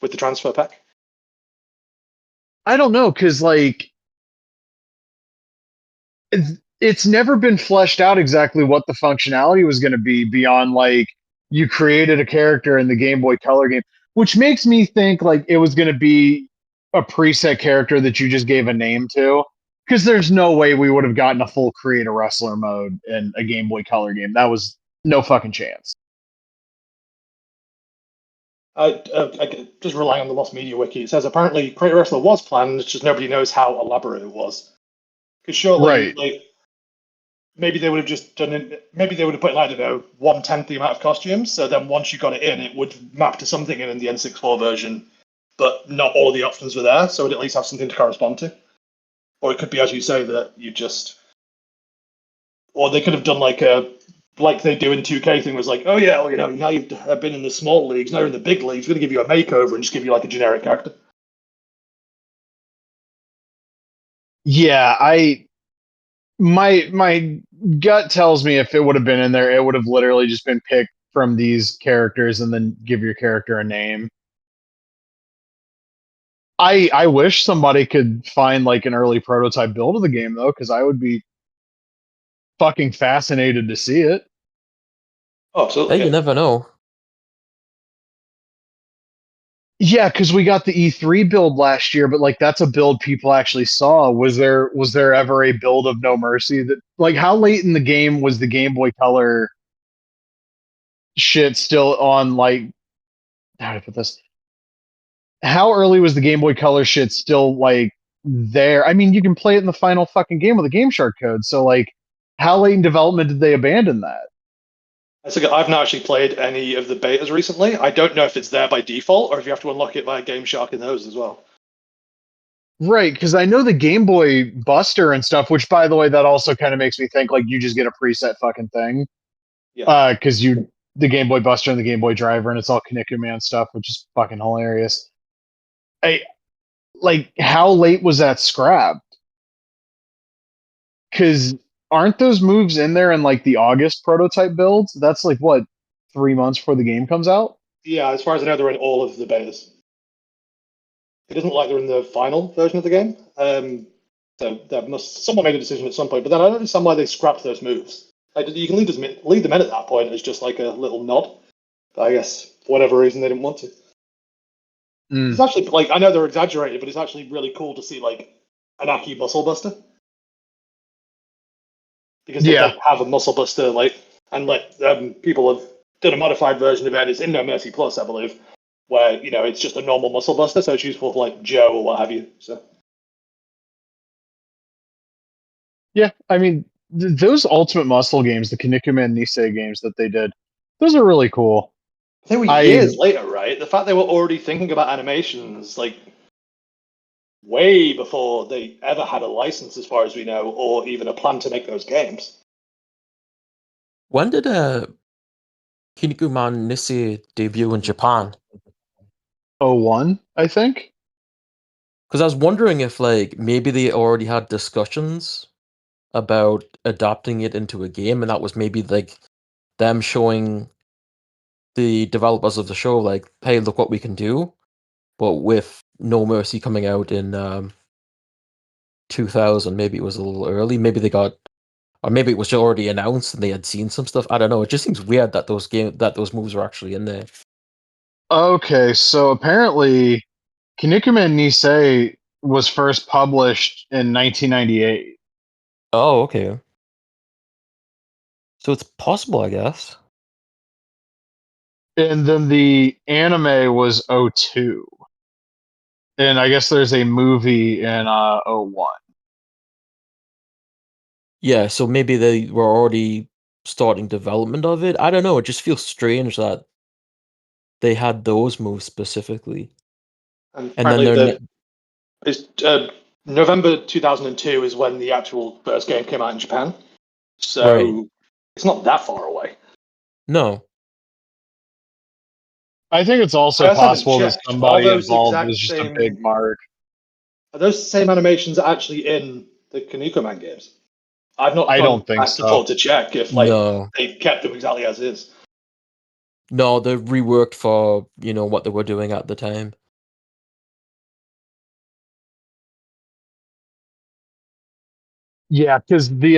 with the transfer pack? I don't know because like it's never been fleshed out exactly what the functionality was going to be beyond like you created a character in the Game Boy Color game, which makes me think like it was going to be a preset character that you just gave a name to. Because there's no way we would have gotten a full create a wrestler mode in a Game Boy Color game. That was no fucking chance. Just relying on the Lost Media Wiki, it says apparently Creator Wrestler was planned, it's just nobody knows how elaborate it was. Because surely, Right. like, maybe they would have just done it. Maybe they would have put in, I don't know, 1/10 the amount of costumes. So then once you got it in, it would map to something in the N64 version, but not all of the options were there. So it would at least have something to correspond to. Or it could be, as you say, that you just, or they could have done like they do in 2K thing was like, oh yeah, well, you know, now you've been in the small leagues, now you're in the big leagues, we're going to give you a makeover and just give you like a generic character. Yeah, my gut tells me if it would have been in there, it would have literally just been picked from these characters and then give your character a name. I wish somebody could find like an early prototype build of the game though, because I would be fucking fascinated to see it. Oh, Hey, absolutely. you Yeah. never know. Yeah, because we got the E3 build last year, but like that's a build people actually saw. Was there ever a build of No Mercy that like how late in the game was the Game Boy Color shit still on like how do I put this? How early was the Game Boy Color shit still like there? I mean, you can play it in the final fucking game with a Game Shark code. So like how late in development did they abandon that? I've not actually played any of the betas recently. I don't know if it's there by default or if you have to unlock it via Game Shark in those as well. Right, because I know the Game Boy Buster and stuff, which by the way, that also kind of makes me think like you just get a preset fucking thing. Yeah. Because you the Game Boy Buster and the Game Boy Driver, and it's all Kinetic Man stuff, which is fucking hilarious. I like how late was that scrapped? Because aren't those moves in there in like the August prototype builds? That's like what, 3 months before the game comes out? Yeah, as far as I know, they're in all of the betas. It doesn't look like they're in the final version of the game. So someone made a decision at some point, but then I don't understand why they scrapped those moves. Like, you can leave them in at that point as just like a little nod. But I guess for whatever reason they didn't want to. It's actually like, I know they're exaggerated, but it's actually really cool to see like an Aki Muscle Buster, because they Yeah. don't have a Muscle Buster and people have done a modified version of it. It's in No Mercy Plus, I believe, where it's just a normal Muscle Buster, so it's useful for like Joe or what have you. So Yeah, I mean, those Ultimate Muscle games, the Kinnikuman Nisei games that they did, those are really cool. they were years later, right? The fact they were already thinking about animations like way before they ever had a license, as far as we know, or even a plan to make those games. When did Kinnikuman Nisei debut in Japan? 01, I think. Because I was wondering if like maybe they already had discussions about adapting it into a game, and that was maybe like them showing the developers of the show like, hey, look what we can do. But with No Mercy coming out in 2000, maybe it was a little early. Maybe they got, or maybe it was already announced and they had seen some stuff. I don't know. It just seems weird that those moves are actually in there. Okay, so apparently Kinnikuman Nisei was first published in 1998. Oh, okay. So it's possible, I guess. And then the anime was 02. And I guess there's a movie in 01. Yeah, so maybe they were already starting development of it. I don't know. It just feels strange that they had those moves specifically. And And then apparently, November 2002 is when the actual first game came out in Japan. So right. it's not that far away. No. I think it's also I also haven't possible that checked. Are somebody those involved exact was just a same? big mark. Are those same animations actually in the Kinnikuman games? I've not I gone don't think back to so. thought to check if No. they kept them exactly as is. No, they reworked for, what they were doing at the time. Yeah, because the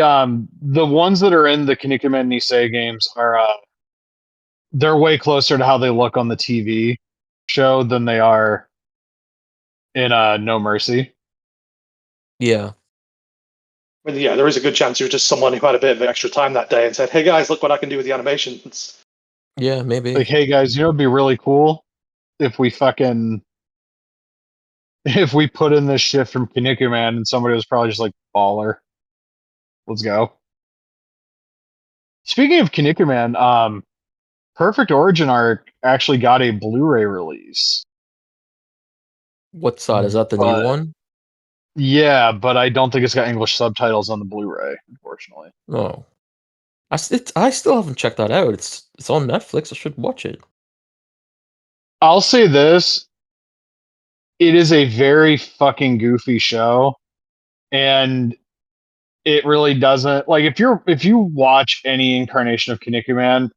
ones that are in the Kinnikuman Nisei games are they're way closer to how they look on the TV show than they are in No Mercy. Yeah. I mean, yeah, there is a good chance you're just someone who had a bit of extra time that day and said, "Hey guys, look what I can do with the animations." Yeah, maybe. Like, hey guys, it'd be really cool if we if we put in this shit from Kinnikuman, and somebody was probably just like, baller. Let's go. Speaking of Kinnikuman, Perfect Origin Arc actually got a Blu-ray release. What side? Is that the new But one? yeah, but I don't think it's got English subtitles on the Blu-ray, unfortunately. Oh. I still haven't checked that out. It's on Netflix. I should watch it. I'll say this. It is a very fucking goofy show, and it really doesn't like if you watch any incarnation of Kinnikuman,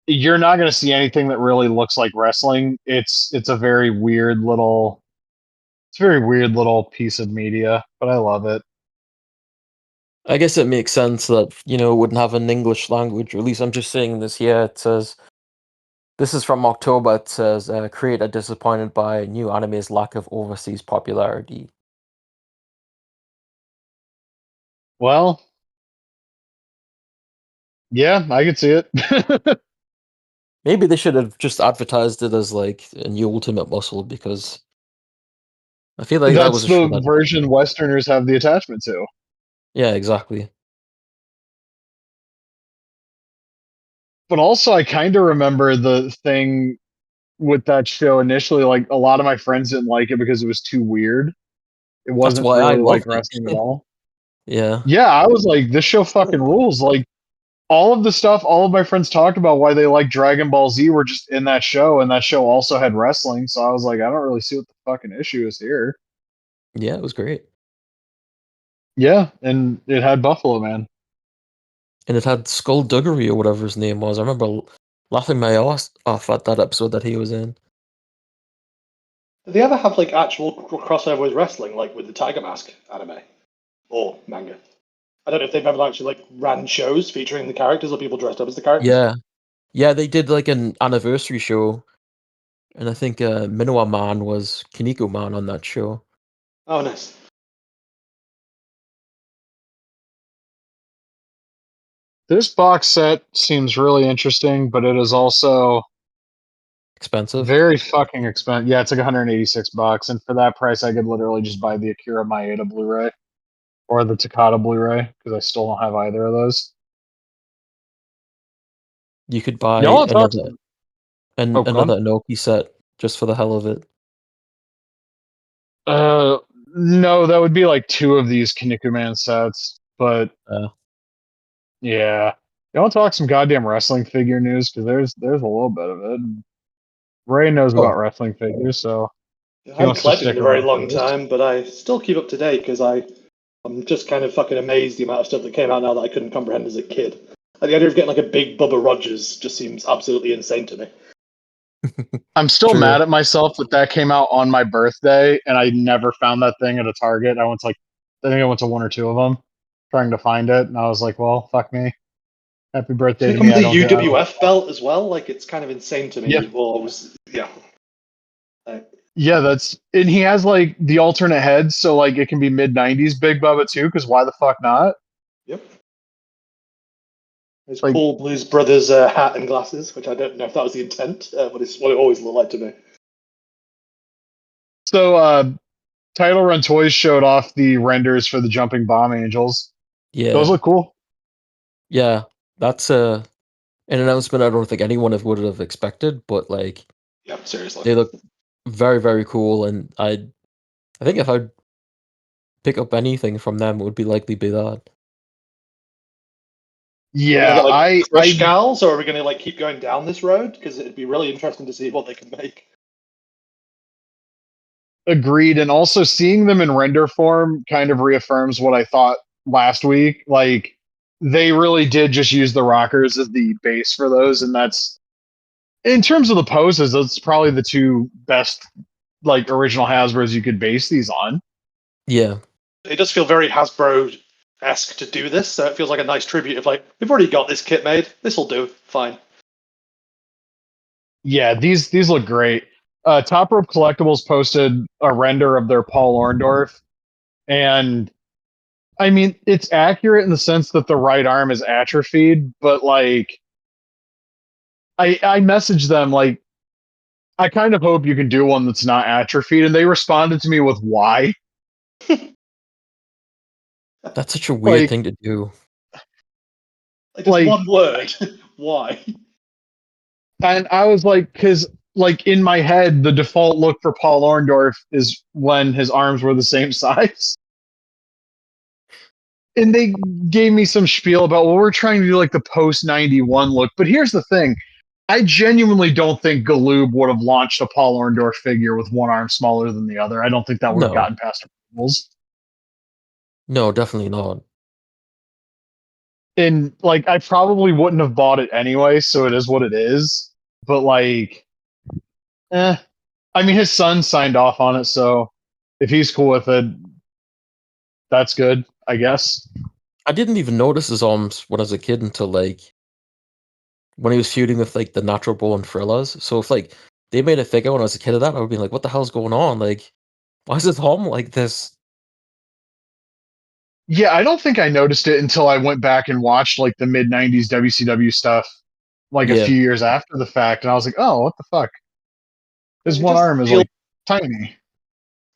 you're not going to see anything that really looks like wrestling. It's a very weird little piece of media, but I love it. I guess it makes sense that, it wouldn't have an English language release. I'm just saying this here. It says, this is from October. It says, creator disappointed by new anime's lack of overseas popularity. Well, yeah, I could see it. Maybe they should have just advertised it as like a new Ultimate Muscle, because I feel like that was That's a show the that. version Westerners have the attachment to. Yeah, exactly. But also, I kind of remember the thing with that show initially. Like, a lot of my friends didn't like it because it was too weird. It That's wasn't why I really like loved it. wrestling at all. Yeah. Yeah, I was like, this show fucking rules. Like, all of the stuff all of my friends talked about why they like Dragon Ball Z were just in that show, and that show also had wrestling. So I was like, I don't really see what the fucking issue is here. Yeah, it was great. Yeah, and it had Buffalo Man. and it had Skullduggery or whatever his name was. I remember laughing my ass off at that episode that he was in. Did they ever have like actual crossover with wrestling, like with the Tiger Mask anime or manga? I don't know if they've ever actually like ran shows featuring the characters or people dressed up as the characters. Yeah, they did like an anniversary show, and I think Minoa Man was Kiniko Man on that show. Oh, nice. This box set seems really interesting, but it is also Expensive. very fucking expensive. Yeah, it's like $186, and for that price, I could literally just buy the Akira Maeda Blu-ray or the Takata Blu-ray because I still don't have either of those. You could buy Y'all want to talk? Oh, go on. another Inoki set just for the hell of it. No, that would be like two of these Kinnikuman sets, but yeah. Y'all want to talk some goddamn wrestling figure news because there's a little bit of it. Ray knows about wrestling figures, so I haven't collected in a very long this. time, but I still keep up to date because I'm just kind of fucking amazed the amount of stuff that came out now that I couldn't comprehend as a kid. Like, the idea of getting like a big Bubba Rogers just seems absolutely insane to me. I'm still mad at myself that came out on my birthday and I never found that thing at a Target. I think I went to one or two of them trying to find it, and I was like, well, fuck me. Happy birthday It to me. comes with a UWF belt as well. Like, it's kind of insane to me. Yeah. Well, and he has like the alternate heads, so like it can be mid-90s Big Bubba too, because why the fuck not? Yep. His like, cool Blues Brothers hat and glasses, which I don't know if that was the intent, but it's what it always looked like to me. So, Title Run Toys showed off the renders for the Jumping Bomb Angels. Yeah. Those look cool. Yeah, that's an announcement I don't think anyone would have expected, but like, yeah, seriously, they look very, very cool, and I think if I'd pick up anything from them, it would likely be that. Yeah, get, like, fresh gals, or are we going to like keep going down this road? Because it'd be really interesting to see what they can make. Agreed, and also seeing them in render form kind of reaffirms what I thought last week. Like, they really did just use the rockers as the base for those, and that's, in terms of the poses, that's probably the two best like original Hasbro's you could base these on. Yeah, it does feel very Hasbro-esque to do this, so it feels like a nice tribute of like, we've already got this kit made, this will do, fine. Yeah, these look great. Top Rope Collectibles posted a render of their Paul Orndorff, and I mean, it's accurate in the sense that the right arm is atrophied, but like, I messaged them like, I kind of hope you can do one that's not atrophied, and they responded to me with why. That's such a weird thing to do. Like one word, why? And I was like, because like in my head, the default look for Paul Orndorff is when his arms were the same size. And they gave me some spiel about, well, we're trying to do like the post 91 look. But here's the thing. I genuinely don't think Galoob would have launched a Paul Orndorff figure with one arm smaller than the other. I don't think that would have gotten past approvals. No, definitely not. And like, I probably wouldn't have bought it anyway, so it is what it is. But like, I mean, his son signed off on it, so if he's cool with it, that's good, I guess. I didn't even notice his arms when I was a kid until like when he was feuding with like the Natural Born Thrillers. So if like they made a figure when I was a kid of that, I would be like, what the hell's going on? Like, why is his arm like this? Yeah, I don't think I noticed it until I went back and watched like the mid 90s WCW stuff like a few years after the fact, and I was like, oh, what the fuck? His one arm is like tiny.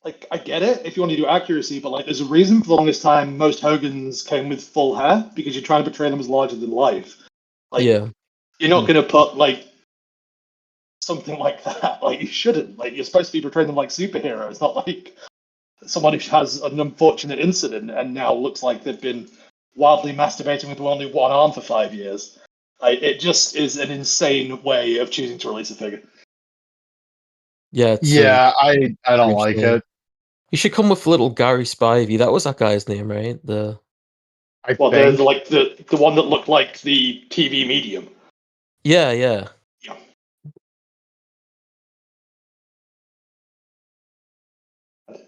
Like, I get it if you want to do accuracy, but like, there's a reason for the longest time most Hogans came with full hair because you're trying to portray them as larger than life. Like, you're not going to put like something like that. Like, you shouldn't. Like, you're supposed to be portraying them like superheroes, not like someone who has an unfortunate incident and now looks like they've been wildly masturbating with only one arm for 5 years. Like, it just is an insane way of choosing to release a figure. Yeah, I don't like it. You should come with little Gary Spivey. That was that guy's name, right? I Well, think. the one that looked like the TV medium. Yeah. Yeah.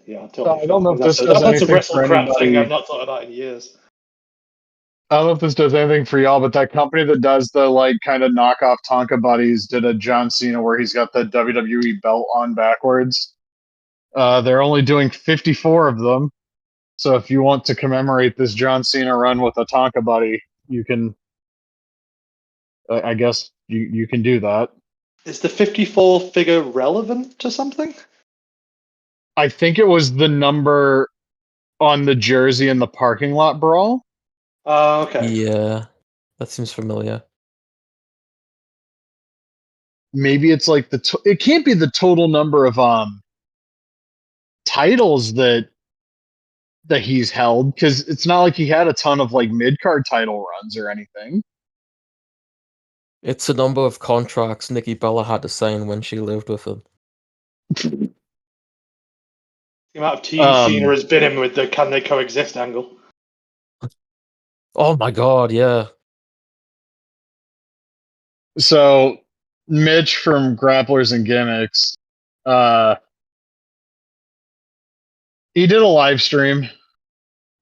Yeah, I totally I don't know if forgot. this does That's a anything for WrestleCraft thing I've anybody. not thought about in years. I don't know if this does anything for y'all, but that company that does the like kind of knockoff Tonka Buddies did a John Cena where he's got the WWE belt on backwards. They're only doing 54 of them. So if you want to commemorate this John Cena run with a Tonka Buddy, you can. I guess you can do that. Is the 54 figure relevant to something? I think it was the number on the jersey in the parking lot brawl. Okay. Yeah. That seems familiar. Maybe it's like it can't be the total number of titles that he's held, because it's not like he had a ton of like mid card title runs or anything. It's the number of contracts Nikki Bella had to sign when she lived with him. The amount of Team Cena Um, has been in with the can they coexist angle. Oh my god, yeah. so Mitch from Grapplers and Gimmicks, he did a live stream,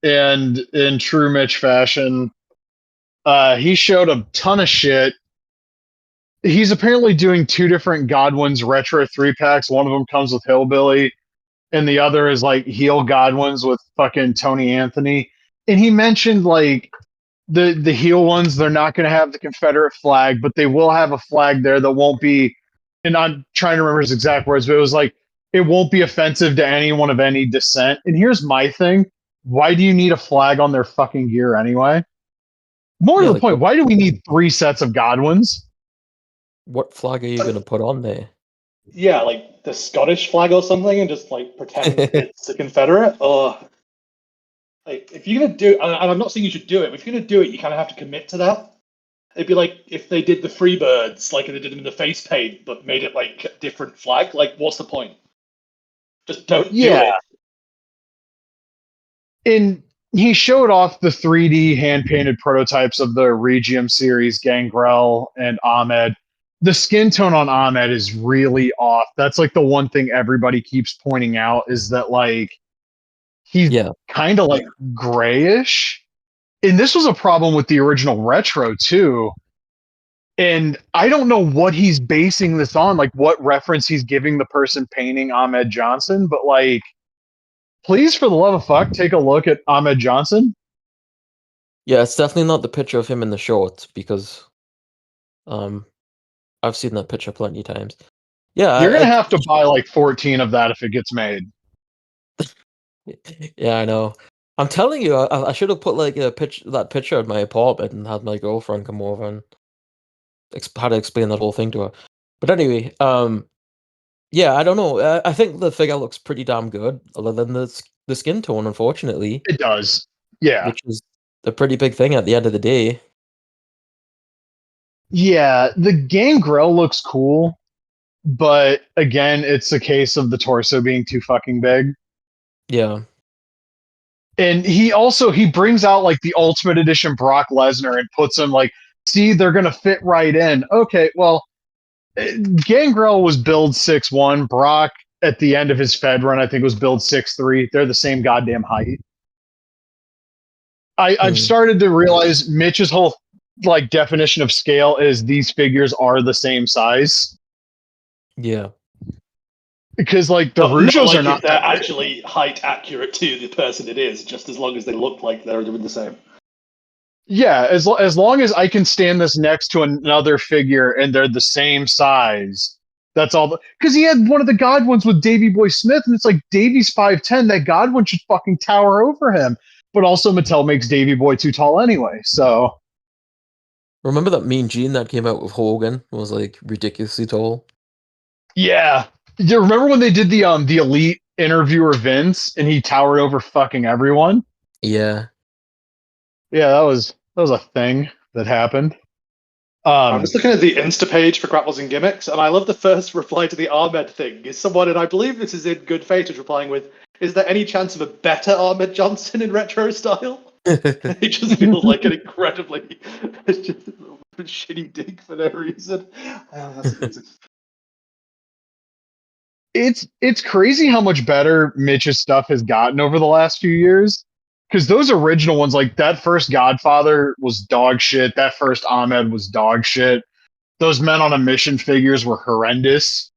and in true Mitch fashion, he showed a ton of shit. He's apparently doing two different Godwin's retro 3-packs. One of them comes with Hillbilly, and the other is like heel Godwin's with fucking Tony Anthony. And he mentioned like the heel ones, they're not going to have the Confederate flag, but they will have a flag there that won't be. And I'm trying to remember his exact words, but it was like it won't be offensive to anyone of any descent. And here's my thing: why do you need a flag on their fucking gear anyway? More Yeah, to the like point, why do we need 3 sets of Godwins? what flag are you gonna put on there? Yeah, like the Scottish flag or something, and just like pretend it's the Confederate. Or like if you're gonna do, and I'm not saying you should do it, but if you're gonna do it, you kind of have to commit to that. It'd be like if they did the Freebirds, like they did them in the face paint, but made it like a different flag. Like, what's the point? Just don't do Yeah. it. And he showed off the 3D hand painted prototypes of the Regium series, Gangrel and Ahmed. The skin tone on Ahmed is really off. That's like the one thing everybody keeps pointing out, is that like he's Yeah. kind of like grayish. And this was a problem with the original retro too. And I don't know what he's basing this on, like what reference he's giving the person painting Ahmed Johnson, but like, please, for the love of fuck, take a look at Ahmed Johnson. Yeah, it's definitely not the picture of him in the shorts because I've seen that picture plenty of times. Yeah, You're gonna have to buy like 14 of that if it gets made. yeah, I know. I'm telling you, I should have put like that picture at my apartment and had my girlfriend come over and had to explain that whole thing to her. But anyway, yeah, I don't know. I think the figure looks pretty damn good, other than the skin tone, unfortunately, It does. Yeah. which is a pretty big thing at the end of the day. Yeah. The Gangrel looks cool, but again, it's a case of the torso being too fucking big. Yeah, And he brings out like the Ultimate Edition Brock Lesnar and puts him like, see, they're gonna fit right in. Okay, well, Gangrel was build 6'1". Brock at the end of his Fed run, I think, was build 6'3". They're the same goddamn height. I've started to realize Mitch's whole like definition of scale is these figures are the same size. yeah. Because like the Not Rougeos like are not if they're actually height accurate to the person it is, just as long as they look like they're doing the same. Yeah, as long as I can stand this next to another figure and they're the same size, that's all. Because he had one of the Godwins with Davey Boy Smith, and it's like Davey's 5'10". That Godwin should fucking tower over him. But also Mattel makes Davey Boy too tall anyway. So Remember that Mean Gene that came out with Hogan was like ridiculously tall? yeah, do you remember when they did the Elite interviewer Vince and he towered over fucking everyone? Yeah. Yeah, that was a thing that happened. I'm just looking at the Insta page for Grapples and Gimmicks, and I love the first reply to the Ahmed thing. Is someone, and I believe this is in good faith, is replying with, "Is there any chance of a better Ahmed Johnson in retro style?" It just feels like an incredibly it's just a little bit of a shitty dig for no reason. Oh, that's amazing. It's crazy how much better Mitch's stuff has gotten over the last few years. Because those original ones, like that first Godfather was dog shit. That first Ahmed was dog shit. Those Men on a Mission figures were horrendous.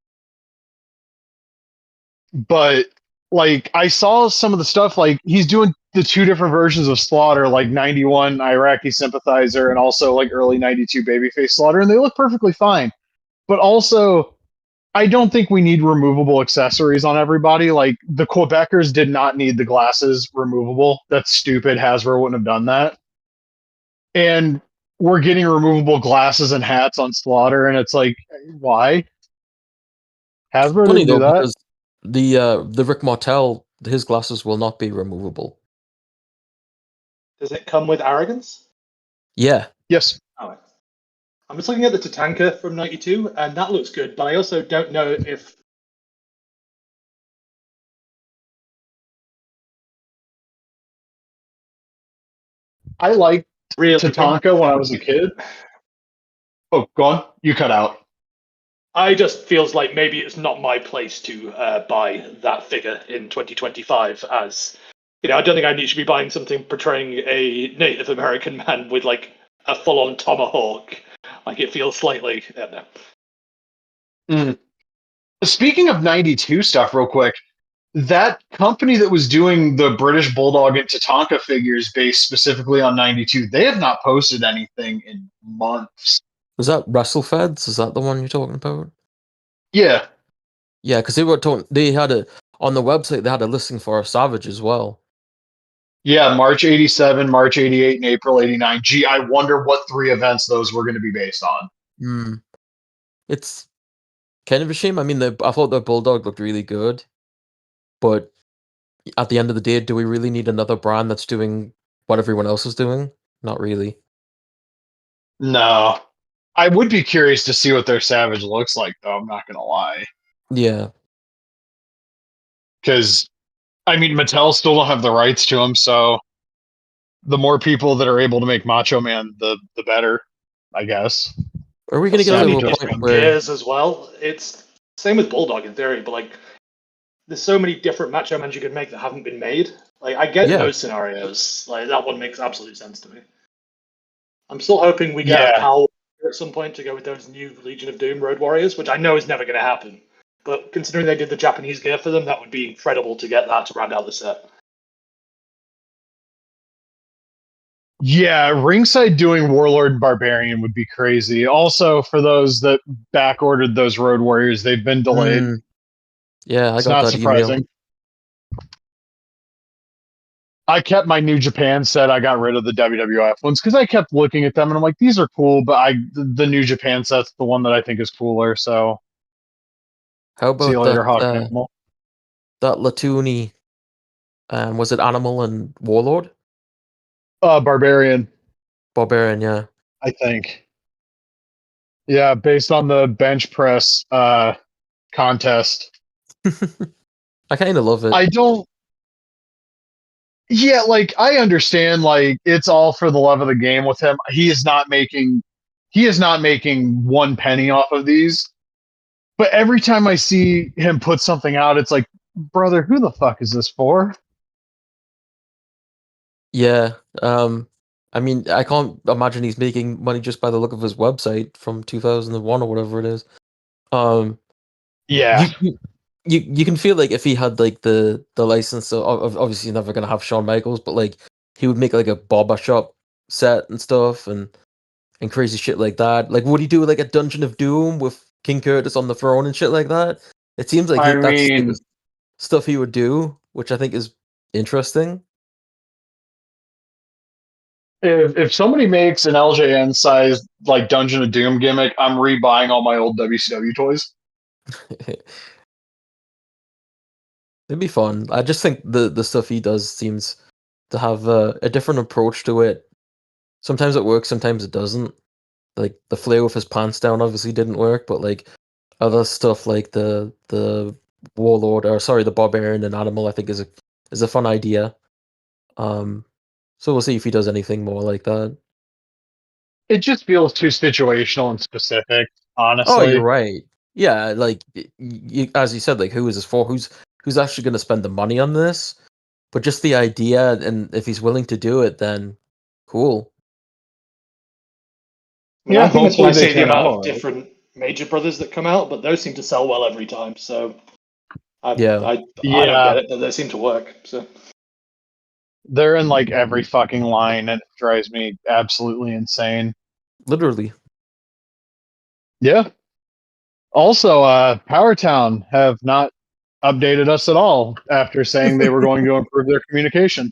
But like I saw some of the stuff, like he's doing the two different versions of Slaughter, like 91 Iraqi Sympathizer and also like early 92 Babyface Slaughter, and they look perfectly fine. But also, I don't think we need removable accessories on everybody. Like the Quebecers did not need the glasses removable. That's stupid. Hasbro wouldn't have done that. And we're getting removable glasses and hats on Slaughter, and it's like, why? Hasbro Funny didn't do though, that. because the Rick Martel, his glasses will not be removable. Does it come with arrogance? Yeah. Yes. Oh, I'm just looking at the Tatanka from '92, and that looks good. But I also don't know if I liked really Tatanka when I was a kid. Oh, go on. You cut out. I just feels like maybe it's not my place to buy that figure in 2025. As I don't think I need to be buying something portraying a Native American man with like a full-on tomahawk. Like it feels slightly. I don't know. Speaking of 92 stuff, real quick, that company that was doing the British Bulldog and Tatanka figures based specifically on 92, they have not posted anything in months. Was that WrestleFeds? Is that the one you're talking about? Yeah. Yeah, because they were talking. They had on the website. They had a listing for Savage as well. Yeah, March 87, March 88, and April 89. Gee, I wonder what 3 events those were going to be based on. It's kind of a shame. I mean, I thought the Bulldog looked really good, but at the end of the day, do we really need another brand that's doing what everyone else is doing? Not really. No. I would be curious to see what their Savage looks like, though. I'm not going to lie. Yeah. Because, I mean, Mattel still don't have the rights to him, so the more people that are able to make Macho Man, the better, I guess. Are we going to get Sammy to a just point comes where Gears as well. It's same with Bulldog in theory, but like there's so many different Macho Mans you could make that haven't been made. Like I get Yeah. those scenarios. Like that one makes absolute sense to me. I'm still hoping we get Yeah. a Pal at some point to go with those new Legion of Doom Road Warriors, which I know is never going to happen. But considering they did the Japanese gear for them, that would be incredible to get that to round out the set. Yeah, ringside doing Warlord and Barbarian would be crazy. Also, for those that back ordered those Road Warriors, they've been delayed. Yeah, I It's got not that surprising. email. I kept my New Japan set. I got rid of the WWF ones because I kept looking at them and I'm like, these are cool, but the New Japan set's the one that I think is cooler. So How see you about later, Hawk that Animal. that Latuni? Was it Animal and Warlord? Barbarian, Barbarian, yeah. I think. Yeah, based on the bench press contest. I kind of love it. I don't. Yeah, like I understand, like it's all for the love of the game with him. He is not making one penny off of these. But every time I see him put something out, it's like, brother, who the fuck is this for? Yeah. I mean, I can't imagine he's making money just by the look of his website from 2001 or whatever it is. Yeah. You can feel like if he had like the license, of obviously you're never gonna have Shawn Michaels, but like he would make like a barber shop set and stuff and crazy shit like that. Like, would he do like a Dungeon of Doom with King Curtis on the throne and shit like that? It seems like I that's the type mean, of stuff he would do, which I think is interesting. if somebody makes an LJN sized like Dungeon of Doom gimmick, I'm rebuying all my old WCW toys. It'd be fun. I just think the stuff he does seems to have a different approach to it. Sometimes it works, sometimes it doesn't. Like the flare with his pants down obviously didn't work, but like other stuff like the Warlord, or sorry, the Barbarian and Animal, I think is a fun idea. So we'll see if he does anything more like that. It just feels too situational and specific, Oh, you're honestly. right. Yeah, like as you said, like who is this for? Who's actually going to spend the money on this? But just the idea, and if he's willing to do it, then cool. I mean, Yeah, I think that's why I hopefully they say the pan amount out of all right. different major brothers that come out, but those seem to sell well every time. So Yeah, I don't Yeah, get it, but they seem to work. So they're in like every fucking line, and it drives me absolutely insane. literally. Yeah. Also, Power Town have not updated us at all after saying they were going to improve their communication.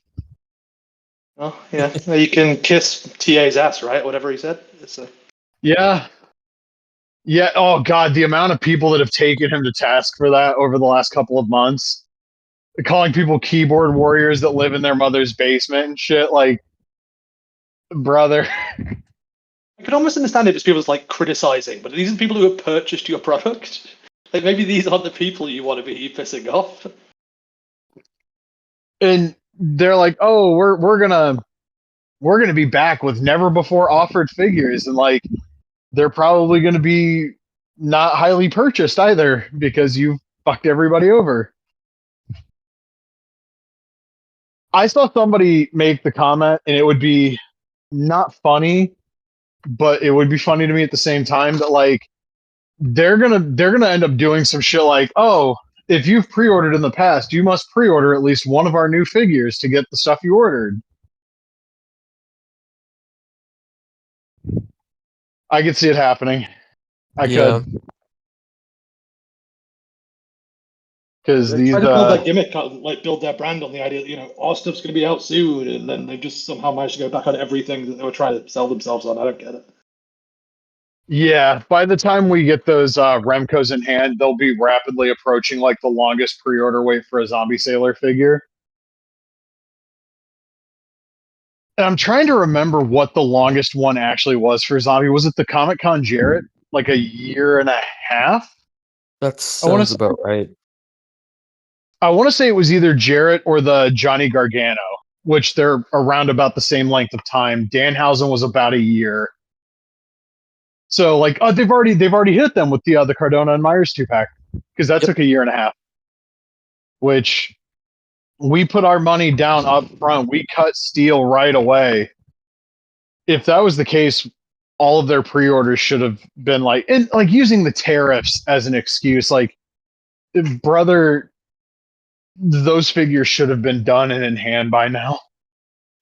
oh yeah, you can kiss TA's ass, right? Whatever he said. Yeah. Yeah. Oh God, the amount of people that have taken him to task for that over the last couple of months, calling people keyboard warriors that live in their mother's basement and shit. Like, brother. I could almost understand if it's people like criticizing, but these are people who have purchased your product. Like maybe these aren't the people you want to be pissing off. And they're like, oh, we're gonna be back with never before offered figures, and like they're probably gonna be not highly purchased either because you fucked everybody over. I saw somebody make the comment, and it would be not funny, but it would be funny to me at the same time that like they're gonna end up doing some shit like, oh, if you've pre-ordered in the past, you must pre-order at least one of our new figures to get the stuff you ordered. I could see it happening. I Yeah, could, because They try these to build that gimmick, like build their brand on the idea that our stuff's going to be out soon, and then they just somehow managed to go back on everything that they were trying to sell themselves on. I don't get it. yeah, by the time we get those Remcos in hand, they'll be rapidly approaching like the longest pre-order wait for a Zombie Sailor figure. And I'm trying to remember what the longest one actually was for Zombie. Was it the Comic Con Jarrett? Like a year and a half? that I want sounds to about right. I want to say it was either Jarrett or the Johnny Gargano, which they're around about the same length of time. Danhausen was about a year. So like, oh, they've already hit them with the Cardona and Myers 2-pack because that Yep. took a year and a half. Which we put our money down up front. We cut steel right away. If that was the case, all of their pre-orders should have been like, and like using the tariffs as an excuse. Like, brother, those figures should have been done and in hand by now.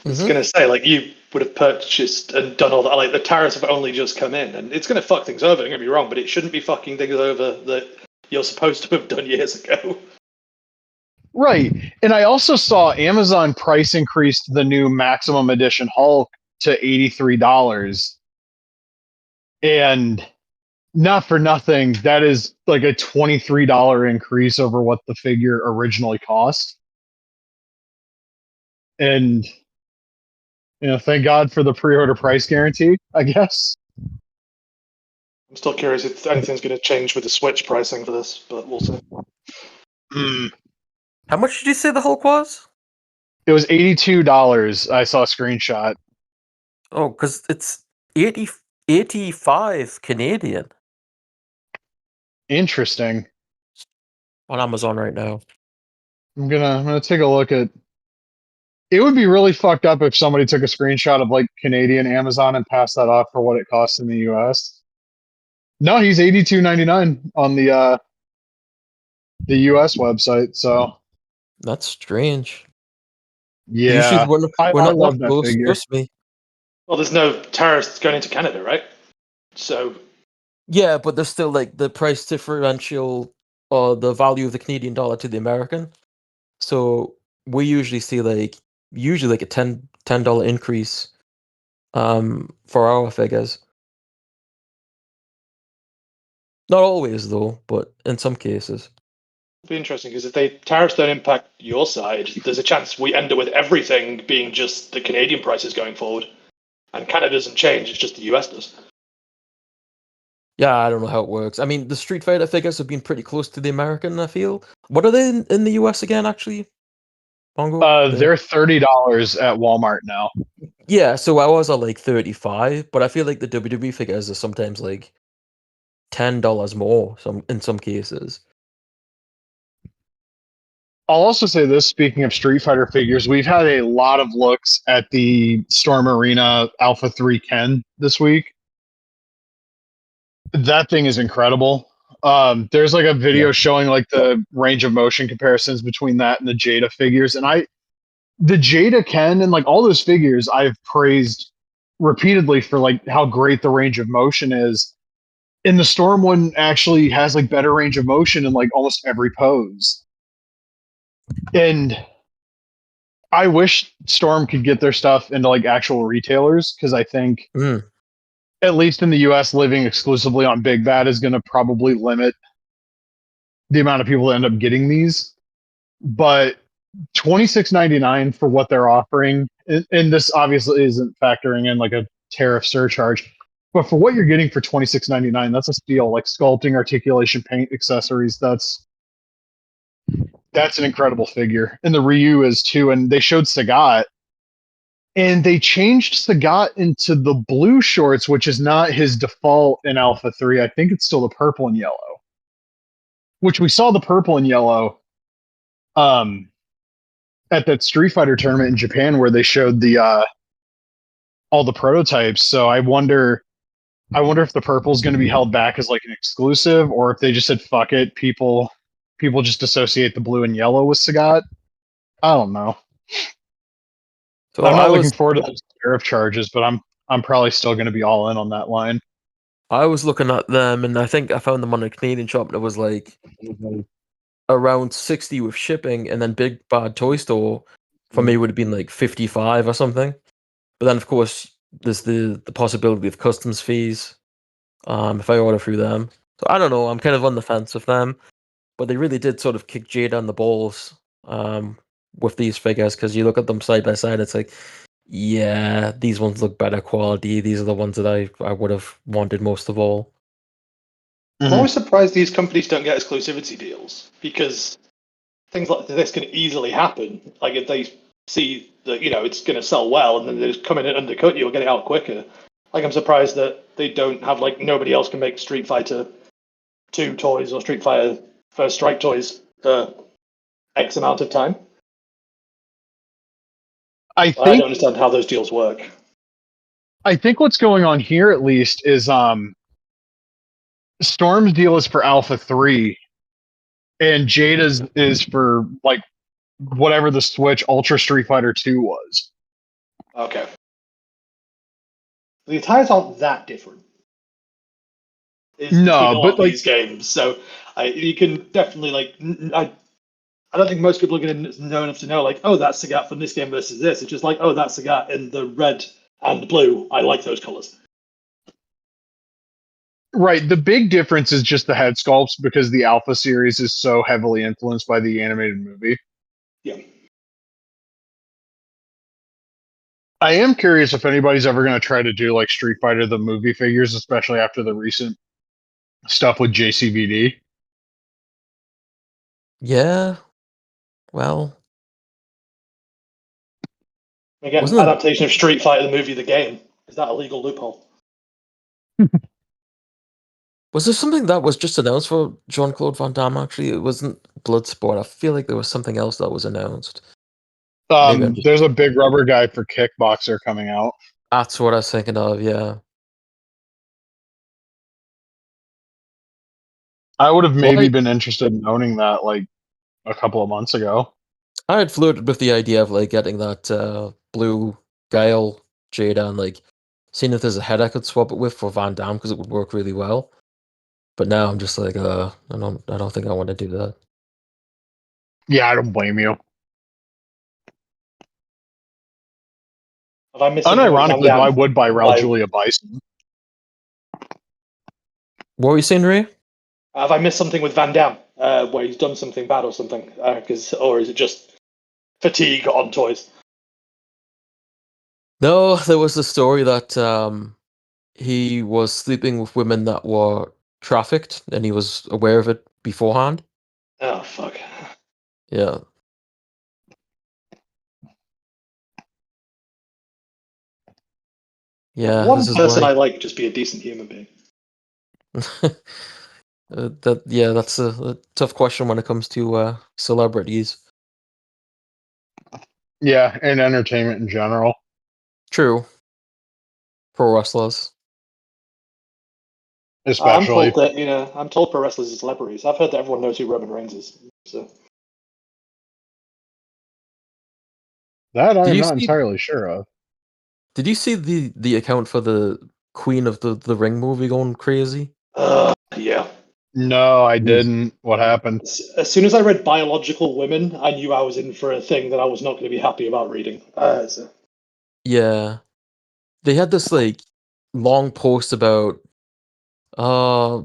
I was Mm-hmm. going to say, like, you would have purchased and done all that. Like, the tariffs have only just come in, and it's going to fuck things over. Don't get me wrong, but it shouldn't be fucking things over that you're supposed to have done years ago. Right. And I also saw Amazon price increased the new Maximum Edition Hulk to $83. And not for nothing, that is like a $23 increase over what the figure originally cost. And thank God for the pre-order price guarantee, I guess. I'm still curious if anything's going to change with the Switch pricing for this, but we'll see. Mm. How much did you say the Hulk was? It was $82. I saw a screenshot. Oh, because it's 85 Canadian Interesting. on Amazon right now. I'm gonna take a look at. It would be really fucked up if somebody took a screenshot of like Canadian Amazon and passed that off for what it costs in the US. No, he's $82.99 on the US website. So That's strange. Usually yeah, we're I not that love that close, figure. trust me. Well, there's no tariffs going into Canada, right? So Yeah, but there's still like the price differential or the value of the Canadian dollar to the American. So we usually see like a $10 increase for our figures. Not always though, but in some cases. it'll be interesting because if they tariffs don't impact your side, there's a chance we end up with everything being just the Canadian prices going forward, and Canada doesn't change; it's just the US does. Yeah, I don't know how it works. I mean, the Street Fighter figures have been pretty close to the American, I feel. What are they in the US again, actually? Mongo? They're $30 at Walmart now. Yeah, so ours are like 35, but I feel like the WWE figures are sometimes like $10 more in some cases. I'll also say this, speaking of Street Fighter figures, we've had a lot of looks at the Storm Arena Alpha 3 Ken this week. That thing is incredible. There's like a video showing like the range of motion comparisons between that and the Jada figures. And the Jada Ken and like all those figures I've praised repeatedly for like how great the range of motion is. And the Storm one actually has like better range of motion in like almost every pose. And I wish Storm could get their stuff into like actual retailers because I think, at least in the US, living exclusively on Big Bad is going to probably limit the amount of people that end up getting these. But $26.99 for what they're offering, and this obviously isn't factoring in like a tariff surcharge, but for what you're getting for $26.99, that's a steal. Like sculpting, articulation, paint, accessories. That's an incredible figure. And the Ryu is too. And they showed Sagat, and they changed Sagat into the blue shorts, which is not his default in Alpha 3. I think it's still the purple and yellow, which we saw the purple and yellow at that Street Fighter tournament in Japan where they showed the all the prototypes. So I wonder if the purple is going to be held back as like an exclusive, or if they just said fuck it, people just associate the blue and yellow with Sagat. I don't know. So I'm not looking forward to those tariff charges, but I'm probably still going to be all in on that line. I was looking at them, and I think I found them on a Canadian shop, and it was like around 60 with shipping, and then Big Bad Toy Store for me would have been like 55 or something. But then, of course, there's the possibility of customs fees if I order through them. So I don't know. I'm kind of on the fence with them, but they really did sort of kick Jade on the balls with these figures because you look at them side by side. It's like, yeah, these ones look better quality. These are the ones that I would have wanted most of all. I'm always surprised these companies don't get exclusivity deals because things like this can easily happen. Like if they see that it's going to sell well, and then they just come in and undercut you or get it out quicker. Like I'm surprised that they don't have like nobody else can make Street Fighter 2 toys or Street Fighter First Strike toys for X amount of time. I don't understand how those deals work. I think what's going on here, at least, is Storm's deal is for Alpha 3, and Jada's is for like whatever the Switch Ultra Street Fighter 2 was. Okay. The tires aren't that different. No, but like these games, so you can definitely like. I don't think most people are going to know enough to know like, oh, that's Sagat from this game versus this. It's just like, oh, that's Sagat in the red and blue. I like those colors. Right. The big difference is just the head sculpts because the Alpha series is so heavily influenced by the animated movie. Yeah. I am curious if anybody's ever going to try to do like Street Fighter the movie figures, especially after the recent stuff with JCVD. Yeah. Well. Again, adaptation of Street Fighter the movie, the game. Is that a legal loophole? Was there something that was just announced for Jean-Claude Van Damme, actually? It wasn't Bloodsport. I feel like there was something else that was announced. There's a big rubber guy for Kickboxer coming out. That's what I was thinking of, yeah. I would have maybe been interested in owning that like a couple of months ago. I had flirted with the idea of like getting that blue Guile Jada and like seeing if there's a head I could swap it with for Van Damme because it would work really well. But now I'm just like, I don't think I want to do that. Yeah, I don't blame you. Unironically, I would buy Raul Julia Bison. What were you saying, Ray? Have I missed something with Van Damme where he's done something bad or something? Or is it just fatigue on toys? No, there was a story that he was sleeping with women that were trafficked, and he was aware of it beforehand. Oh fuck! Yeah. Yeah, One this is person why. I like, just be a decent human being. That's a tough question when it comes to celebrities. Yeah, and entertainment in general. True. Pro wrestlers. I'm Especially. told that I'm told pro wrestlers are celebrities. I've heard that everyone knows who Roman Reigns is. So That Did I'm you not see entirely sure of. did you see the account for the Queen of the Ring movie going crazy? yeah. No, I didn't. What happened? As soon as I read biological women, I knew I was in for a thing that I was not going to be happy about reading. Yeah. They had this like long post about uh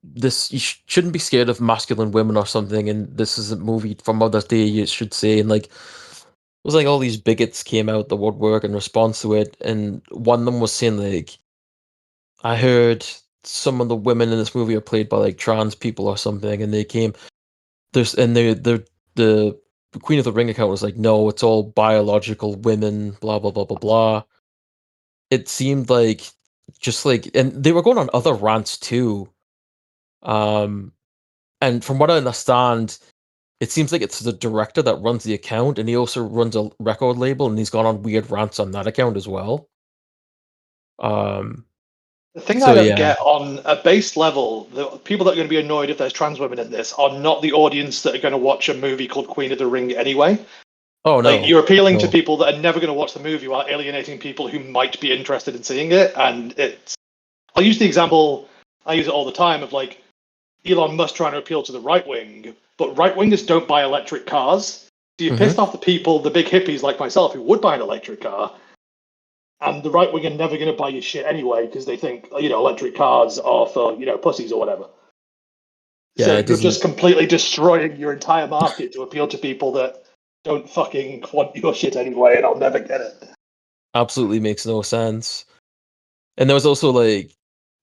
this you shouldn't be scared of masculine women or something, and this is a movie for Mother's Day, you should say, and like it was like all these bigots came out the woodwork in response to it, and one of them was saying like, I heard some of the women in this movie are played by like trans people or something, and they came there's and they're the Queen of the Ring account was like, no, it's all biological women, blah blah blah blah blah. It seemed like just like, and they were going on other rants too. Um, and from what I understand, it seems like it's the director that runs the account, and he also runs a record label, and he's gone on weird rants on that account as well. Um, The thing I so don't yeah. get on a base level, the people that are going to be annoyed if there's trans women in this are not the audience that are going to watch a movie called Queen of the Ring anyway. Oh Like, no, you're appealing to no. people that are never going to watch the movie while alienating people who might be interested in seeing it. And I'll use the example, I use it all the time, of like Elon Musk trying to appeal to the right wing, but right wingers don't buy electric cars. So you pissed Hmm. off the people, the big hippies like myself, who would buy an electric car. And the right wing are never going to buy your shit anyway because they think, electric cars are for, pussies or whatever. Yeah, So it you're doesn't just completely destroying your entire market to appeal to people that don't fucking want your shit anyway, and I'll never get it. absolutely makes no sense. And there was also like,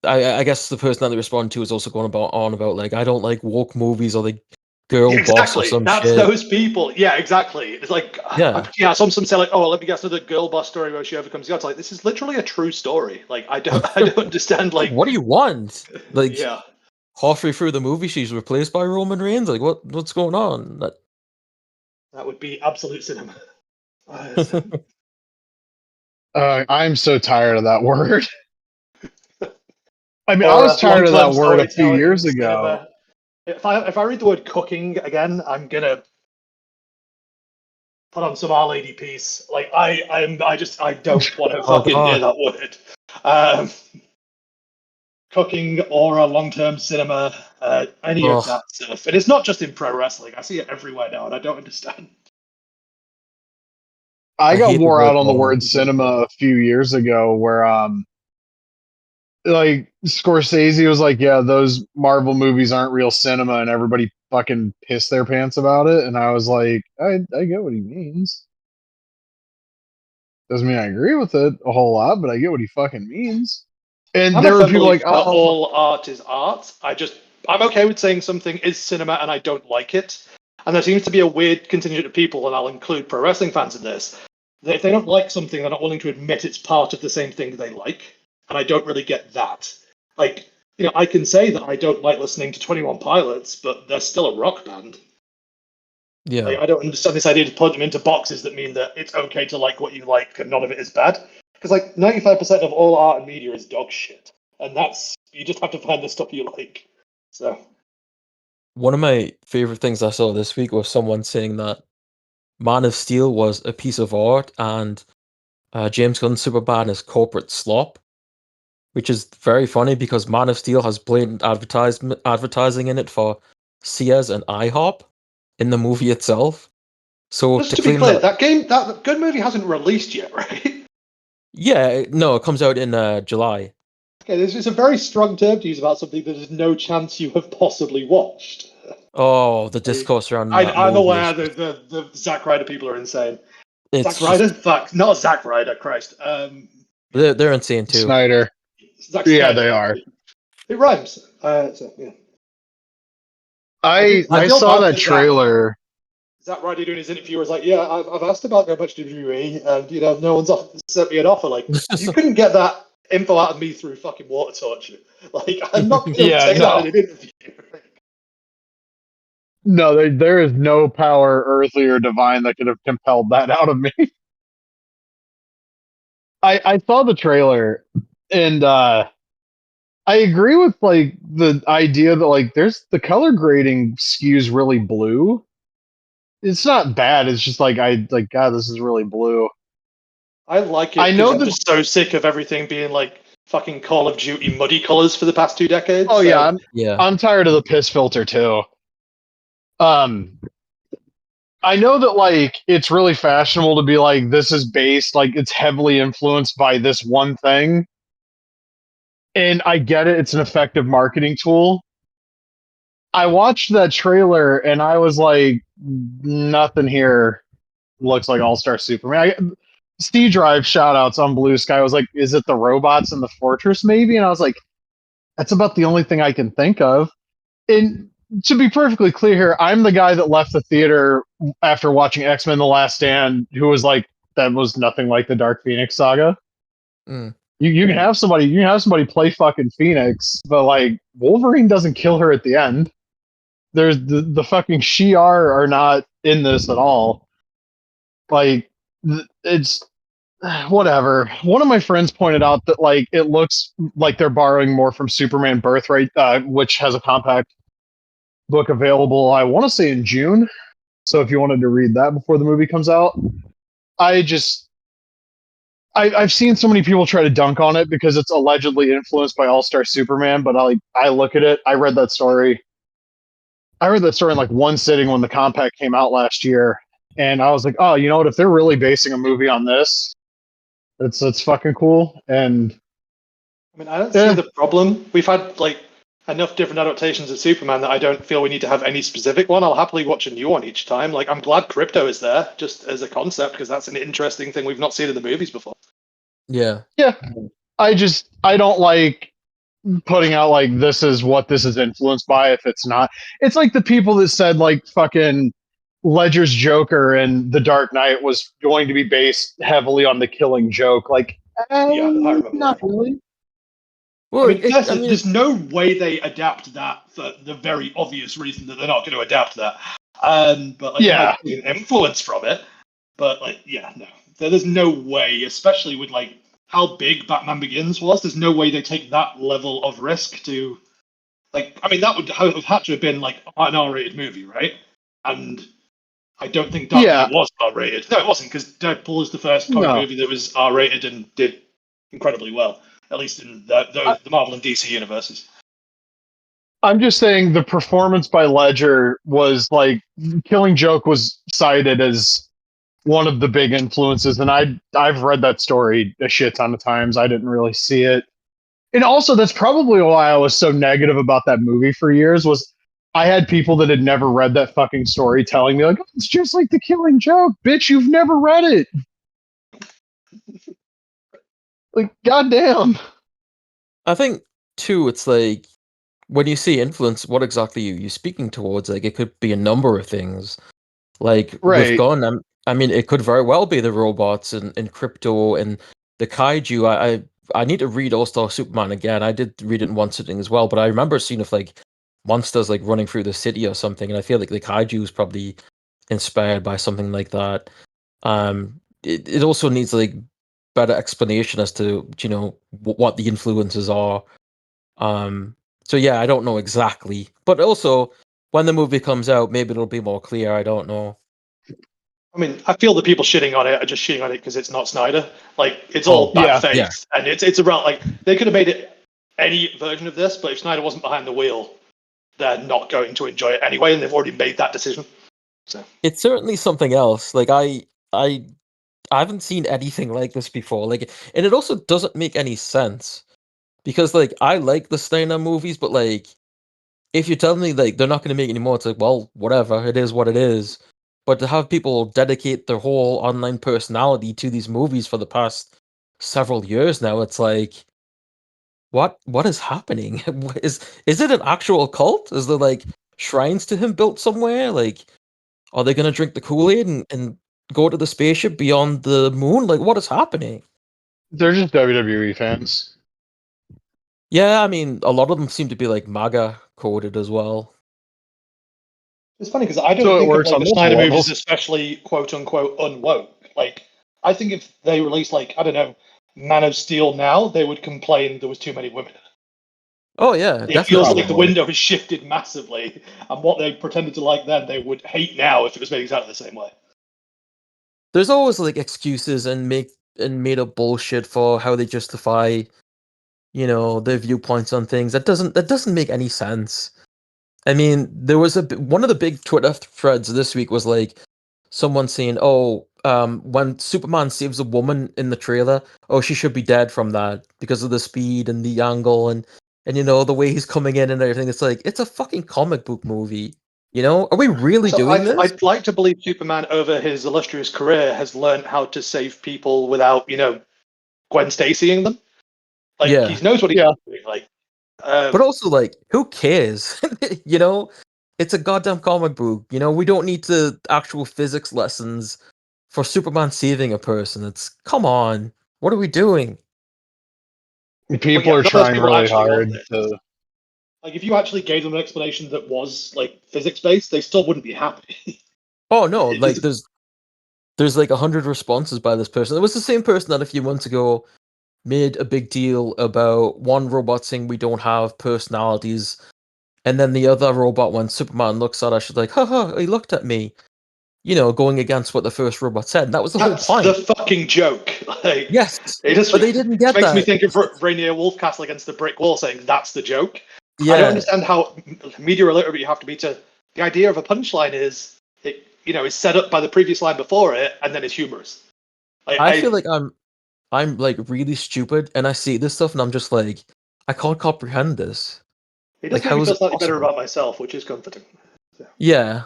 I guess the person that they responded to was also going about like, I don't like woke movies or like girl boss or Exactly. some That's shit. those people. Yeah, exactly. It's like, Yeah. yeah, some say like, oh, let me guess another girl boss story where she overcomes the odds. Like, this is literally a true story. Like, I don't understand. Like, Like, what do you want? Like, yeah, halfway through the movie, she's replaced by Roman Reigns. Like, what's going on? that would be absolute cinema. I'm so tired of that word. I mean, I Or was tired of long-term that word a few storytelling years ago. cinema. If I read the word cooking again, I'm gonna put on some Our Lady piece. Like I don't want to Oh fucking hear god. that word. Um, Cooking, aura, long-term cinema, any of Ugh. that stuff. And it's not just in pro wrestling. I see it everywhere now, and I don't understand. I I got hate the wore word out on the aura. word cinema a few years ago where like Scorsese was like, yeah, those Marvel movies aren't real cinema, and everybody fucking pissed their pants about it. And I was like, I get what he means. Doesn't mean I agree with it a whole lot, but I get what he fucking means. And I'm a there were firm people like, believer that oh, all art is art. I'm okay with saying something is cinema and I don't like it. And there seems to be a weird contingent of people, and I'll include pro wrestling fans in this, that if they don't like something, they're not willing to admit it's part of the same thing they like. And I don't really get that. Like, I can say that I don't like listening to 21 Pilots, but they're still a rock band. Yeah. Like, I don't understand this idea to put them into boxes that mean that it's okay to like what you like and none of it is bad. Because like 95% of all art and media is dog shit, and you just have to find the stuff you like. So One of my favorite things I saw this week was someone saying that Man of Steel was a piece of art, and James Gunn's Superbad is corporate slop, which is very funny because Man of Steel has blatant advertising in it for Sears and IHOP in the movie itself. So just to to be claim clear, that, that good movie hasn't released yet, right? yeah, no, it comes out in July. Okay, this is a very strong term to use about something that there's no chance you have possibly watched. Oh, the Like, discourse around that I'm movie is aware that the Zack Ryder people are insane. Zack it's Ryder? just Fuck, not Zack Ryder, Christ. they're insane too. Snyder. Zack Yeah, Snyder. they are. It rhymes. So yeah. I I I feel saw bad that for Zack. trailer. Zack Ryder doing his interview was like, yeah, I've asked about going back to WWE, and no one's sent me an offer. Like, you couldn't get that info out of me through fucking water torture. Like, I'm not going to Yeah, say that in an interview. No, there is no power, earthly or divine, that could have compelled that out of me. I saw the trailer, and I agree with like the idea that like there's the color grading skews really blue. It's not bad. It's just like I like God, this is really blue. I like it I because know I'm that. just so sick of everything being like fucking Call of Duty muddy colors for the past 2 decades. Oh so- yeah, Yeah. I'm tired of the piss filter too. I know that like it's really fashionable to be like this is based like it's heavily influenced by this one thing. And I get it, it's an effective marketing tool. I watched that trailer and I was like, nothing here looks like All Star Superman. Steve Drive shout outs on Blue Sky was like, is it the robots in the fortress maybe? And I was like, that's about the only thing I can think of. And to be perfectly clear here, I'm the guy that left the theater after watching X-Men The Last Stand who was like, that was nothing like the Dark Phoenix saga. Mm. You can have somebody play fucking Phoenix, but like Wolverine doesn't kill her at the end. There's the fucking Shi'ar are not in this at all. Like it's whatever. One of my friends pointed out that like it looks like they're borrowing more from Superman Birthright, which has a compact book available. I want to say in June. So if you wanted to read that before the movie comes out, I've seen so many people try to dunk on it because it's allegedly influenced by All Star Superman. But I look at it. I read that story. I read that story in like one sitting when the compact came out last year, and I was like, oh, you know what? If they're really basing a movie on this, it's fucking cool. And I mean, I don't see the problem. We've had like enough different adaptations of Superman that I don't feel we need to have any specific one. I'll happily watch a new one each time. Like, I'm glad Crypto is there just as a concept because that's an interesting thing we've not seen in the movies before. Yeah. Yeah. I don't like putting out like this is what this is influenced by if it's not. It's like the people that said like fucking Ledger's Joker and The Dark Knight was going to be based heavily on the Killing Joke. Like, Yeah, I remember not that. really. I Well, mean, there's no way they adapt that for the very obvious reason that they're not going to adapt that. But like, Yeah. might be an influence from it. But like, yeah, no, there's no way, especially with like how big Batman Begins was. There's no way they take that level of risk to, like, I mean, that would have had to have been like an R-rated movie, right? And I don't think Dark Knight was R-rated. No, it wasn't, because Deadpool is the first comic movie that was R-rated and did incredibly well, at least in the Marvel and DC universes. I'm just saying the performance by Ledger was like Killing Joke was cited as one of the big influences, and I've read that story a shit ton of times. I didn't really see it. And also that's probably why I was so negative about that movie for years was I had people that had never read that fucking story telling me like, oh, it's just like The Killing Joke. Bitch, you've never read it. Like, goddamn. I think too, it's like when you see influence, what exactly are you speaking towards? Like, it could be a number of things. Like with Gun, I mean, it could very well be the robots and Crypto and the kaiju. I need to read All Star Superman again. I did read it in one sitting as well, but I remember seeing of like monsters like running through the city or something, and I feel like the kaiju is probably inspired by something like that. It also needs like better explanation as to what the influences are. So yeah, I don't know exactly, but also when the movie comes out, maybe it'll be more clear. I don't know. I mean, I feel the people shitting on it are just shitting on it because it's not Snyder. Like, it's all bad faith, and it's around like they could have made it any version of this, but if Snyder wasn't behind the wheel, they're not going to enjoy it anyway, and they've already made that decision. So it's certainly something else. Like I haven't seen anything like this before. Like, and it also doesn't make any sense because like I like the Snyder movies, but like if you tell me like they're not going to make any more, it's like, well, whatever, it is what it is. But to have people dedicate their whole online personality to these movies for the past several years now, it's like, what is happening? Is it an actual cult? Is there like shrines to him built somewhere? Like, Are they going to drink the Kool-Aid and go to the spaceship beyond the moon? Like, what is happening? They're just WWE fans. Yeah, I mean, a lot of them seem to be like MAGA coded as well. It's funny because I don't So it think of works like on the multiple Snyder movies levels. as especially quote unquote unwoke. Like, I think if they released like I don't know Man of Steel now, they would complain there was too many women. Oh yeah, It feels definitely. like the Probably. window has shifted massively, and what they pretended to like then, they would hate now if it was made exactly the same way. There's always like excuses and made up bullshit for how they justify, their viewpoints on things. That doesn't make any sense. I mean, there was one of the big Twitter threads this week was like someone saying, "Oh, when Superman saves a woman in the trailer, oh, she should be dead from that because of the speed and the angle and the way he's coming in and everything." It's like it's a fucking comic book movie. Are we really So doing this? I'd like to believe Superman, over his illustrious career, has learned how to save people without, Gwen Stacying them. Like he Yeah, knows what he's Yeah. doing. Like, but also like, who cares? It's a goddamn comic book. We don't need to actual physics lessons for Superman saving a person. It's come on, what are we doing? but People yeah, are none of those trying people really actually want hard this. to. Like, if you actually gave them an explanation that was like physics based, they still wouldn't be happy. Oh no, It like doesn't. there's like 100 responses by this person. It was the same person that a few months ago made a big deal about one robot saying we don't have personalities, and then the other robot, when Superman looks at her, she's like, haha, he looked at me. Going against what the first robot said. And that was the whole That's the point. fucking joke. Like, Yes, it just but they didn't it get makes me that. think of Rainier Wolfcastle against the brick wall, saying that's the joke. I don't Yeah, understand how media illiterate you have to be to. The idea of a punchline is it, is set up by the previous line before it, and then it's humorous. Like, I feel like I'm like really stupid, and I see this stuff, and I'm just like, I can't comprehend this. it Like, does make me how is feel it slightly better possible? about myself, which is comforting. So. Yeah,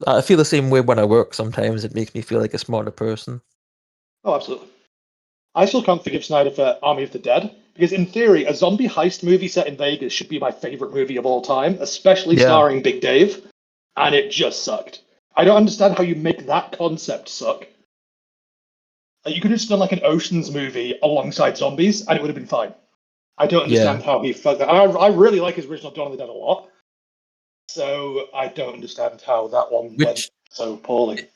I feel the same way when I work. Sometimes it makes me feel like a smarter person. Oh, absolutely. I still can't forgive Snyder for Army of the Dead because, in theory, a zombie heist movie set in Vegas should be my favorite movie of all time, especially Yeah, starring Big Dave, and it just sucked. I don't understand how you make that concept suck. Like, you could have just done like an Ocean's movie alongside zombies, and it would have been fine. I don't yeah. understand how he fucked that. I really like his original Dawn of the Dead a lot, so I don't understand how that one went Which so poorly.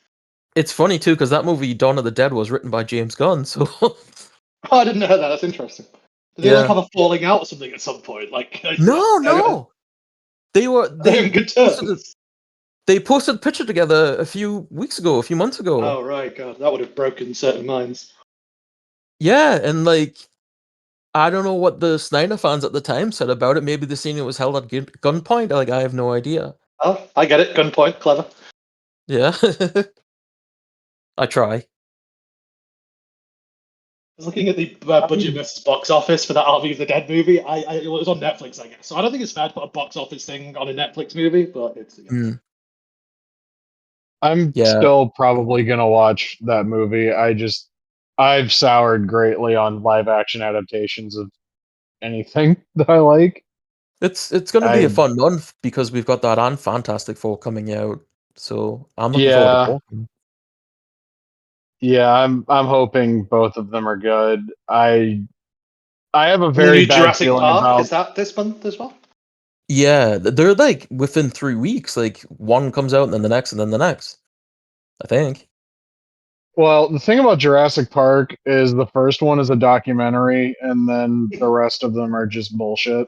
it's funny too, because that movie Dawn of the Dead was written by James Gunn. So Oh, I didn't know that. That's interesting. Did they like yeah, have a falling out or something at some point? Like, no, they were they're in good terms. they posted a picture together a few months ago. Oh right, God, that would have broken certain minds. Yeah, and like, I don't know what the Snyder fans at the time said about it. Maybe the scene was held at gunpoint. Like, I have no idea. Oh, I get it. Gunpoint, clever. Yeah, I try. I was looking at the budget versus box office for that Army of the Dead movie. It was on Netflix, I guess. So I don't think it's fair to put a box office thing on a Netflix movie, but it's. Mm, I'm yeah, still probably gonna watch that movie. I've soured greatly on live action adaptations of anything that I like. it's gonna be a I fun month because we've got that and Fantastic Four coming out. So I'm looking forward to Yeah, both. Of them. yeah. I'm hoping both of them are good. I have a And the very new bad Jurassic feeling Park, about. is that this month as well? Yeah, they're like within 3 weeks. Like one comes out and then the next and then the next. I think. Well, the thing about Jurassic Park is the first one is a documentary, and then the rest of them are just bullshit.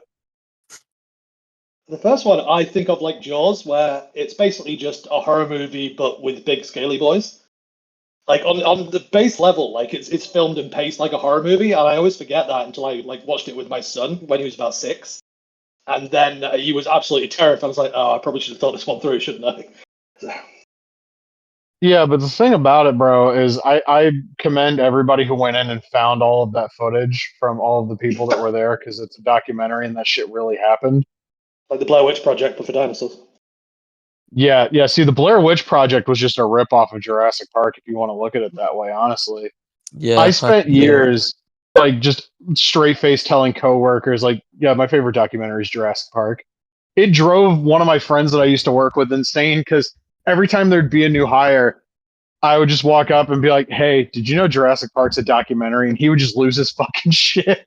The first one I think of like Jaws, where it's basically just a horror movie but with big scaly boys. Like on the base level, like it's filmed and paced like a horror movie, and I always forget that until I like watched it with my son when he was about 6, and then he was absolutely terrified. I was like, oh, I probably should have thought this one through, shouldn't I? So, Yeah, but the thing about it, bro, is I commend everybody who went in and found all of that footage from all of the people that were there because it's a documentary and that shit really happened. like the Blair Witch Project, but for dinosaurs. Yeah, yeah. See, the Blair Witch Project was just a rip off of Jurassic Park, if you want to look at it that way, honestly. I Yeah, spent years like just straight face telling coworkers, like, yeah, my favorite documentary is Jurassic Park. It drove one of my friends that I used to work with insane because every time there'd be a new hire, I would just walk up and be like, "Hey, did you know Jurassic Park's a documentary?" And he would just lose his fucking shit.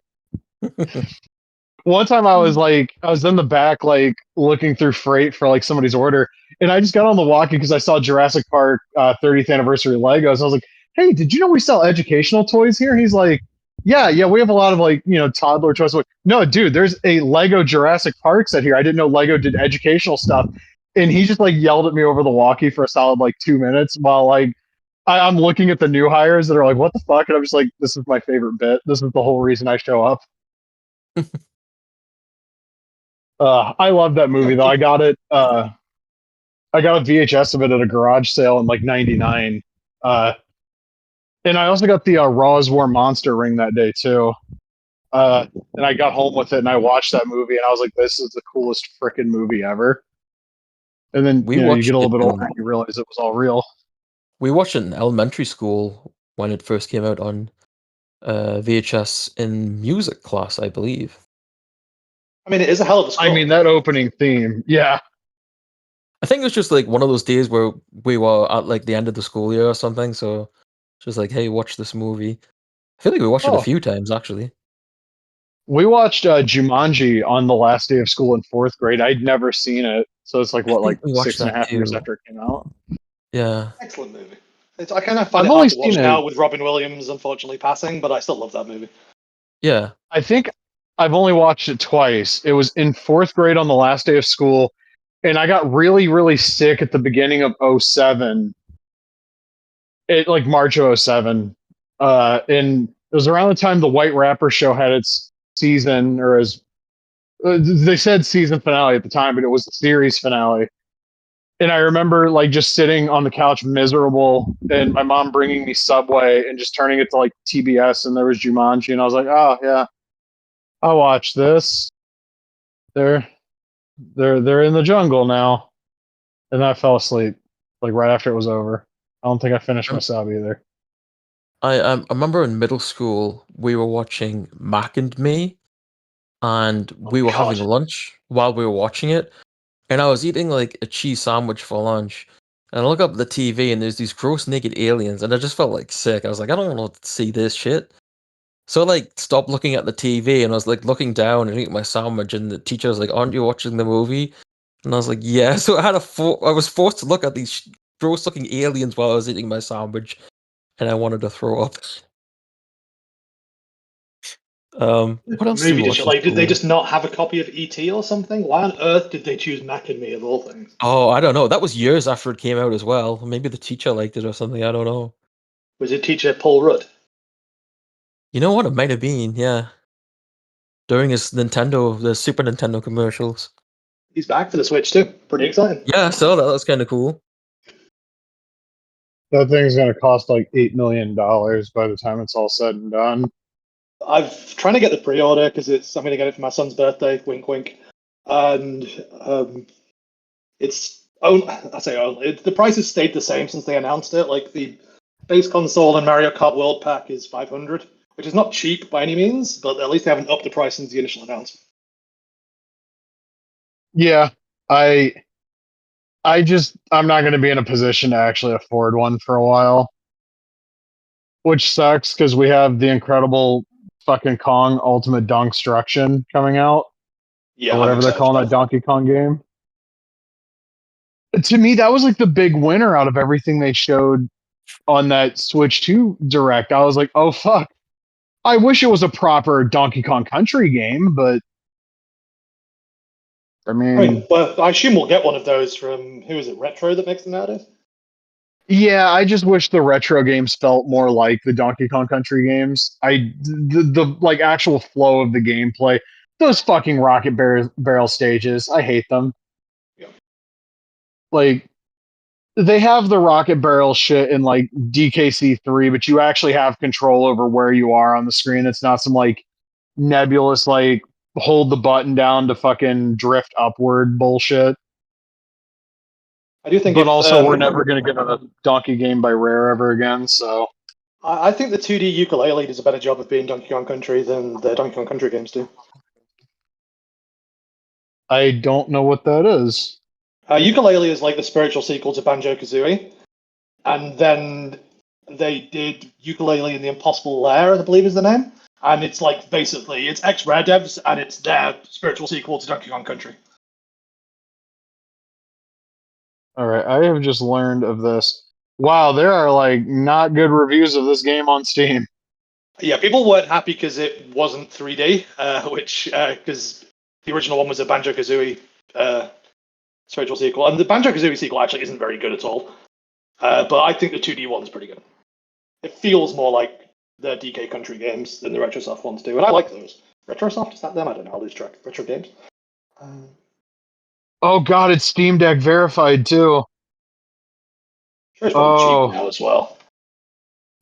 One time I was in the back, like looking through freight for like somebody's order, and I just got on the walkie because I saw Jurassic Park 30th anniversary Legos. I was like, "Hey, did you know we sell educational toys here?" And he's like, "Yeah, we have a lot of like toddler toys." I'm like, no, dude, there's a Lego Jurassic Park set here. I didn't know Lego did educational stuff, and he just like yelled at me over the walkie for a solid like 2 minutes while like I'm looking at the new hires that are like, "What the fuck?" And I'm just like, "This is my favorite bit. This is the whole reason I show up." I love that movie though. I got it. I got a VHS of it at a garage sale in like '99, and I also got the Raw's War Monster ring that day too. And I got home with it and I watched that movie and I was like, "This is the coolest freaking movie ever." And then We you get watched a little it. bit older and you realize it was all real. We watched it in elementary school when it first came out on VHS in music class, I believe. I mean, it is a hell of a score. I mean, that opening theme, yeah. I think it was just like one of those days where we were at like the end of the school year or something. So just like, hey, watch this movie. I feel like we watched it a Oh, few times actually. we watched Jumanji on the last day of school in fourth grade. I'd never seen it, so it's like I what, like think we watched six and a that half years too. after it came out. Yeah. Excellent movie. I kind of find I've it only hard to watch seen now it. with Robin Williams unfortunately passing, but I still love that movie. Yeah. I think I've only watched it twice. It was in fourth grade on the last day of school, and I got really, really sick at the beginning of '07. It like March of '07. And it was around the time the White Rapper show had its season, or as they said season finale at the time, but it was the series finale. And I remember like just sitting on the couch miserable and my mom bringing me Subway and just turning it to like TBS and there was Jumanji and I was like, "Oh yeah, I'll watch this. They're they're in the jungle now." And then I fell asleep like right after it was over. I don't think I finished my Um, sub either. I remember in middle school we were watching Mac and Me, and Oh we were having God. lunch while we were watching it, and I was eating like a cheese sandwich for lunch. And I look up at the TV and there's these gross naked aliens, and I just felt like sick. I was like, I don't want to see this shit. So I like stopped looking at the TV and I was like looking down and eating my sandwich, and the teacher was like, "Aren't you watching the movie?" And I was like, "Yeah." So I was forced to look at these gross looking aliens while I was eating my sandwich, and I wanted to throw up. What else did we Movie did watch you in like? Did they school? just not have a copy of ET or something? Why on earth did they choose Mac and Me of all things? Oh, I don't know. That was years after it came out as well. Maybe the teacher liked it or something. I don't know. Was it teacher Paul Rudd? You know what? It might have been, yeah. During the Super Nintendo commercials. He's back for the Switch too. Pretty exciting. Yeah, I saw that. That was kind of cool. That thing's gonna cost like $8 million by the time it's all said and done. I've trying to get the pre-order because I'm going to get it for my son's birthday. Wink, wink. And it's I say only the price has stayed the same since they announced it. Like the base console and Mario Kart World Pack is 500, which is not cheap by any means, but at least they haven't upped the price since the initial announcement. Yeah, I I'm not gonna be in a position to actually afford one for a while. Which sucks because we have the incredible fucking Kong Ultimate Dunkstruction coming out, Yeah, or I'm whatever they're excited calling about that Donkey Kong game. To me, that was like the big winner out of everything they showed on that Switch 2 Direct. I was like, oh fuck. I wish it was a proper Donkey Kong Country game, but I it. I mean, mean, well, I assume we'll get one of those from who is it? Retro that makes them nowadays. yeah, I just wish the retro games felt more like the Donkey Kong Country games. The like actual flow of the gameplay. Those fucking barrel stages, I hate them. Yeah. Like they have the rocket barrel shit in like DKC3, but you actually have control over where you are on the screen. It's not some like nebulous like hold the button down to fucking drift upward bullshit. I do think But if also, we're never going to get a Donkey game by Rare ever again. So I think the 2D ukulele does a better job of being Donkey Kong Country than the Donkey Kong Country games do. I don't know what that is. Yooka-Laylee is like the spiritual sequel to Banjo-Kazooie, and then they did Yooka-Laylee in the Impossible Lair, I believe is the name, and it's like basically it's ex-Rare devs, and it's their spiritual sequel to Donkey Kong Country. All right, I have just learned of this. Wow, there are like not good reviews of this game on Steam. Yeah, people weren't happy because it wasn't 3D, which because the original one was a Banjo-Kazooie spiritual sequel, and the Banjo-Kazooie sequel actually isn't very good at all. But I think the 2D one's pretty good. It feels more like the DK Country games than the Retrosoft ones do, and I like those. Retrosoft, is that them? I don't know. I'll lose track. Retro Games. Oh god, it's Steam Deck verified too. Sure, it's probably cheap now as well.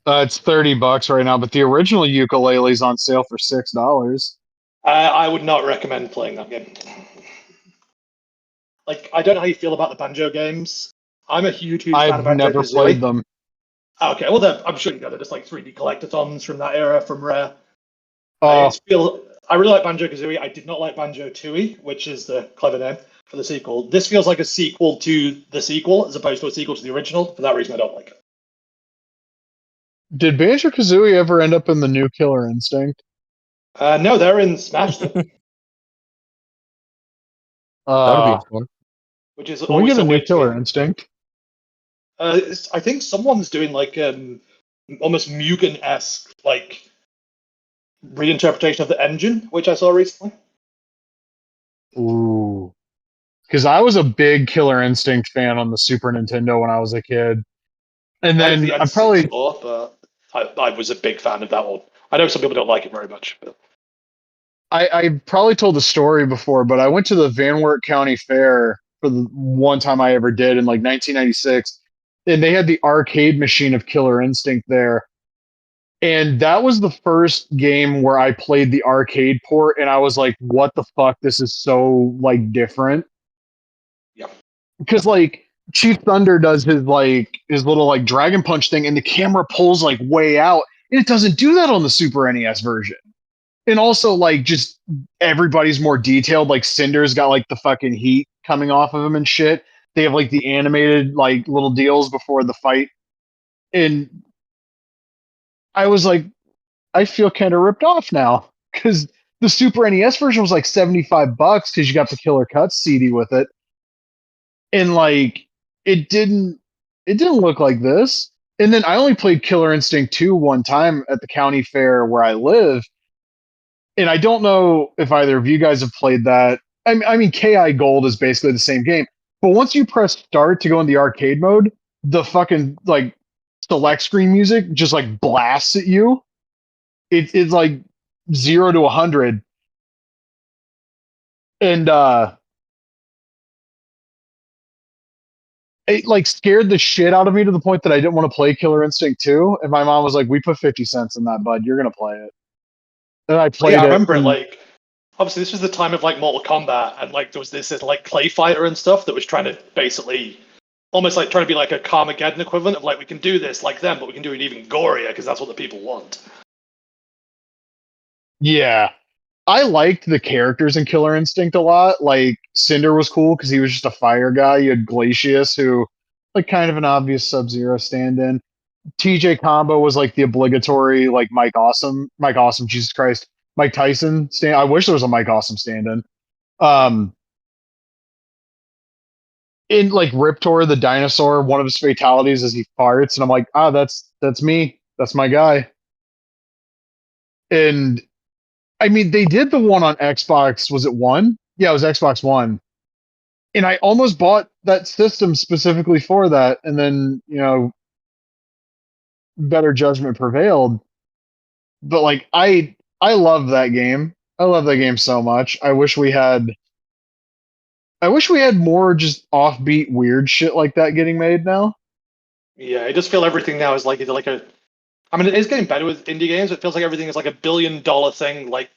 It's $30 right now, but the original Yooka-Laylee's on sale for $6. I would not recommend playing that game. Like, I don't know how you feel about the Banjo games. I'm a huge fan of I've Banjo never Kazooie. played them. Okay, well, I'm sure you know they're just like 3D collectathons from that era from Rare. Oh, I really like Banjo Kazooie. I did not like Banjo Tooie, which is the clever name for the sequel. This feels like a sequel to the sequel as opposed to a sequel to the original. For that reason, I don't like it. did Banjo-Kazooie ever end up in the new Killer Instinct? No, they're in Smash, That'd be fun. which is Can we always get a so new weird to me. Killer Instinct? I think someone's doing like almost Mugen-esque like reinterpretation of the engine, which I saw recently. Ooh. Because I was a big Killer Instinct fan on the Super Nintendo when I was a kid. And I like then the I probably N64, but I was a big fan of that one. I know some people don't like it very much, but I probably told the story before, but I went to the Van Wert County Fair for the one time I ever did in like 1996, and they had the arcade machine of Killer Instinct there. And that was the first game where I played the arcade port, and I was like, "What the fuck? This is so like different." yeah. Because like Chief Thunder does his little like Dragon Punch thing, and the camera pulls like way out, and it doesn't do that on the Super NES version. And also like just everybody's more detailed. Like Cinder's got like the fucking heat coming off of him and shit. They have like the animated like little deals before the fight, and I was like, I feel kind of ripped off now because the Super NES version was like $75 because you got the Killer Cuts CD with it, and like it didn't look like this. And then I only played Killer Instinct 2 one time at the county fair where I live, and I don't know if either of you guys have played that. I mean, KI Gold is basically the same game, but once you press start to go in the arcade mode, the fucking like select screen music just like blasts at you. It's like 0 to 100, and it like scared the shit out of me to the point that I didn't want to play Killer Instinct 2. And my mom was like, "We put 50 cents in that, bud. You're gonna play it." And I played I it. remember it like obviously this was the time of like Mortal Kombat and like there was this like Clay Fighter and stuff that was trying to basically almost like trying to be like a Carmageddon equivalent of like we can do this like them, but we can do it even gorier because that's what the people want. Yeah. I liked the characters in Killer Instinct a lot. Like Cinder was cool because he was just a fire guy. You had Glacius, who like kind of an obvious Sub-Zero stand-in. TJ Combo was like the obligatory like Mike Awesome, Jesus Christ, Mike Tyson stand. I wish there was a Mike Awesome stand-in. Um, in like Riptor the dinosaur, one of his fatalities is he farts, and I'm like, that's me, that's my guy. And I mean, they did the one on Xbox. Was it One? Yeah, it was Xbox One. And I almost bought that system specifically for that, and then better judgment prevailed. But like, I love that game. I love that game so much. I wish we had more just offbeat weird shit like that getting made now. Yeah, I just feel everything now is like either like a. I mean, it is getting better with indie games. It feels like everything is like $1 billion thing, like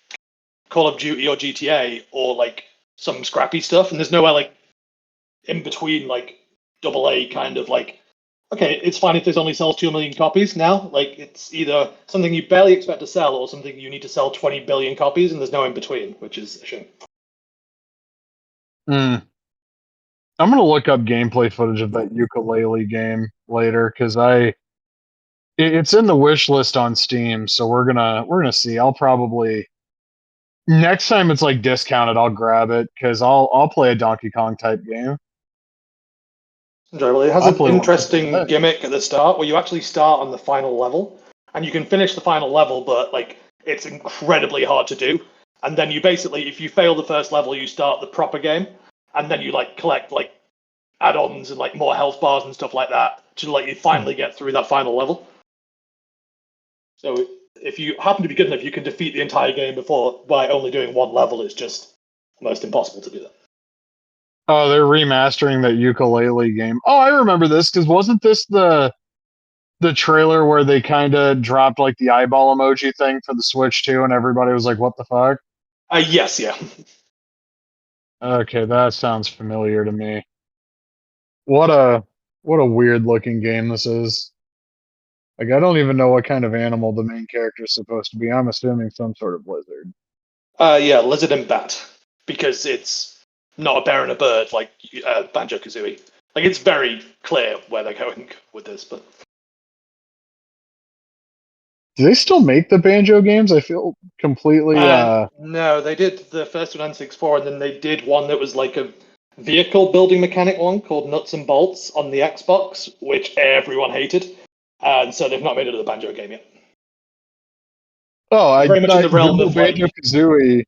Call of Duty or GTA, or like some scrappy stuff, and there's nowhere like in between, like AA kind of like. Okay, it's fine if this only sells 2 million copies now. Like it's either something you barely expect to sell or something you need to sell 20 billion copies, and there's no in between, which is a shame. Mm. I'm gonna look up gameplay footage of that ukulele game later because it's in the wish list on Steam, so we're gonna see. I'll probably next time it's like discounted, I'll grab it because I'll play a Donkey Kong type game. Enjoyable. It has I'll an play one. interesting gimmick at the start where you actually start on the final level and you can finish the final level, but like it's incredibly hard to do. And then you basically, if you fail the first level, you start the proper game, and then you like collect like add-ons and like more health bars and stuff like that to like you finally get through that final level. So if you happen to be good enough, you can defeat the entire game before by only doing one level. It's just almost impossible to do that. Oh, they're remastering that ukulele game. Oh, I remember this because wasn't this the trailer where they kind of dropped like the eyeball emoji thing for the Switch too, and everybody was like, "What the fuck?" Yes, yeah. Okay, that sounds familiar to me. What a weird looking game this is. Like I don't even know what kind of animal the main character is supposed to be. I'm assuming some sort of lizard. Yeah, lizard and bat, because it's not a bear and a bird like Banjo Kazooie. Like it's very clear where they're going with this, but Do they still make the Banjo games? I feel completely no, they did the first one N64, and then they did one that was like a vehicle building mechanic one called Nuts and Bolts on the Xbox, which everyone hated, and so they've not made it to the Banjo game yet. Oh, I Very much in the realm of like Banjo Kazooie,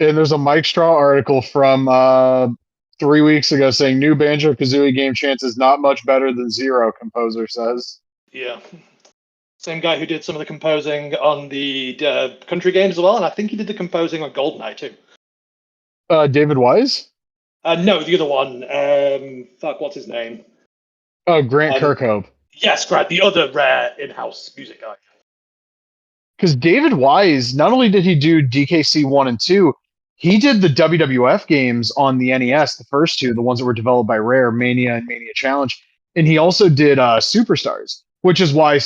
and there's a Mike Straw article from 3 weeks ago saying new Banjo Kazooie game chance is not much better than zero. Composer says. yeah. Same guy who did some of the composing on the country games as well, and I think he did the composing on GoldenEye too. David Wise. No, the other one. Fuck, what's his name? Oh, Grant Kirkhope. Yes, Grant, the other rare in-house music guy. Because David Wise, not only did he do DKC 1 and 2, he did the WWF games on the NES, the first two, the ones that were developed by Rare, Mania and Mania Challenge. And he also did Superstars, which is why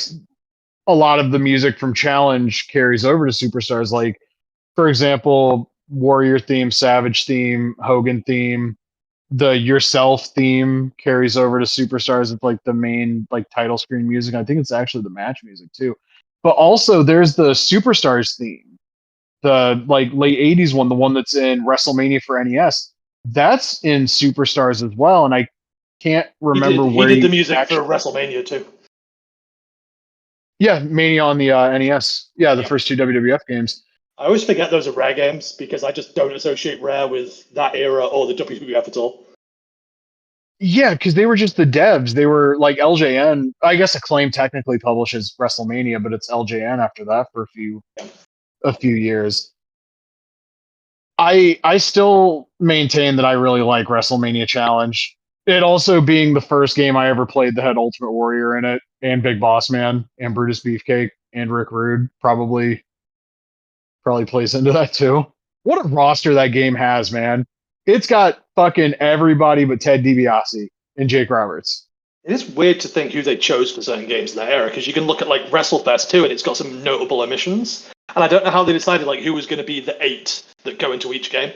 a lot of the music from Challenge carries over to Superstars. Like, for example, Warrior theme, Savage theme, Hogan theme, the Yourself theme carries over to Superstars. It's like the main like title screen music. I think it's actually the match music too. But also there's the Superstars theme, the like late 80s one, the one that's in WrestleMania for NES. That's in Superstars as well. And I can't remember where he did the music for WrestleMania too. Yeah, Mania on the NES. Yeah, the first two WWF games. I always forget those are Rare games because I just don't associate Rare with that era or the WWF at all. Yeah, because they were just the devs. They were like LJN. I guess Acclaim technically publishes WrestleMania, but it's LJN after that for a few years. I still maintain that I really like WrestleMania Challenge. It also being the first game I ever played that had Ultimate Warrior in it, and Big Boss Man, and Brutus Beefcake, and Rick Rude probably plays into that too. What a roster that game has, man. It's got fucking everybody but Ted DiBiase and Jake Roberts. It is weird to think who they chose for certain games in that era, because you can look at like WrestleFest 2 and it's got some notable omissions. And I don't know how they decided like who was going to be the 8 that go into each game.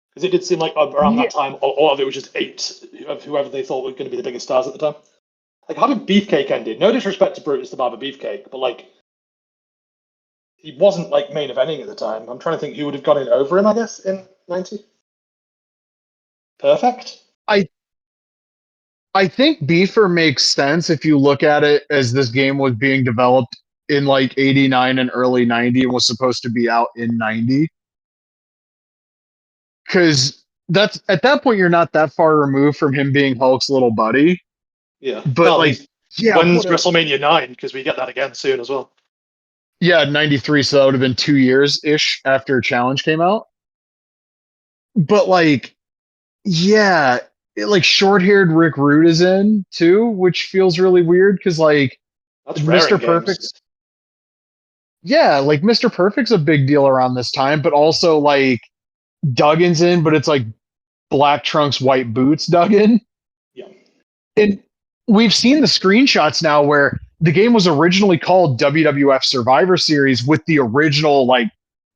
Because it did seem like around that time, a lot of it was just 8 of whoever they thought were going to be the biggest stars at the time. Like, how did Beefcake ended? No disrespect to Brutus the Barber Beefcake, but like, he wasn't like main eventing at the time. I'm trying to think who would have gone in over him, I guess, in 90. Perfect. I think Beefer makes sense if you look at it as this game was being developed in like 89 and early 90 and was supposed to be out in 90. Because that's at that point you're not that far removed from him being Hulk's little buddy. Yeah. But well, like, yeah. When's WrestleMania 9? Because we get that again soon as well. Yeah, 93, so that would have been 2 years-ish after Challenge came out. But like, yeah, like short-haired Rick Rude is in too, which feels really weird because like that's Mr. Perfect's. Yeah, like Mr. Perfect's a big deal around this time, but also like Duggan's in, but it's like black trunks, white boots Duggan. Yeah. And we've seen the screenshots now where the game was originally called WWF Survivor Series with the original like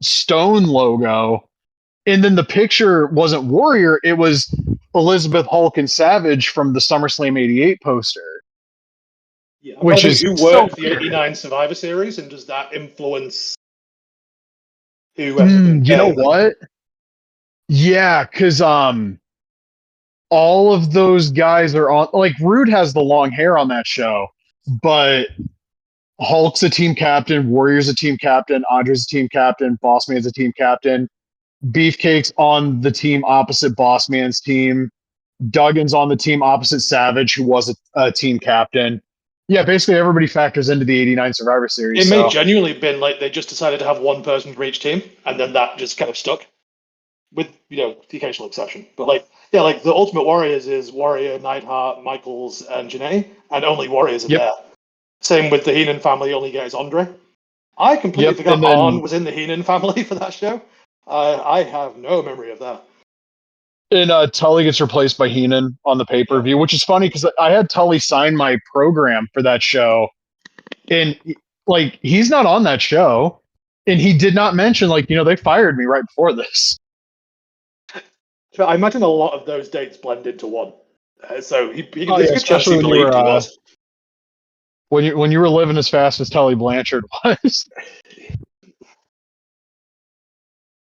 Stone logo. And then the picture wasn't Warrior; it was Elizabeth, Hulk, and Savage from the SummerSlam '88 poster, Yeah, I'm which trying to is think who so worked the weird. '89 Survivor Series, and does that influence who ends up being You know Kane? what? Yeah, because all of those guys are on. Like Rude has the long hair on that show, but Hulk's a team captain, Warrior's a team captain, Andre's a team captain, Boss Man's a team captain, Beefcake's on the team opposite Boss Man's team, Duggan's on the team opposite Savage, who was a team captain. Yeah, basically everybody factors into the '89 Survivor Series. It may So genuinely have been like they just decided to have one person for each team, and then that just kind of stuck, with the occasional exception. But like yeah, like the Ultimate Warriors is Warrior, Neidhart, Michaels, and Janae, and only Warriors are yep, there. Same with the Heenan family, only guy is Andre. I completely yep. forgot And Arn then was in the Heenan family for that show. I have no memory of that. Tully gets replaced by Heenan on the pay-per-view, Yeah. which is funny because I had Tully sign my program for that show, and like he's not on that show, and he did not mention like they fired me right before this. So I imagine a lot of those dates blend into one. So Oh there's yeah, a good chance especially he when you believed he were was. when you were living as fast as Tully Blanchard was.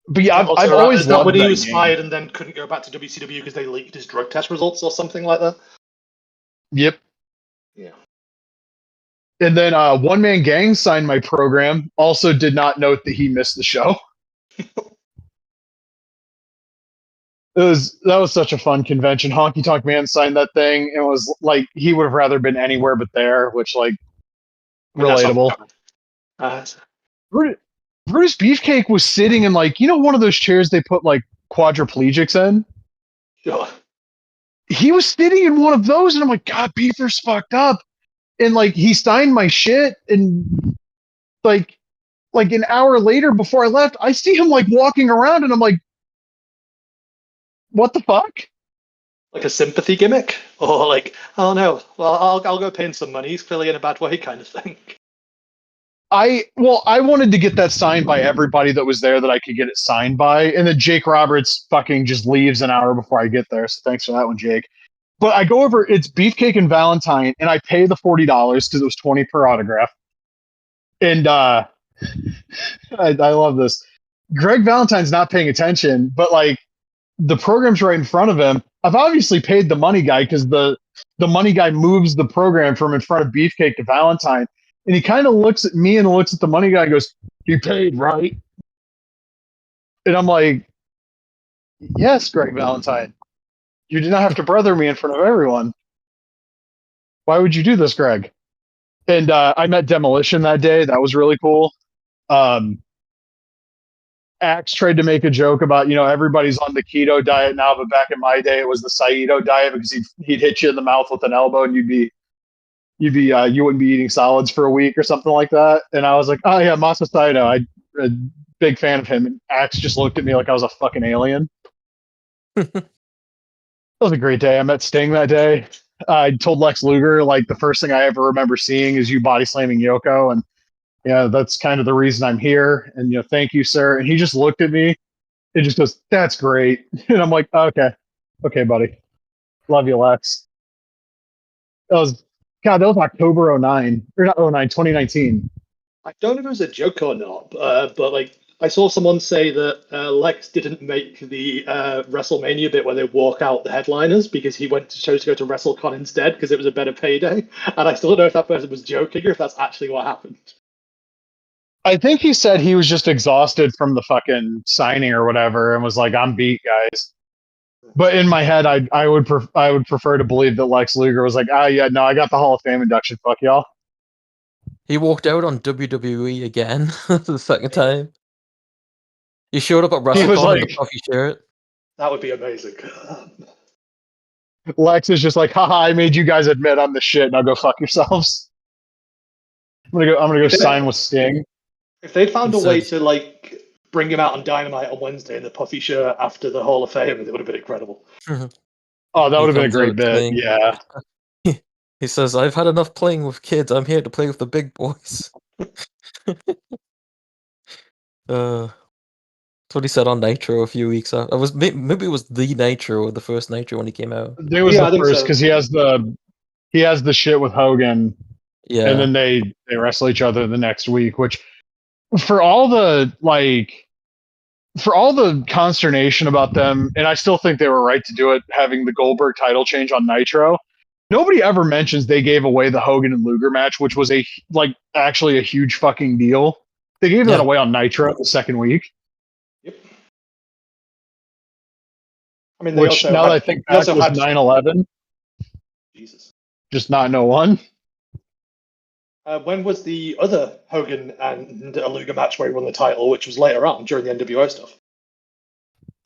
But yeah, I've always Is that when loved he that was game. fired and then couldn't go back to WCW because they leaked his drug test results or something like that? Yep. Yeah. And then One Man Gang signed my program. Also, did not note that he missed the show. That was such a fun convention. Honky Tonk Man signed that thing and was like he would have rather been anywhere but there, which like I mean, that's not relatable. Brutus Beefcake was sitting in like one of those chairs they put like quadriplegics in. sure. He was sitting in one of those, and I'm like, God, Beefer's fucked up. And like he signed my shit, and like an hour later before I left, I see him like walking around, and I'm like, what the fuck? Like a sympathy gimmick? Or like, oh no, well, I'll go pay him some money. He's clearly in a bad way kind of thing. I wanted to get that signed by everybody that was there that I could get it signed by, and then Jake Roberts fucking just leaves an hour before I get there. So thanks for that one, Jake. But I go over, it's Beefcake and Valentine, and I pay the $40 because it was 20 per autograph. And I love this. Greg Valentine's not paying attention, but like the program's right in front of him. I've obviously paid the money guy because the money guy moves the program from in front of Beefcake to Valentine. And he kind of looks at me and looks at the money guy and goes, "You paid, right?" And I'm like, "Yes, Greg Valentine. You did not have to brother me in front of everyone. Why would you do this, Greg?" And I met Demolition that day. That was really cool. Axe tried to make a joke about, everybody's on the keto diet now, but back in my day, it was the Saito diet because he'd hit you in the mouth with an elbow and you wouldn't be eating solids for a week or something like that. And I was like, oh yeah, Masa Saito. I'm a big fan of him. And Axe just looked at me like I was a fucking alien. That was a great day. I met Sting that day. I told Lex Luger like the first thing I ever remember seeing is you body slamming Yoko, and that's kind of the reason I'm here. And thank you, sir. And he just looked at me and just goes, "That's great." And I'm like, okay, buddy, love you, Lex. That was God. That was October '09 or not '09, 2019. I don't know if it was a joke or not, but like I saw someone say that Lex didn't make the WrestleMania bit where they walk out the headliners because he chose to go to WrestleCon instead because it was a better payday. And I still don't know if that person was joking or if that's actually what happened. I think he said he was just exhausted from the fucking signing or whatever, and was like, "I'm beat, guys." But in my head, I would prefer to believe that Lex Luger was like, "Ah, yeah, no, I got the Hall of Fame induction. Fuck y'all." He walked out on WWE again the second time. He showed up at He was WrestleCon in the like, puffy shirt. That would be amazing. Lex is just like, "Haha, I made you guys admit I'm the shit. Now go fuck yourselves." I'm gonna go sign with Sting. If they'd found He a way said, to like bring him out on Dynamite on Wednesday in the puffy shirt after the Hall of Fame, it would have been incredible. Oh, that he would have been a comes great out bit. saying, Yeah. he says, "I've had enough playing with kids. I'm here to play with the big boys." uh, That's what he said on Nitro a few weeks after. It was maybe it was the Nitro, the first Nitro when he came out. It was I the think first so. because he has the shit with Hogan, Yeah. and then they wrestle each other the next week. Which for all the consternation about them, and I still think they were right to do it, having the Goldberg title change on Nitro. Nobody ever mentions they gave away the Hogan and Luger match, which was actually a huge fucking deal. They gave that away on Nitro the second week. Yep. I mean, they Which also now had, that I think they back also was had 9/11, Jesus. just not 9/01. When was the other Hogan and Luger match where he won the title, which was later on during the NWO stuff?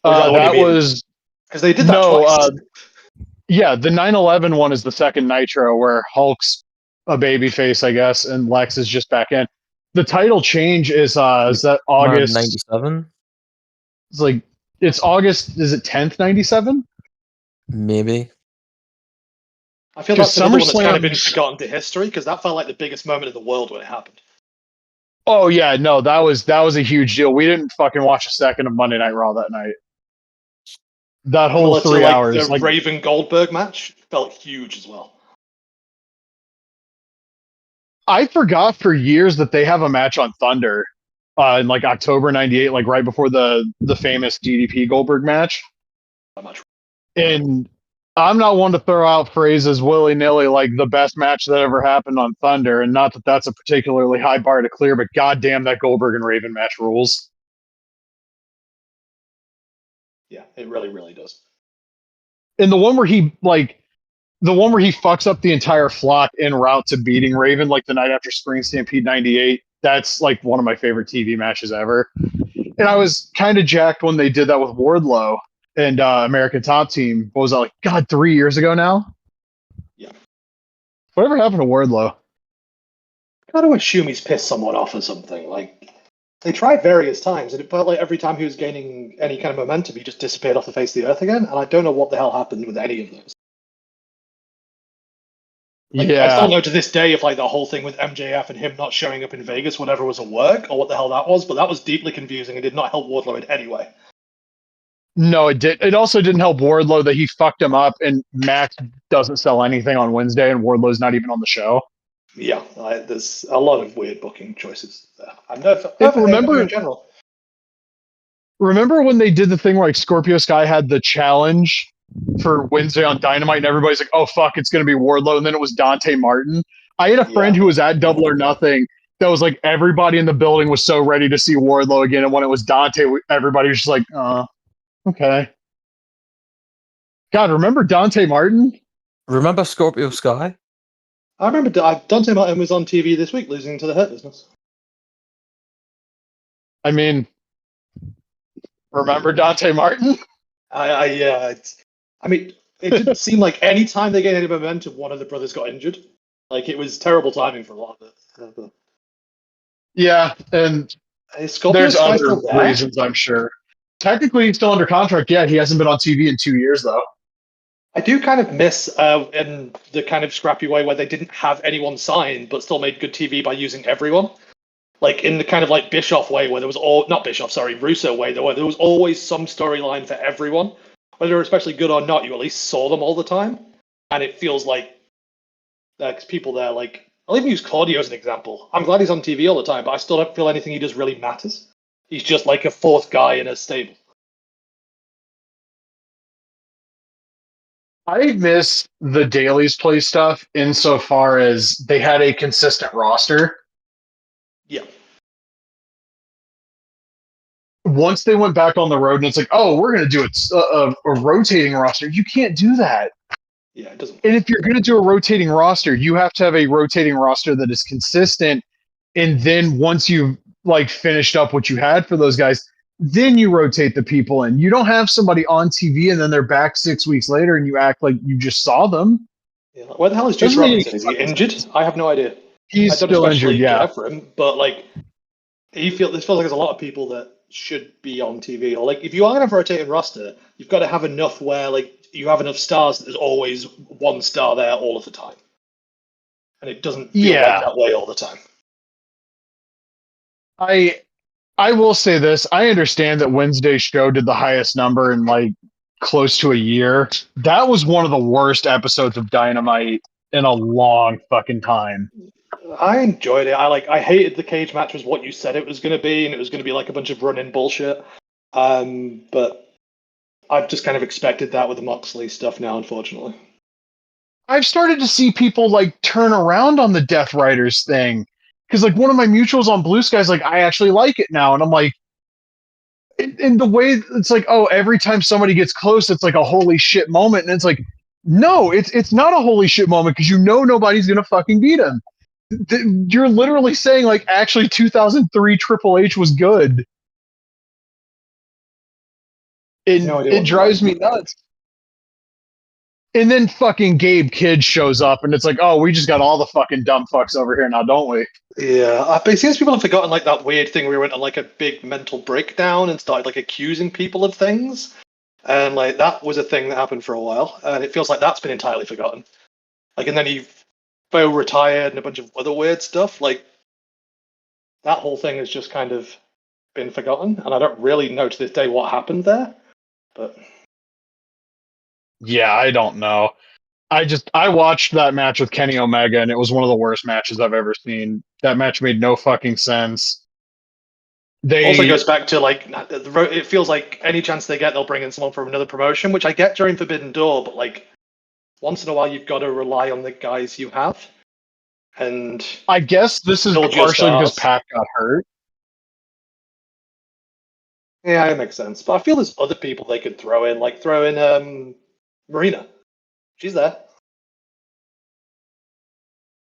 Or is that the one you That mean? was Because they did that twice. yeah, the 9/11 one is the second Nitro where Hulk's a babyface, I guess, and Lex is just back in. The title change is that August 97? It's August, is it 10th, 97? Maybe. I feel 'Cause that's another one that's kind of been SummerSlam's- forgotten to history because that felt like the biggest moment in the world when it happened. Oh yeah, no, that was a huge deal. We didn't fucking watch a second of Monday Night Raw that night. That whole Similar 3 to hours. the Raven Goldberg match felt huge as well. I forgot for years that they have a match on Thunder in like October '98, like right before the famous DDP Goldberg match. That match. And I'm not one to throw out phrases willy nilly like the best match that ever happened on Thunder, and not that that's a particularly high bar to clear, but goddamn, that Goldberg and Raven match rules. Yeah, it really, really does. And the one where he fucks up the entire flock en route to beating Raven, like the night after Spring Stampede '98. That's like one of my favorite TV matches ever. And I was kind of jacked when they did that with Wardlow and American Top Team. What was that, like? God, 3 years ago now? Yeah. Whatever happened to Wardlow? I gotta assume he's pissed someone off or something. Like, they tried various times, and it felt like every time he was gaining any kind of momentum, he just disappeared off the face of the earth again. And I don't know what the hell happened with any of those. Like, I Yeah. still know to this day if like the whole thing with MJF and him not showing up in Vegas, whatever, was a work or what the hell that was, but that was deeply confusing and did not help Wardlow in any way. No, it did. It also didn't help Wardlow that he fucked him up, and Max doesn't sell anything on Wednesday, and Wardlow's not even on the show. Yeah, there's a lot of weird booking choices there. I'm never Remember- in general. Remember when they did the thing where like Scorpio Sky had the challenge for Wednesday on Dynamite, and everybody's like, "Oh fuck, it's gonna be Wardlow," and then it was Dante Martin. I had a friend who was at Double or Nothing that was like, everybody in the building was so ready to see Wardlow again, and when it was Dante, everybody was just like, okay. God, remember Dante Martin? Remember Scorpio Sky? I remember Dante Martin was on TV this week losing to the Hurt Business. I mean, remember Dante Martin? I mean, it didn't seem like any time they gained any momentum, one of the brothers got injured. Like, it was terrible timing for a lot of it. Yeah, and Is Scorpio there's Sky other still there? reasons, I'm sure. Technically, he's still under contract. Yeah, he hasn't been on TV in 2 years, though. I do kind of miss in the kind of scrappy way where they didn't have anyone signed but still made good TV by using everyone. Like in the kind of like Bischoff way where there was Russo way where there was always some storyline for everyone. Whether they're especially good or not, you at least saw them all the time. And it feels like there's people there, like, I'll even use Claudio as an example. I'm glad he's on TV all the time, but I still don't feel anything he does really matters. He's just like a fourth guy in a stable. I miss the Dailies Play stuff insofar as they had a consistent roster. Yeah. Once they went back on the road and it's like, oh, we're going to do a rotating roster. You can't do that. Yeah, it doesn't. And if you're going to do a rotating roster, you have to have a rotating roster that is consistent. And then once you've like finished up what you had for those guys, then you rotate the people in. You don't have somebody on TV and then they're back 6 weeks later and you act like you just saw them. Yeah, where the hell is Juice Robinson? Is he injured? I have no idea. He's still injured, yeah. For him, but like, this feels like there's a lot of people that should be on TV. Or like, if you are going to have a rotating roster, you've got to have enough where like you have enough stars that there's always one star there all of the time, and it doesn't feel like that way all the time. I I will say this. I understand that Wednesday's show did the highest number in like close to a year. That was one of the worst episodes of Dynamite in a long fucking time. I enjoyed it. I hated the cage match was what you said it was going to be, and it was going to be like a bunch of run-in bullshit. But I've just kind of expected that with the Moxley stuff now, unfortunately. I've started to see people like turn around on the Death Riders thing because like one of my mutuals on Blue Sky's like, I actually like it now, and I'm like, in the way it's like, oh, every time somebody gets close, it's like a holy shit moment, and it's like, no, it's not a holy shit moment because you know nobody's gonna fucking beat him. You're literally saying like, actually, 2003 Triple H was good. It drives me nuts. And then fucking Gabe Kidd shows up, and it's like, oh, we just got all the fucking dumb fucks over here now, don't we? Yeah, but it seems people have forgotten like that weird thing where we went on like a big mental breakdown and started like accusing people of things, and like that was a thing that happened for a while, and it feels like that's been entirely forgotten. Like, and then he Bo retired and a bunch of other weird stuff. Like that whole thing has just kind of been forgotten, and I don't really know to this day what happened there. But yeah, I don't know. I watched that match with Kenny Omega, and it was one of the worst matches I've ever seen. That match made no fucking sense. Also goes back to like it feels like any chance they get, they'll bring in someone from another promotion, which I get during Forbidden Door, but like once in a while you've got to rely on the guys you have. And I guess this is partially because Pat got hurt. Yeah, it makes sense. But I feel there's other people they could throw in, like throw in Marina. She's there.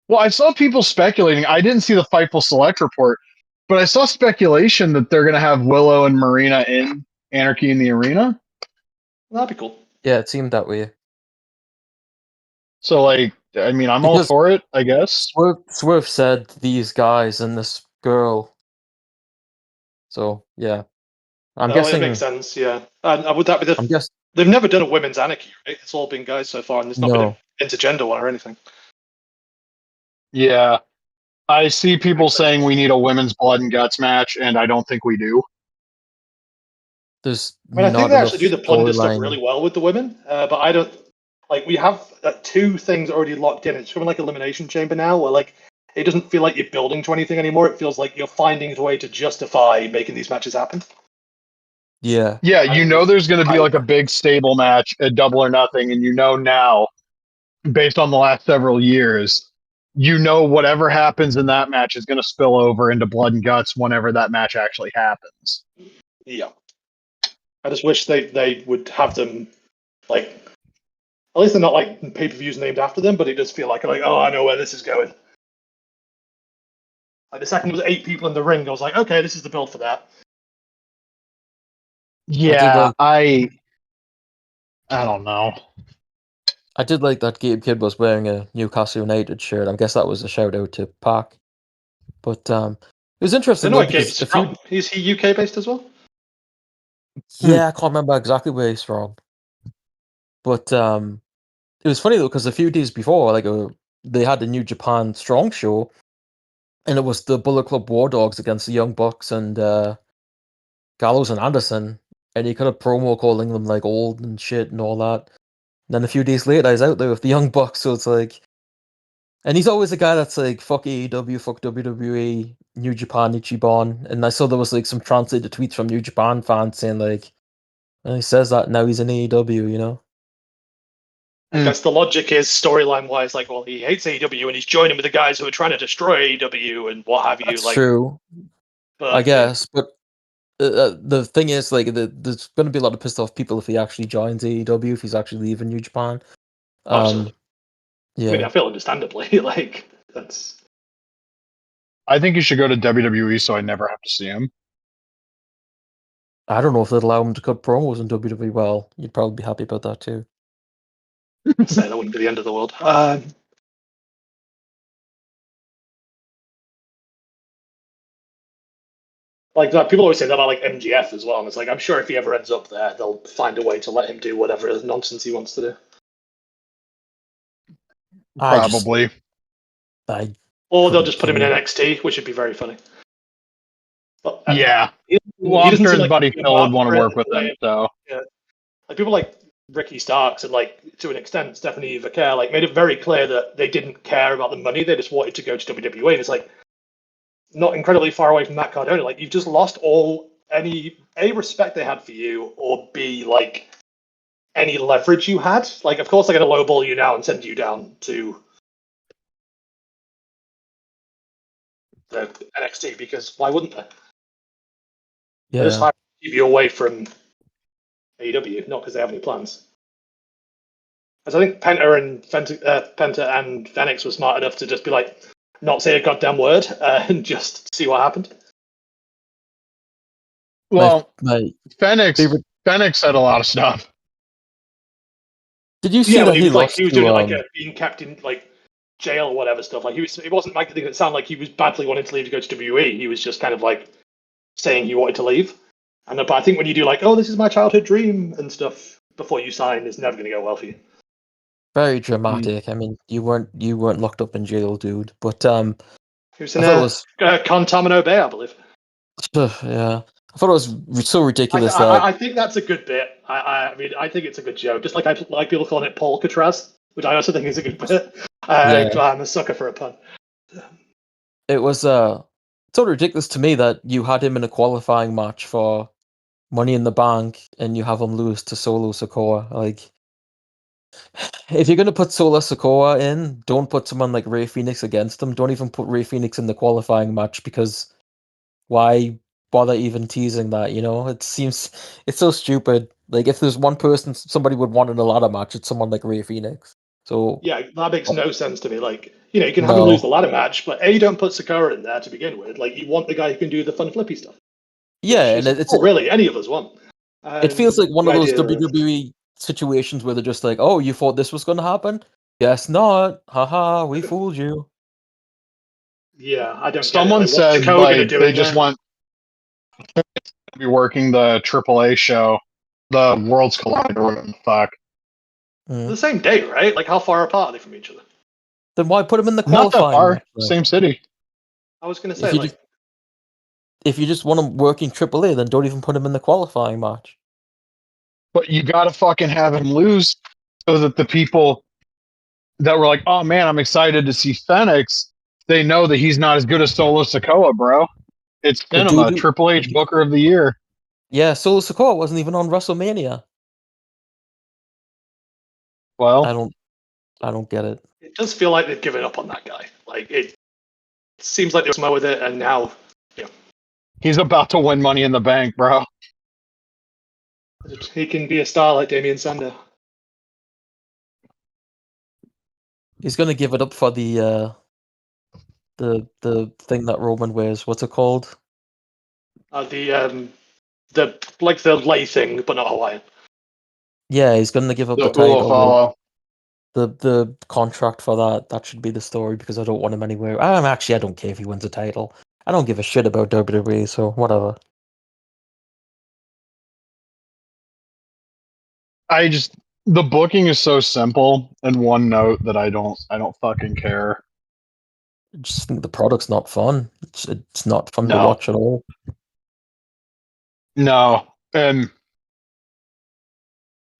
Well, I saw people speculating. I didn't see the Fightful Select report, but I saw speculation that they're going to have Willow and Marina in Anarchy in the Arena. That'd be cool. Yeah, it seemed that way. So, like, I mean, I'm all for it, I guess. Swerve said these guys and this girl. So, yeah. I'm guessing... It makes sense, yeah. And would that be I'm guessing... They've never done a women's Anarchy, right? It's all been guys so far, and there's not been an intergender one or anything. Yeah. I see people saying we need a women's blood and guts match, and I don't think we do. I think they actually do the plunder stuff really well with the women, but I don't... Like, we have two things already locked in. It's from like Elimination Chamber now, where like it doesn't feel like you're building to anything anymore. It feels like you're finding a way to justify making these matches happen. Yeah. Yeah, you know there's going to be like a big stable match at Double or Nothing, and you know now, based on the last several years, you know whatever happens in that match is going to spill over into Blood and Guts whenever that match actually happens. Yeah. I just wish they would have them, like, at least they're not like pay-per-views named after them, but it does feel like, oh, I know where this is going. Like the second there was 8 people in the ring, I was like, okay, this is the build for that. Yeah, I don't know. I did like that Gabe Kidd was wearing a Newcastle United shirt. I guess that was a shout out to Pac. But it was interesting. I know Gabe's from. Is he UK based as well? Yeah, I can't remember exactly where he's from. But it was funny though because a few days before, like they had the New Japan Strong show, and it was the Bullet Club War Dogs against the Young Bucks and Gallows and Anderson, and he kind of promo calling them like old and shit and all that. And then a few days later, he's out there with the Young Bucks, so it's like... And he's always a guy that's like, fuck AEW, fuck WWE, New Japan, Ichiban. And I saw there was like some translated tweets from New Japan fans saying like, he says that now he's in AEW, you know? I guess the logic is storyline-wise, like, well, he hates AEW and he's joining with the guys who are trying to destroy AEW and what have you. That's true, I guess. But the thing is, like, there's going to be a lot of pissed off people if he actually joins AEW, if he's actually leaving New Japan. Absolutely. Yeah. I mean, I feel understandably, like, that's... I think he should go to WWE so I never have to see him. I don't know if they'd allow him to cut promos in WWE. Well, you'd probably be happy about that too. Say that wouldn't be the end of the world. Like people always say that about like MGF as well, and it's like I'm sure if he ever ends up there, they'll find a way to let him do whatever nonsense he wants to do. Probably. Or they'll just put him in NXT, which would be very funny. But, Yeah. he Well, I'm doesn't sure seem his like buddy he'd be a Phil would mark want for to it work with in the him. way- So Yeah. Like people like Ricky Starks and like to an extent Stephanie Vaquer like made it very clear that they didn't care about the money. They just wanted to go to WWE. And it's like not incredibly far away from Matt Cardona. Like you've just lost all any A, respect they had for you, or B, like any leverage you had. Like of course they're gonna lowball you now and send you down to the NXT because why wouldn't they? They're just Yeah. trying to keep you away from AEW, not because they have any plans. As I think Penta and Phoenix were smart enough to just be like, not say a goddamn word and just see what happened. well, My Phoenix favorite. said a lot of stuff. Did you see Yeah, when that he he was like lost he was to doing like a being kept in like jail or whatever stuff. Like it wasn't like it sounded like he was badly wanting to leave to go to WWE. He was just kind of like saying he wanted to leave. And but I think when you do like, oh, this is my childhood dream and stuff before you sign, it's never going to go well for you. very dramatic? I mean, you weren't locked up in jail, dude. But He was I in thought it was Contamino Bay, I believe. yeah. I thought it was so ridiculous that I think that's a good bit. I mean, I think it's a good joke. Just like I like people calling it Paul Catraz, which I also think is a good bit. Yeah. I'm a sucker for a pun. it was sort of ridiculous to me that you had him in a qualifying match for Money in the Bank and you have him lose to Solo Sikoa. Like, if you're gonna put Solo Sikoa in, don't put someone like Rey Fenix against him. Don't even put Rey Fenix in the qualifying match because why bother even teasing that? You know, it's so stupid. Like, if there's one person somebody would want in a ladder match, it's someone like Rey Fenix. So Yeah, that makes no sense to me. Like, you know, you can have him no, lose the ladder match, but A, you don't put Sakura in there to begin with. Like, you want the guy who can do the fun flippy stuff, which yeah, and is all really any of us want. it feels And like one the of those idea of, WWE situations where they're just like, "Oh, you thought this was going to happen? Guess not. Haha, we fooled you." yeah, I don't get it. Someone Like, what's said Sakura going to like do they in just there? want to be working the AAA show, the Worlds Collide or whatever the fuck. Mm. The same day, right? Like, how far apart are they from each other? Then why put him in the Not that qualifying far. match? Then? Same city. I was going to If say, you like, just if you just want him working AAA, then don't even put him in the qualifying match. But you gotta fucking have him lose so that the people that were like, oh man, I'm excited to see Phoenix, they know that he's not as good as Solo Sikoa, bro. It's The cinema, dude, Triple H Booker of the Year. yeah, Solo Sikoa wasn't even on WrestleMania. Well, I don't get it. it does feel like they've given up on that guy. Like, it seems like they're smart with it, and now, yeah, he's about to win Money in the Bank, bro. he can be a star like Damian Sandow. He's gonna give it up for the thing that Roman wears. What's it called? The lay thing, but not Hawaiian. Yeah, he's gonna give up The the Hula title. follow. The contract for that. That should be the story because I don't want him anywhere. Actually, I don't care if he wins a title. I don't give a shit about WWE, so whatever. The booking is so simple and one note that I don't fucking care. I just think the product's not fun. It's not fun to No. watch at all. No. And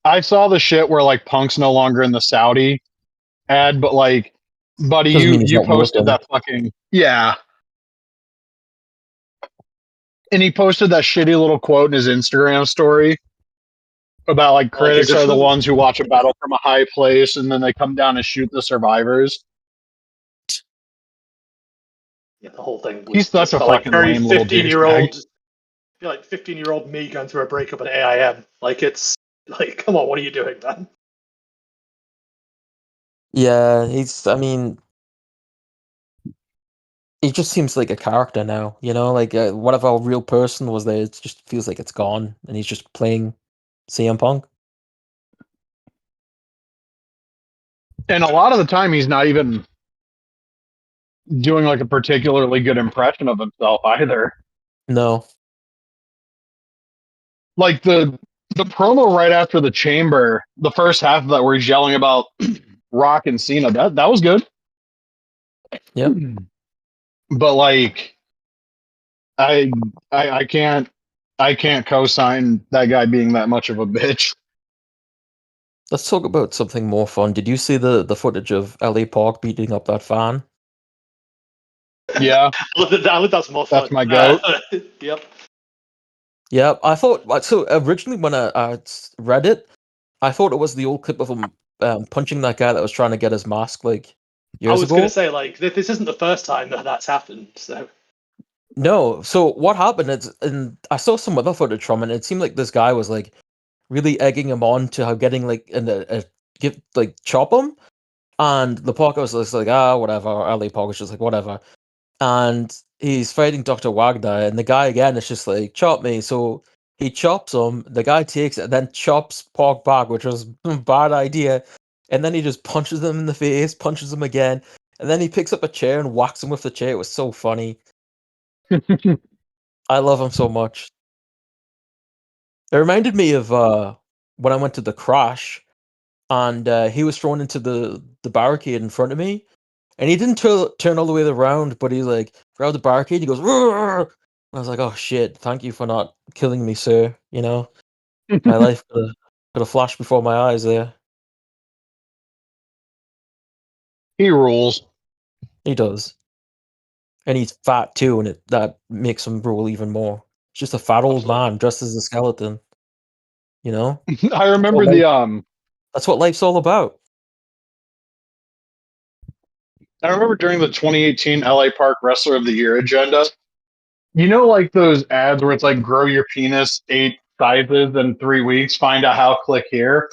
I saw the shit where like Punk's no longer in the Saudi ad, but like, buddy, Doesn't mean he's you not posted working. that fucking yeah. And he posted that shitty little quote in his Instagram story about like Like, he's critics a are the fool. ones who watch a battle from a high place and then they come down and shoot the survivors. Yeah, the whole thing was He's such just a felt like fucking very lame little 15-year-old. douchebag. Feel like 15-year-old me going through a breakup at AIM. Like it's like, come on, what are you doing, man? Yeah, I mean, he just seems like a character now, you know? Like, whatever real person was there, it just feels like it's gone, and he's just playing CM Punk. And a lot of the time he's not even doing like a particularly good impression of himself either. No. Like the promo right after the chamber, the first half of that where he's yelling about Rock and Cena, that was good. Yep. But like I can't co-sign that guy being that much of a bitch. Let's talk about something more fun. Did you see the footage of LA Park beating up that fan? Yeah, I think that's more that's fun. my goat. Yep. Yeah, I thought so. Originally, when I read it, I thought it was the old clip of him punching that guy that was trying to get his mask like I years was going to ago. say, like, this isn't the first time that that's happened. So No, so what happened is, and I saw some other footage from it. And it seemed like this guy was like really egging him on to how getting like a give like chop him, and the Parker was just like whatever. Or LA Park was just like whatever, and he's fighting Dr. Wagner, and the guy again is just like chop me. So he chops him. The guy takes it, and then chops Park back, which was a bad idea. And then he just punches him in the face, punches him again, and then he picks up a chair and whacks him with the chair. It was so funny. I love him so much. It reminded me of when I went to the crash, and he was thrown into the barricade in front of me, and he didn't turn all the way around, but he like grabbed the barricade. He goes, "Roar!" And I was like, "Oh shit! Thank you for not killing me, sir." You know, my life could have flashed before my eyes there. He rules. He does, and he's fat too, and that makes him rule even more. He's just a fat old absolutely. man dressed as a skeleton. You know, I that's what remember life, the that's what life's all about. I remember during the 2018 LA Park Wrestler of the Year agenda. You know, like those ads where it's like grow your penis 8 sizes in 3 weeks, find out how, click here.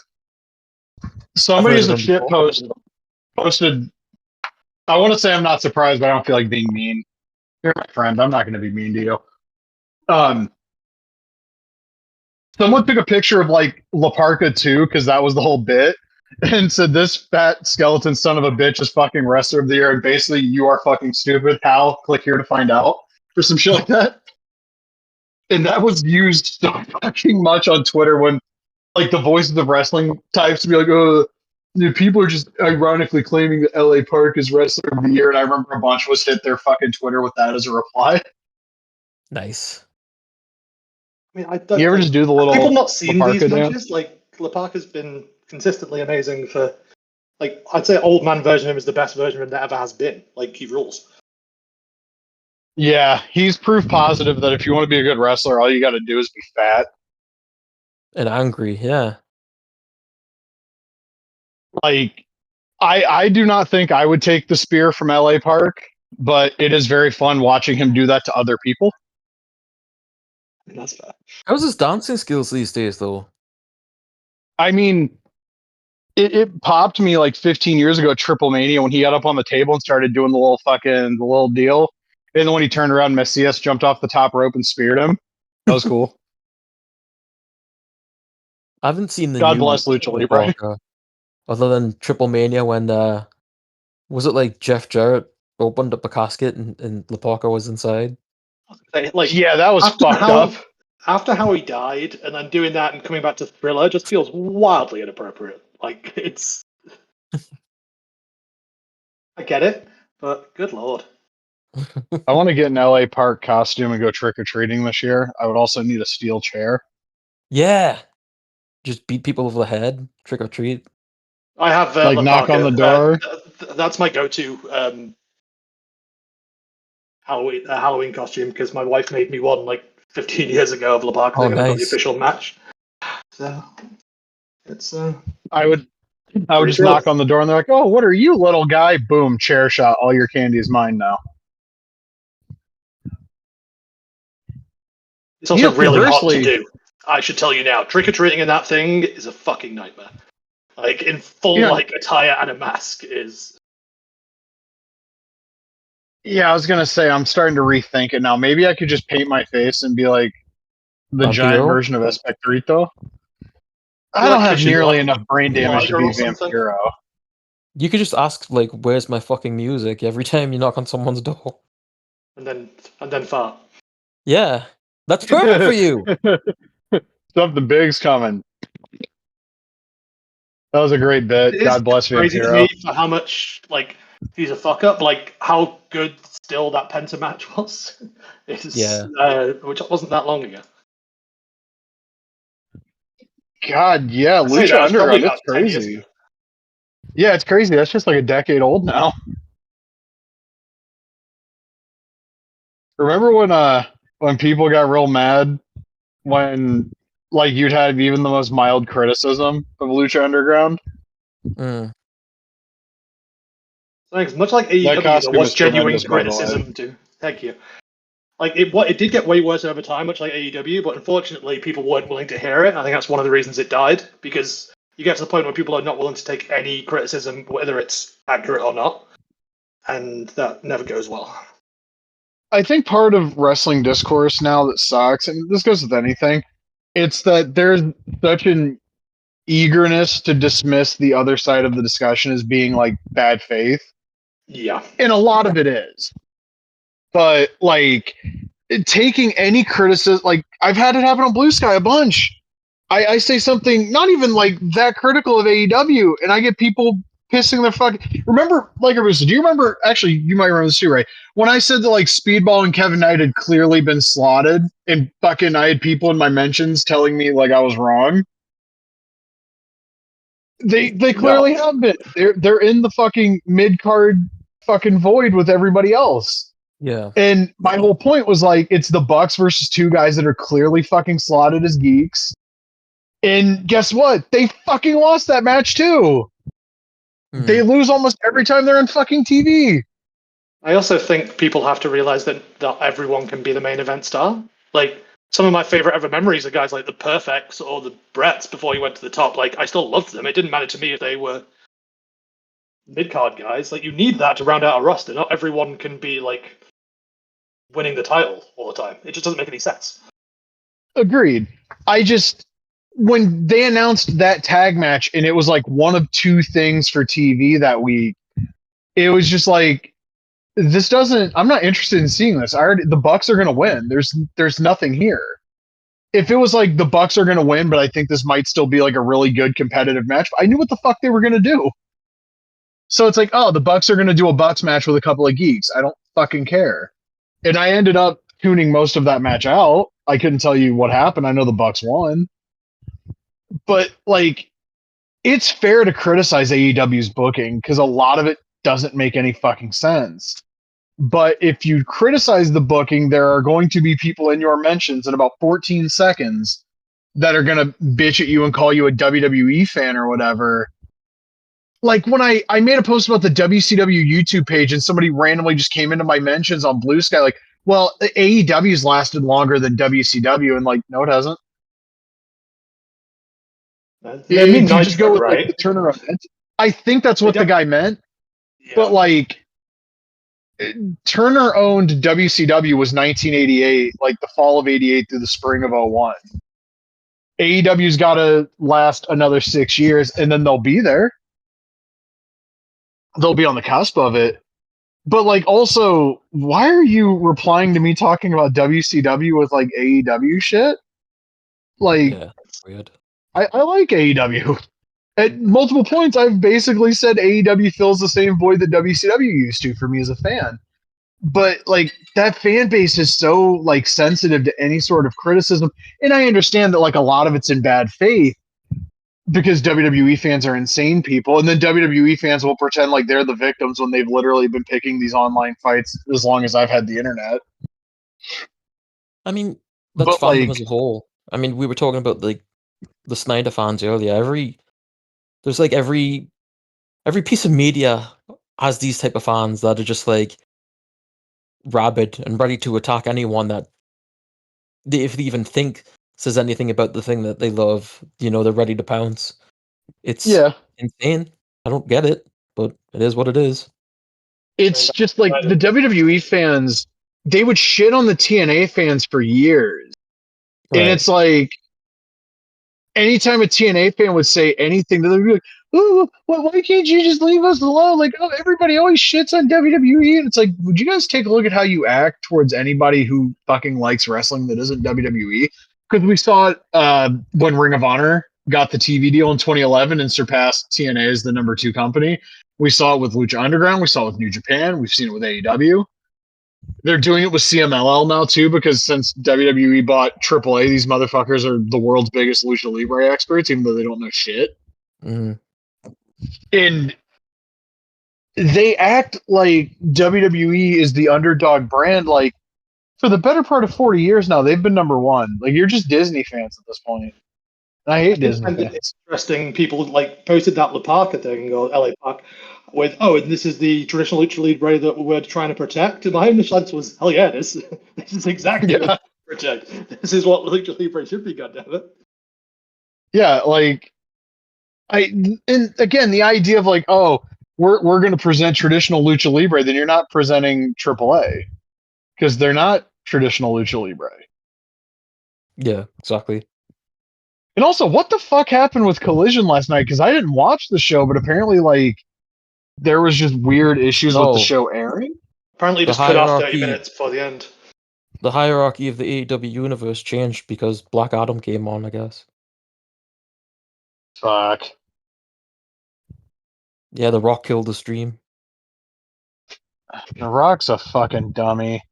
I've Somebody heard of as a him shit before. post posted. I want to say I'm not surprised, but I don't feel like being mean. You're my friend. I'm not going to be mean to you. Um, Someone took a picture of like La Parka too, because that was the whole bit, and said this fat skeleton son of a bitch is fucking wrestler of the year, and basically you are fucking stupid. How? Click here to find out, or some shit like that. And that was used so fucking much on Twitter when like the voices of wrestling types be like, oh, people are just ironically claiming that LA Park is wrestler of the year, and I remember a bunch of us hit their fucking Twitter with that as a reply. Nice. I mean, I You don't ever like. just do the Have people little not seen these Laparca dance? matches? Like, Laparka's been consistently amazing for. Like, I'd say old man version of him is the best version of him that ever has been. Like, he rules. Yeah, he's proof positive that if you want to be a good wrestler, all you got to do is be fat. And angry, yeah. Like, I do not think I would take the spear from LA Park, but it is very fun watching him do that to other people. I mean, that's fair. How's his dancing skills these days, though? I mean, it popped me like 15 years ago at Triple Mania when he got up on the table and started doing the little deal. And then when he turned around, Messias jumped off the top rope and speared him. That was cool. I haven't seen the God new bless Lucha Libre. Laparca, other than Triple Mania when was it like Jeff Jarrett opened up a casket and Laparca was inside? Like, Yeah, that was after fucked up. how he died, and then doing that and coming back to Thriller just feels wildly inappropriate. Like, it's. I get it, but good lord. I want to get an LA Park costume and go trick or treating this year. I would also need a steel chair. Yeah, just beat people over the head, trick or treat. I have Like knock on the Laparka. door. That's my go-to Halloween costume because my wife made me one like 15 years ago of Laparka. Oh, They're going to put the nice. official match. So it's I would pretty just thrilling. knock on the door and they're like, "Oh, what are you, little guy?" Boom, chair shot. All your candy is mine now. It's also really hard to Conversely, do. I should tell you now, trick or treating in that thing is a fucking nightmare. Like in full you know, like attire and a mask is. yeah, I was gonna say I'm starting to rethink it now. Maybe I could just paint my face and be like the giant Vampiro? version of Espectrito. Be I don't like have Kitchen nearly enough brain damage to Liger be or something, Vampiro. You could just ask like, "Where's my fucking music?" every time you knock on someone's door. and then fart. Yeah, that's perfect for you. Something big's coming. That was a great bit. It is God bless crazy to me Vampiro. for how much like he's a fuck up. Like how good still that Penta match was, which wasn't that long ago. God, yeah, I say that, Lucha it's probably Underground, about it's 10 years crazy. ago. Yeah, it's crazy. That's just like a decade old now. Remember when people got real mad when like you'd have even the most mild criticism of Lucha Underground? Mm. Thanks. Much like That AEW, there costume was is genuine tremendous, by the way. criticism too. Thank you. Like it did get way worse over time, much like AEW, but unfortunately, people weren't willing to hear it. I think that's one of the reasons it died, because you get to the point where people are not willing to take any criticism, whether it's accurate or not, and that never goes well. I think part of wrestling discourse now that sucks, and this goes with anything, it's that there's such an eagerness to dismiss the other side of the discussion as being like bad faith. Yeah. And a lot of it is. But like taking any criticism, like I've had it happen on Blue Sky a bunch. I say something not even like that critical of AEW, and I get people pissing their fucking. Remember, like, do you remember? Actually, you might remember this too, right? When I said that like Speedball and Kevin Knight had clearly been slotted, and fucking I had people in my mentions telling me like I was wrong. They clearly have been. They're in the fucking mid card fucking void with everybody else. Yeah. And my whole point was like, it's the Bucks versus two guys that are clearly fucking slotted as geeks. And guess what? They fucking lost that match too. Mm. They lose almost every time they're on fucking TV. I also think people have to realize that not everyone can be the main event star. Like, some of my favorite ever memories are guys like the Perfects or the Bretts before you went to the top. Like, I still loved them. It didn't matter to me if they were mid-card guys. Like, you need that to round out a roster. Not everyone can be, like, winning the title all the time. It just doesn't make any sense. Agreed. When they announced that tag match and it was like one of two things for TV that week, it was just like, I'm not interested in seeing this. The Bucks are going to win. There's nothing here. If it was like the Bucks are going to win, but I think this might still be like a really good competitive match, I knew what the fuck they were going to do. So it's like, oh, the Bucks are going to do a Bucks match with a couple of geeks. I don't fucking care. And I ended up tuning most of that match out. I couldn't tell you what happened. I know the Bucks won. But like, it's fair to criticize AEW's booking because a lot of it doesn't make any fucking sense. But if you criticize the booking, there are going to be people in your mentions in about 14 seconds that are going to bitch at you and call you a WWE fan or whatever. Like when I made a post about the WCW YouTube page and somebody randomly just came into my mentions on Blue Sky, like, well, AEW's lasted longer than WCW, and like, no, it hasn't. I If mean, you just go with right? like the turnaround, I think that's what the guy meant. Yeah. But like, Turner owned WCW was 1988, like the fall of 88 through the spring of 01. AEW's got to last another 6 years, and then they'll be there. They'll be on the cusp of it. But like, also, why are you replying to me talking about WCW with like AEW shit? Like, Yeah, that's weird. I like AEW. At multiple points, I've basically said AEW fills the same void that WCW used to for me as a fan. But like, that fan base is so like sensitive to any sort of criticism, and I understand that like a lot of it's in bad faith because WWE fans are insane people, and then WWE fans will pretend like they're the victims when they've literally been picking these online fights as long as I've had the internet. I mean, that's But fandom like, as a whole. I mean, we were talking about like the Snyder fans earlier. There's like every piece of media has these type of fans that are just like rabid and ready to attack anyone that if they even think says anything about the thing that they love. They're ready to pounce. It's yeah, insane. I don't get it, but it is what it is. it's just like the WWE fans, they would shit on the TNA fans for years. Right. And it's like, anytime a TNA fan would say anything, they'd be like, "Ooh, why can't you just leave us alone?" Like, oh, everybody always shits on WWE, and it's like, would you guys take a look at how you act towards anybody who fucking likes wrestling that isn't WWE? Because we saw it when Ring of Honor got the TV deal in 2011 and surpassed TNA as the number 2 company. We saw it with Lucha Underground. We saw it with New Japan. We've seen it with AEW. They're doing it with CMLL now too, because since WWE bought AAA, these motherfuckers are the world's biggest Lucha Libre experts, even though they don't know shit. Mm. And they act like WWE is the underdog brand. Like, for the better part of 40 years now, they've been number one. Like, you're just Disney fans at this point. And I hate Disney And fans. it's interesting. People like posted that La Parka thing or LA Park with, oh, and this is the traditional Lucha Libre that we're trying to protect. And my initial answer was, hell yeah, this is exactly what we protect. This is what Lucha Libre should be. Goddammit. Yeah, like and again, the idea of like, oh, we're going to present traditional Lucha Libre, then you're not presenting AAA because they're not traditional Lucha Libre. Yeah, exactly. And also, what the fuck happened with Collision last night? Because I didn't watch the show, but apparently, like, there was just weird issues with the show airing. Apparently, The just cut off 30 hierarchy- minutes before the end. The hierarchy of the AEW universe changed because Black Adam came on, I guess. Fuck. Yeah, The Rock killed the stream. The Rock's a fucking dummy.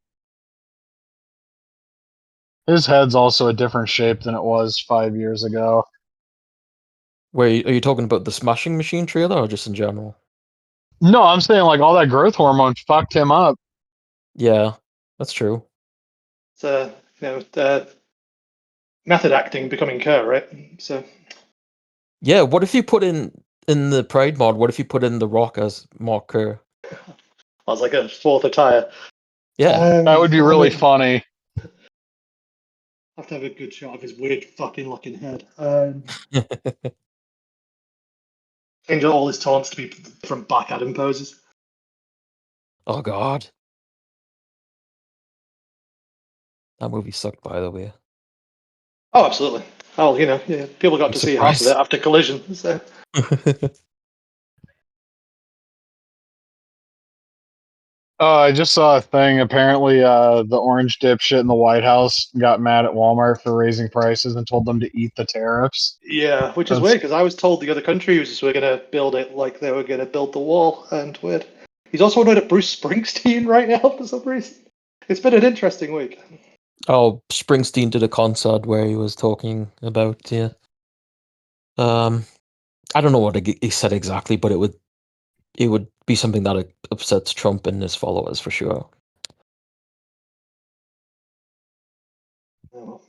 His head's also a different shape than it was 5 years ago. Wait, are you talking about the Smashing Machine trailer or just in general? No, I'm saying like all that growth hormone fucked him up. Yeah, that's true. So, method acting becoming Kerr, right? So, Yeah, what if you put in the Pride mod, what if you put in The Rock as Mark Kerr? I was like a fourth attire. Yeah. That would be really funny. I have to have a good shot of his weird fucking looking head. Change all his taunts to be from Black Adam poses. Oh god. That movie sucked, by the way. Oh, absolutely. Oh, yeah, people got I'm to see half of surprised. it after Collision. So. I just saw a thing. Apparently, the orange dipshit in the White House got mad at Walmart for raising prices and told them to eat the tariffs. Yeah, which is weird because I was told the other countries were going to build it like they were going to build the wall, and weird. He's also annoyed at Bruce Springsteen right now for some reason. It's been an interesting week. Oh, Springsteen did a concert where he was talking about I don't know what he said exactly, but it would be something that upsets Trump and his followers for sure. Oh.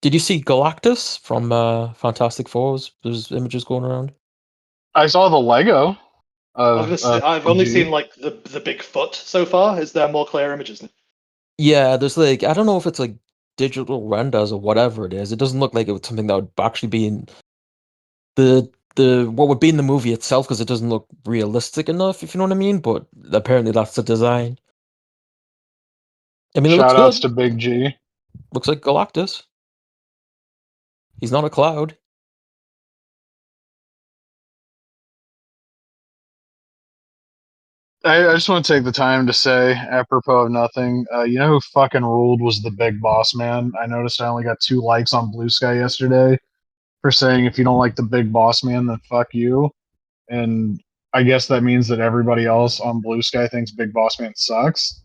Did you see Galactus from Fantastic Fours? There's images going around. I saw the Lego. I've only seen like the big foot so far. Is there more clear images? Yeah, there's like I don't know if it's like digital renders or whatever it is. It doesn't look like it was something that would actually be in the what would be in the movie itself because it doesn't look realistic enough, if you know what I mean. But apparently that's the design. I mean, it looks Shout outs good. to Big G. Looks like Galactus. He's not a cloud. I just want to take the time to say, apropos of nothing, you know who fucking ruled was the Big Boss Man? I noticed I only got 2 likes on Blue Sky yesterday for saying if you don't like the Big Boss Man, then fuck you. And I guess that means that everybody else on Blue Sky thinks Big Boss Man sucks.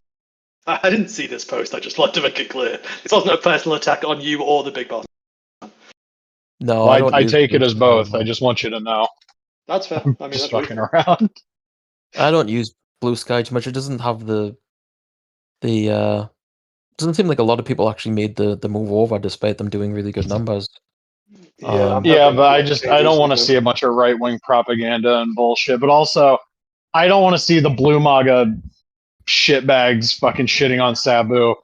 I didn't see this post. I just wanted to make it clear. This wasn't a personal attack on you or the big boss. No, Well, I use take it Blue as Sky both. anymore. I just want you to know. That's fair. I'm I mean, just that's fucking reasonable. around. I don't use Blue Sky too much. It doesn't have the doesn't seem like a lot of people actually made the move over despite them doing really good numbers. Yeah, I'm Yeah, hoping but it I don't want to changes. see a bunch of right wing propaganda and bullshit. But also, I don't want to see the Blue MAGA shitbags fucking shitting on Sabu.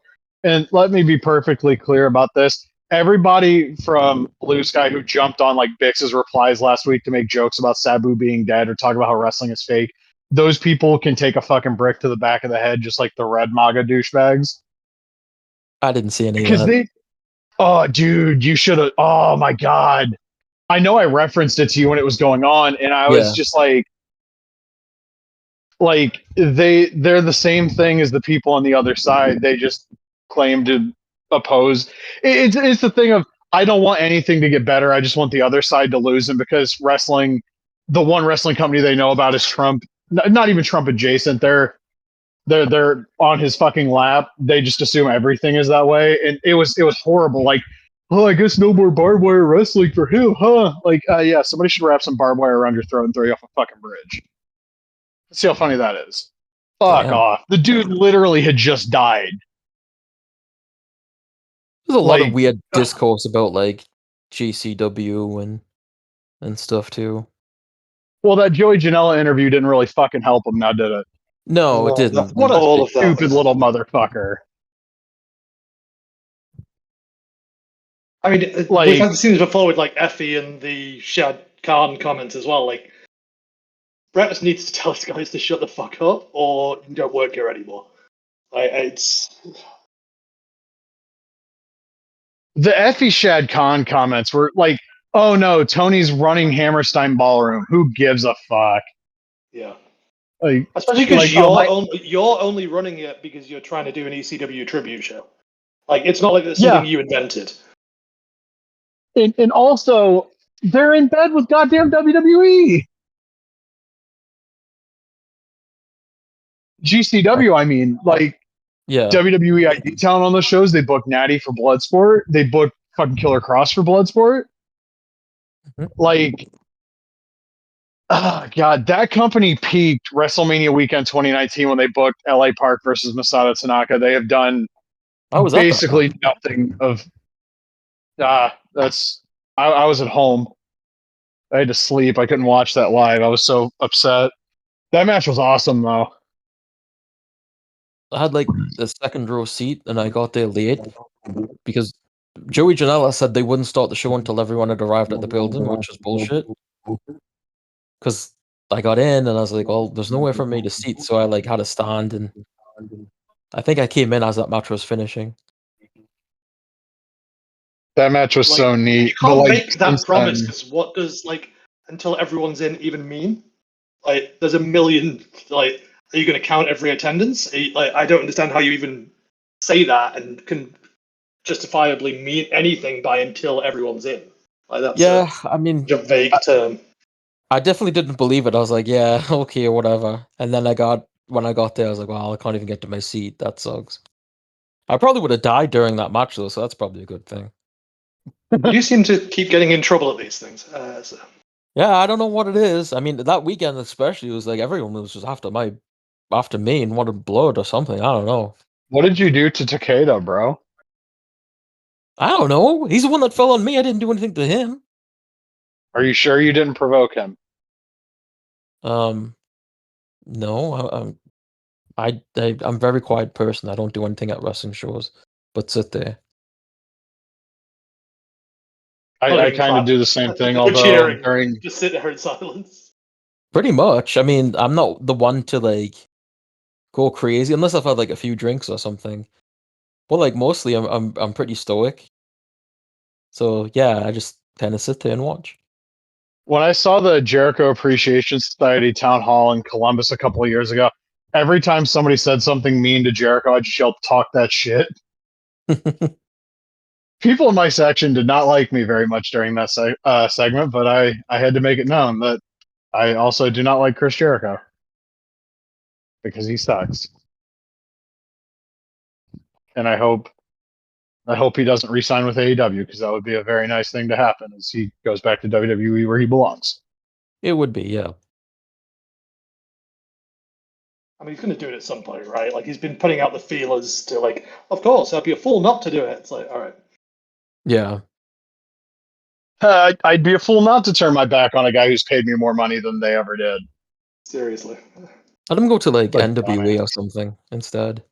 And let me be perfectly clear about this. Everybody from Blue Sky who jumped on like Bix's replies last week to make jokes about Sabu being dead or talk about how wrestling is fake, those people can take a fucking brick to the back of the head, just like the red MAGA douchebags. I didn't see any of Because that. oh, dude, you should have. Oh my god, I know I referenced it to you when it was going on, and I was just like they're the same thing as the people on the other side. They just claim to oppose. It's the thing of I don't want anything to get better. I just want the other side to lose, and because wrestling, the one wrestling company they know about is Trump. not even Trump adjacent. They're on his fucking lap. They just assume everything is that way, and it was horrible. Like, oh, I guess no more barbed wire wrestling for him, huh? Like, yeah, somebody should wrap some barbed wire around your throat and throw you off a fucking bridge. See how funny that is. Fuck Damn. off. The dude literally had just died. There's a lot of Like, weird discourse about like GCW and stuff too. well, that Joey Janela interview didn't really fucking help him now, did it? No, it didn't. What all a of that stupid was- little motherfucker. I mean, Like- we've had seen this before with like Effie and the Shad Khan comments as well. Like, Brett just needs to tell his guys to shut the fuck up, or you don't work here anymore. Like, it's The Effie Shad Khan comments were like, oh no, Tony's running Hammerstein Ballroom. Who gives a fuck? yeah. Like, Especially because like, you're only running it because you're trying to do an ECW tribute show. Like, it's not like it's Yeah. something you invented. and also, they're in bed with goddamn WWE. GCW, I mean, like, Yeah. WWE ID Town on the shows. They booked Natty for Bloodsport. They booked fucking Killer Cross for Bloodsport. Mhm. Like, oh god, that company peaked WrestleMania weekend 2019 when they booked LA Park versus Masato Tanaka. They have done I was at that basically match. nothing of. That's. I was at home. I had to sleep. I couldn't watch that live. I was so upset. That match was awesome though. I had like the second row seat and I got there late because Joey Janela said they wouldn't start the show until everyone had arrived at the building, which is bullshit. Because I got in and I was like, well, there's nowhere for me to seat, so I like had to stand, and I think I came in as that match was finishing. That match was Like, so neat. You can't but, like, make that since promise then- because what does like until everyone's in even mean? Like, there's a million. Like, are you going to count every attendance? Like, I don't understand how you even say that and can justifiably mean anything by until everyone's in. Like, that's Yeah, I mean, a vague term. I definitely didn't believe it. I was like, yeah, okay, whatever. And then when I got there, I was like, well, I can't even get to my seat. That sucks. I probably would have died during that match though, so that's probably a good thing. You seem to keep getting in trouble at these things. So. Yeah, I don't know what it is. I mean, that weekend especially, it was like everyone was just after me and wanted blood or something. I don't know. What did you do to Takeda, bro? I don't know. He's the one that fell on me. I didn't do anything to him. Are you sure you didn't provoke him? No. I'm a very quiet person. I don't do anything at wrestling shows, but sit there. I kind of do the same thing, although cheering. during Just sit there in silence. Pretty much. I mean, I'm not the one to like go crazy unless I've had like a few drinks or something. But like mostly, I'm pretty stoic. So yeah, I just kind of sit there and watch. when I saw the Jericho Appreciation Society town hall in Columbus a couple of years ago, every time somebody said something mean to Jericho, I just yelled, "Talk that shit." People in my section did not like me very much during that segment, but I had to make it known that I also do not like Chris Jericho because he sucks, and I hope he doesn't re-sign with AEW because that would be a very nice thing to happen as he goes back to WWE where he belongs. It would be, yeah. I mean, he's going to do it at some point, right? Like, he's been putting out the feelers to, like, of course, I'd be a fool not to do it. It's like, all right. Yeah. I'd be a fool not to turn my back on a guy who's paid me more money than they ever did. Seriously. Let him go to like Like, NWA or something instead.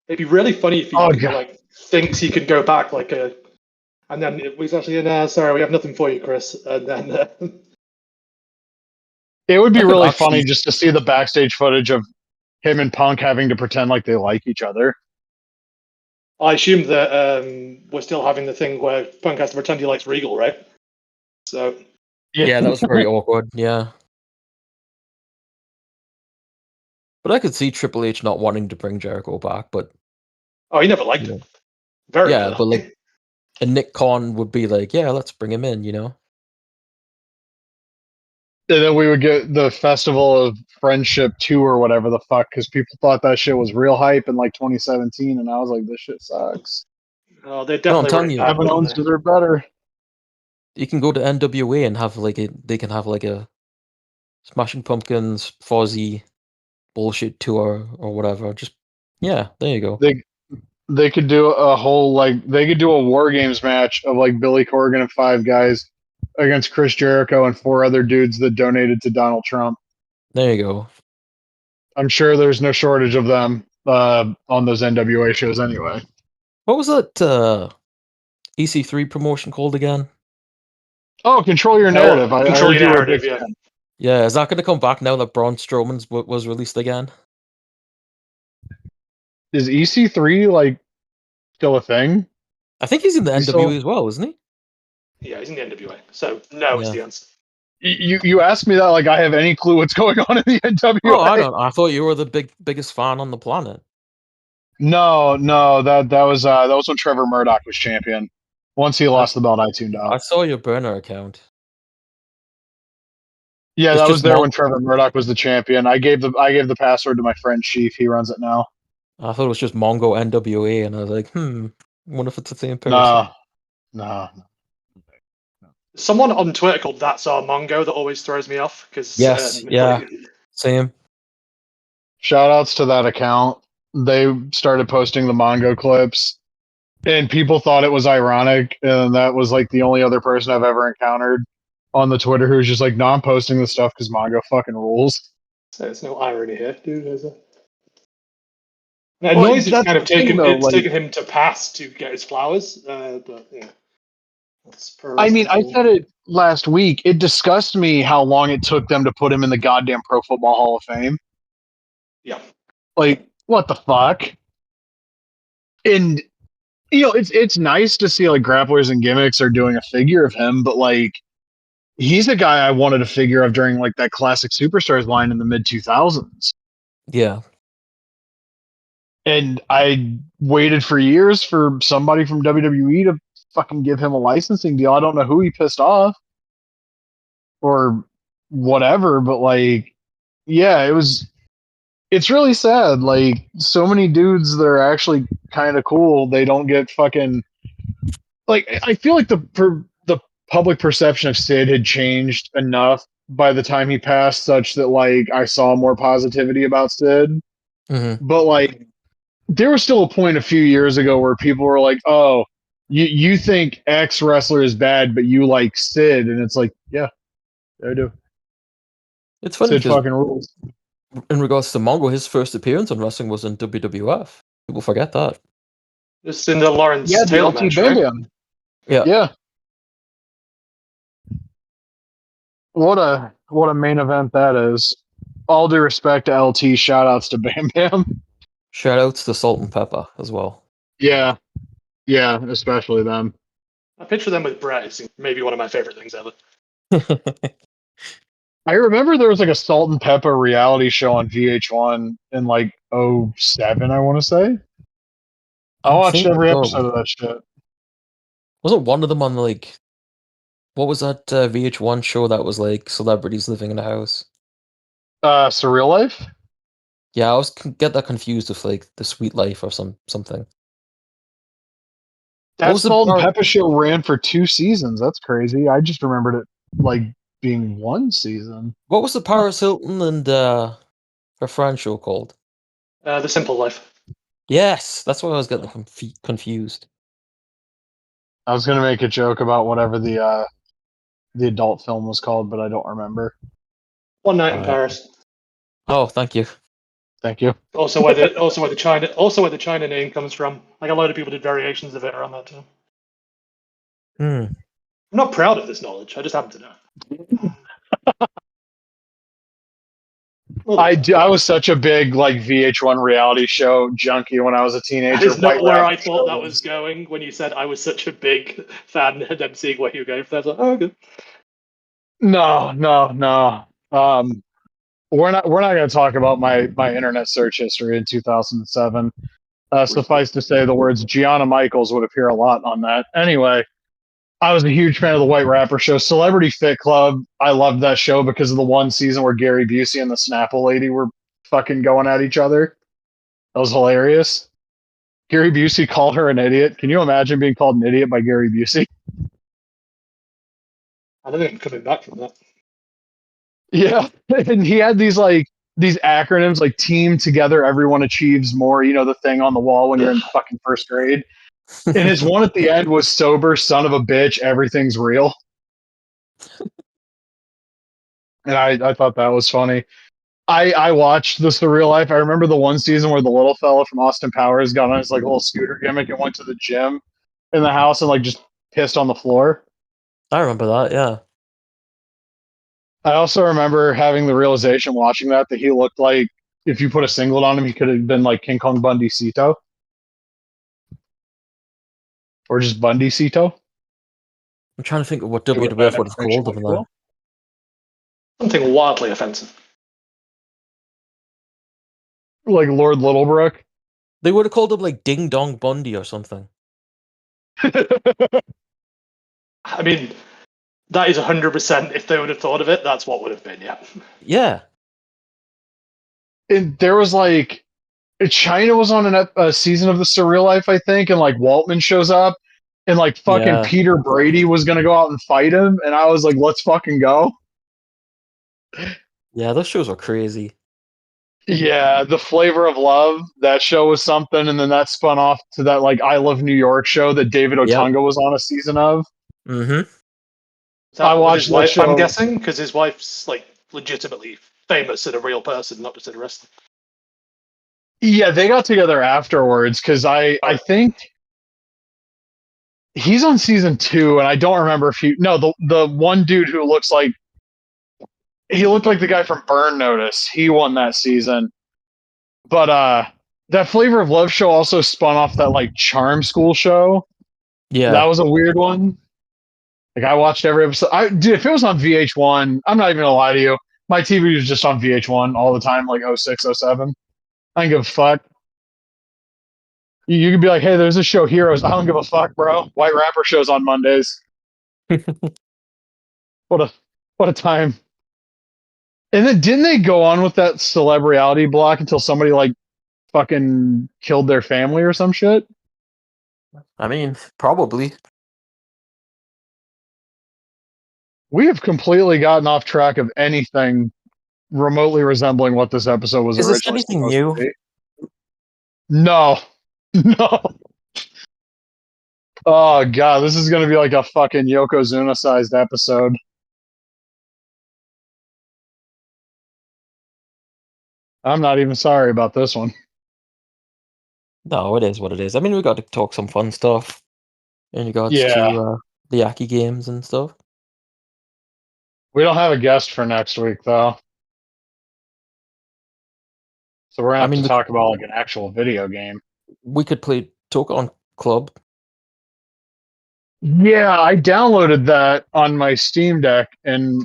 It'd be really funny if he Oh, God. like thinks he could go back, like, and then it was actually, sorry, we have nothing for you, Chris. And then It would be I could really actually- funny just to see the backstage footage of him and Punk having to pretend like they like each other. I assume that we're still having the thing where Punk has to pretend he likes Regal, right? So Yeah, that was very awkward. Yeah. But I could see Triple H not wanting to bring Jericho back, but oh, he never liked him. Very yeah, clearly. but like, and Nick Khan would be like, yeah, let's bring him in, you know? And then we would get the Festival of Friendship 2 or whatever the fuck, because people thought that shit was real hype in like 2017, and I was like, this shit sucks. Oh, they I'm definitely telling were you. bad, Kevin weren't Owens they? deserve better. You can go to NWA and have like they can have like a Smashing Pumpkins, Fozzy bullshit tour or whatever. Just yeah, there you go. They could do a whole they could do a War Games match of like Billy Corgan and 5 guys against Chris Jericho and 4 other dudes that donated to Donald Trump. There you go. I'm sure there's no shortage of them on those NWA shows anyway. What was that EC3 promotion called again? Oh, Control Your Narrative. I Control heard Your you were a big Narrative, yeah. fan. Yeah, is that going to come back now that Braun Strowman's was released again? Is EC3 like still a thing? I think he's in the He's NWA still- as well, isn't he? Yeah, he's in the NWA. So no is Yeah. the answer. You asked me that like I have any clue what's going on in the NWA. Oh, I don't. I thought you were the biggest fan on the planet. No, that was when Trevor Murdoch was champion. Once he lost the belt, I tuned out. I saw your burner account. Yeah, It's that just was there Mon- when Trevor Murdoch was the champion. I gave the password to my friend Chief. He runs it now. I thought it was just Mongo NWA, and I was like, wonder if it's the same person. No. Someone on Twitter called That's Our Mongo that always throws me off because Yes, yeah. Same. Shout outs to that account. They started posting the Mongo clips, and people thought it was ironic, and that was like the only other person I've ever encountered on the Twitter who's just like, no, I'm posting this stuff because Mongo fucking rules. So there's no irony here, dude. Is there? It Well, annoys it's that's kind of the thing, taken. though, It's like- taken him to pass to get his flowers, but yeah. That's pro I mean, I wrestling. said it last week. It disgusts me how long it took them to put him in the goddamn Pro Football Hall of Fame. Yeah. Like, what the fuck? And it's nice to see like grapplers and gimmicks are doing a figure of him, but like he's a guy I wanted a figure of during like that classic Superstars line in the mid 2000s. Yeah. And I waited for years for somebody from WWE to fucking give him a licensing deal. I don't know who he pissed off or whatever, but like, yeah, it's really sad. Like, so many dudes that are actually kind of cool, they don't get fucking. Like, I feel like the public perception of Sid had changed enough by the time he passed, such that like I saw more positivity about Sid. Mm-hmm. But like, there was still a point a few years ago where people were like, "Oh, you think X wrestler is bad, but you like Sid," and it's like, yeah, I do. It's funny Sid because fucking rules. in regards to Mongo, his first appearance on wrestling was in WWF. People forget that. It's in the Lawrence Yeah, the Taylor LT match, Big right? Him. Yeah. Yeah. What a main event that is. All due respect to LT, shout outs to Bam Bam. Shout outs to Salt and Pepper as well. Yeah, especially them. I picture them with Brett. It's maybe one of my favorite things ever. I remember there was like a Salt and Pepper reality show on VH1 in like '07, I want to say. I watched every episode of that shit. Wasn't one of them on like, what was that VH1 show that was like celebrities living in a house? Surreal Life? Yeah, I was get that confused with like The Sweet Life or something. That was the Salt and part- Pepper show ran for 2 seasons. That's crazy. I just remembered it like being 1 season. What was the Paris Hilton and her friend show called? The Simple Life. Yes, that's why I was getting confused. I was gonna make a joke about whatever the adult film was called, but I don't remember. One Night in Paris. Oh, thank you. Thank you. Also where the China name comes from. Like a lot of people did variations of it around that time. I'm not proud of this knowledge. I just happen to know. I was such a big like VH1 reality show junkie when I was a teenager. That's not White where I Rabbit thought that shows. was going when you said I was such a big fan and then seeing where you were going for that. I was like, oh, good. No. We're not going to talk about my internet search history in 2007. Suffice to say, the words Gianna Michaels would appear a lot on that. Anyway, I was a huge fan of the White Rapper show. Celebrity Fit Club, I loved that show because of the one season where Gary Busey and the Snapple lady were fucking going at each other. That was hilarious. Gary Busey called her an idiot. Can you imagine being called an idiot by Gary Busey? I don't think I'm coming back from that. Yeah. And he had these acronyms like team together, everyone achieves more, the thing on the wall when you're in fucking first grade. And his one at the end was sober, son of a bitch, everything's real. And I thought that was funny. I watched The Surreal Life. I remember the one season where the little fella from Austin Powers got on his like little scooter gimmick and went to the gym in the house and like just pissed on the floor. I remember that, yeah. I also remember having the realization watching that he looked like if you put a singlet on him, he could have been like King Kong Bundy Cito. Or just Bundy Cito. I'm trying to think of what It would have WWF been would have called him cool. there. Something wildly offensive. Like Lord Littlebrook. They would have called him like Ding Dong Bundy or something. I mean, that is 100%. If they would have thought of it, that's what would have been. Yeah. Yeah. And there was like China was on a season of The Surreal Life, I think, and like Waltman shows up, and like fucking Yeah. Peter Brady was gonna go out and fight him, and I was like, let's fucking go. Yeah, those shows were crazy. Yeah, The Flavor of Love, that show was something, and then that spun off to that like I Love New York show that David Yep. Otunga was on a season of. Mm-hmm. Is that I with watched his that wife, show. I'm guessing, because his wife's like legitimately famous and a real person, not just a wrestler. Yeah, they got together afterwards because I think he's on season 2, and I don't remember if the one dude who looks like he looked like the guy from Burn Notice. He won that season. But that Flavor of Love show also spun off that like Charm School show. Yeah. That was a weird one. Like I watched every episode. Dude, if it was on VH1, I'm not even gonna lie to you. My TV was just on VH1 all the time, like 06, 07. I don't give a fuck. You could be like, hey, there's a show, Heroes. I don't give a fuck, bro. White Rapper shows on Mondays. What a time. And then didn't they go on with that celebrity block until somebody like fucking killed their family or some shit? I mean, probably. We have completely gotten off track of anything remotely resembling what this episode was Is this originally anything supposed new? to be. No. No. Oh god, this is gonna be like a fucking Yokozuna sized episode. I'm not even sorry about this one. No, it is what it is. I mean, we got to talk some fun stuff in regards Yeah. to the Aki games and stuff. We don't have a guest for next week though. So we're gonna have to talk about like an actual video game. We could play Talk on Club. Yeah, I downloaded that on my Steam Deck and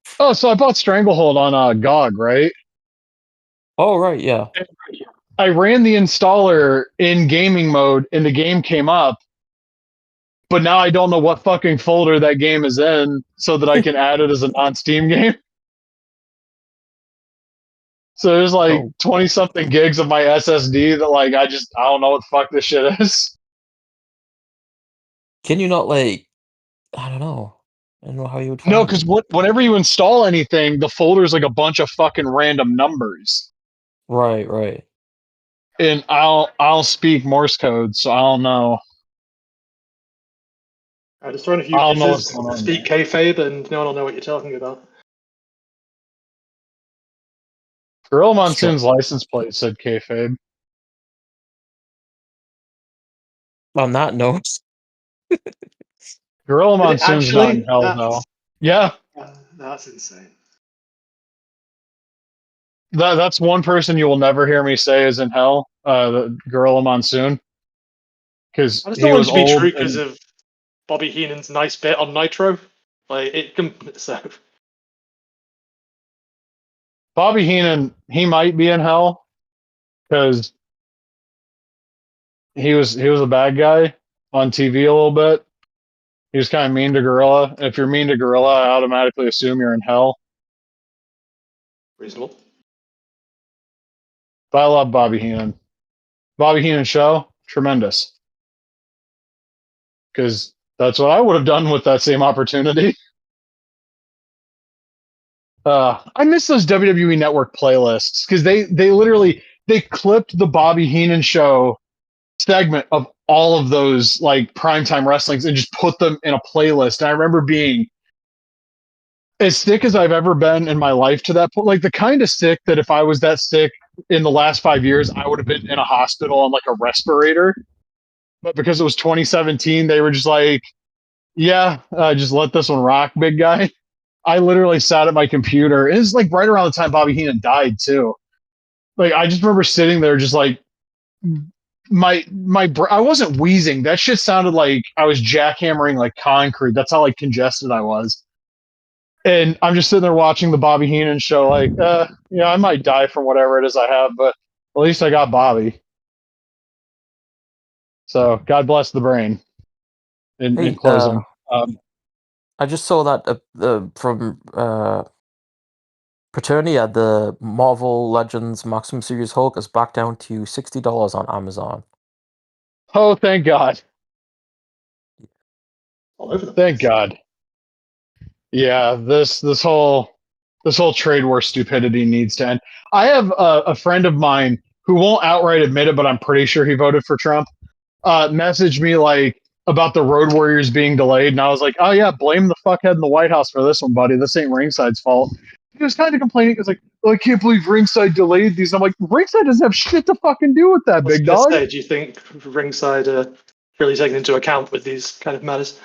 so I bought Stranglehold on GOG, right? Oh right, yeah. I ran the installer in gaming mode and the game came up, but now I don't know what fucking folder that game is in so that I can add it as a non-Steam game. So there's like 20 something gigs of my SSD that like I don't know what the fuck this shit is. Can you not like I don't know. I don't know how you would find No, because whenever you install anything, the folder's like a bunch of fucking random numbers. Right. And I'll speak Morse code, so I don't know. I just run a few I don't know quizzes, what's going on speak kayfabe, and no one will know what you're talking about. Gorilla Monsoon's license plate said kayfabe. On that note, Gorilla Monsoon's not in hell, though. Yeah. That's insane. That's one person you will never hear me say is in hell, the Gorilla Monsoon. Because I just he don't want was it to be old true because of Bobby Heenan's nice bit on Nitro. Like it can so. Bobby Heenan, he might be in hell because he was a bad guy, on TV a little bit. He was kind of mean to Gorilla. If you're mean to Gorilla, I automatically assume you're in hell. Reasonable. But I love Bobby Heenan. Bobby Heenan show, tremendous. Because that's what I would have done with that same opportunity. I miss those WWE Network playlists because they literally they clipped the Bobby Heenan show segment of all of those like primetime wrestlings and just put them in a playlist. And I remember being as sick as I've ever been in my life to that point, like the kind of sick that if I was that sick in the last 5 years, I would have been in a hospital on like a respirator. But because it was 2017, they were just like, yeah, just let this one rock, big guy. I literally sat at my computer. It was like right around the time Bobby Heenan died too. Like I just remember sitting there, just like I wasn't wheezing. That shit sounded like I was jackhammering like concrete. That's how like congested I was. And I'm just sitting there watching the Bobby Heenan show, like, I might die from whatever it is I have, but at least I got Bobby. So God bless the brain. In closing. I just saw that from Paternia, the Marvel Legends Maximum Series Hulk is back down to $60 on Amazon. Oh, thank God. All over the Thank place. God. Yeah, this whole trade war stupidity needs to end. I have a friend of mine who won't outright admit it, but I'm pretty sure he voted for Trump. Messaged me like about the Road Warriors being delayed, and I was like, "Oh yeah, blame the fuckhead in the White House for this one, buddy. This ain't Ringside's fault." He was kind of complaining. He was like, "Oh, I can't believe Ringside delayed these." I'm like, "Ringside doesn't have shit to fucking do with that, big dog." Do you think Ringside really taken into account with these kind of matters?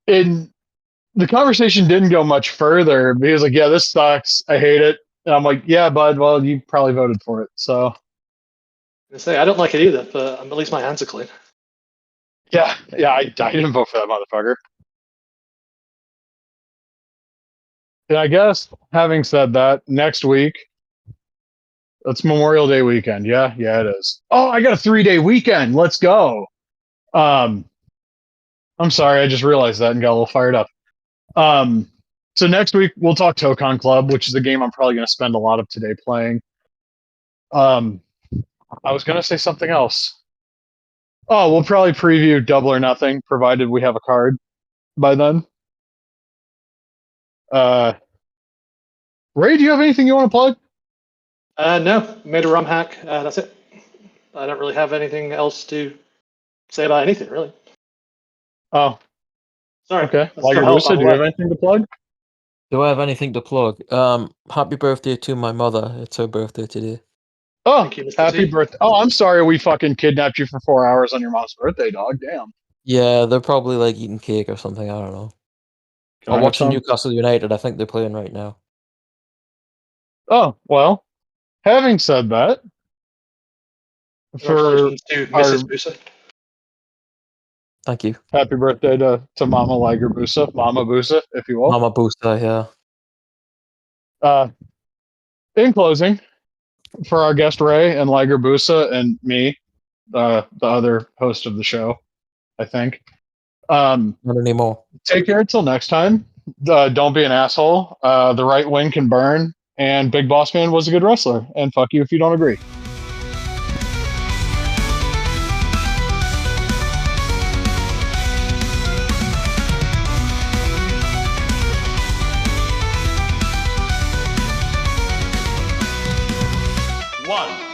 And the conversation didn't go much further. But he was like, "Yeah, this sucks. I hate it." And I'm like, "Yeah, bud. Well, you probably voted for it, so." I don't like it either, but at least my hands are clean. Yeah, I didn't vote for that motherfucker. And I guess, having said that, next week, it's Memorial Day weekend. Yeah, it is. Oh, I got a 3-day weekend. Let's go. I'm sorry, I just realized that and got a little fired up. So next week we'll talk Tokon Club, which is a game I'm probably going to spend a lot of today playing. I was going to say something else. Oh, we'll probably preview Double or Nothing, provided we have a card by then. Ray, do you have anything you want to plug? No, made a ROM hack. That's it. I don't really have anything else to say about anything, really. Oh, sorry. Okay. Liger Booster, do you have anything to plug? Do I have anything to plug? Happy birthday to my mother. It's her birthday today. Oh, Thank you, Mr. happy T. birthday. Oh, I'm sorry we fucking kidnapped you for 4 hours on your mom's birthday, dog. Damn. Yeah, they're probably like eating cake or something. I don't know. Can I I'm have watching some? Newcastle United. I think they're playing right now. Oh, well, having said that, for Congratulations to Mrs. Busa. Thank you. happy birthday to Mama Liger Busa, Mama Busa, if you will. Mama Booster, yeah. In closing, for our guest Ray and Liger Busa and me, the other host of the show, I think. Not anymore. Take care till next time. Don't be an asshole. The right wing can burn, and Big Boss Man was a good wrestler. And fuck you if you don't agree. One.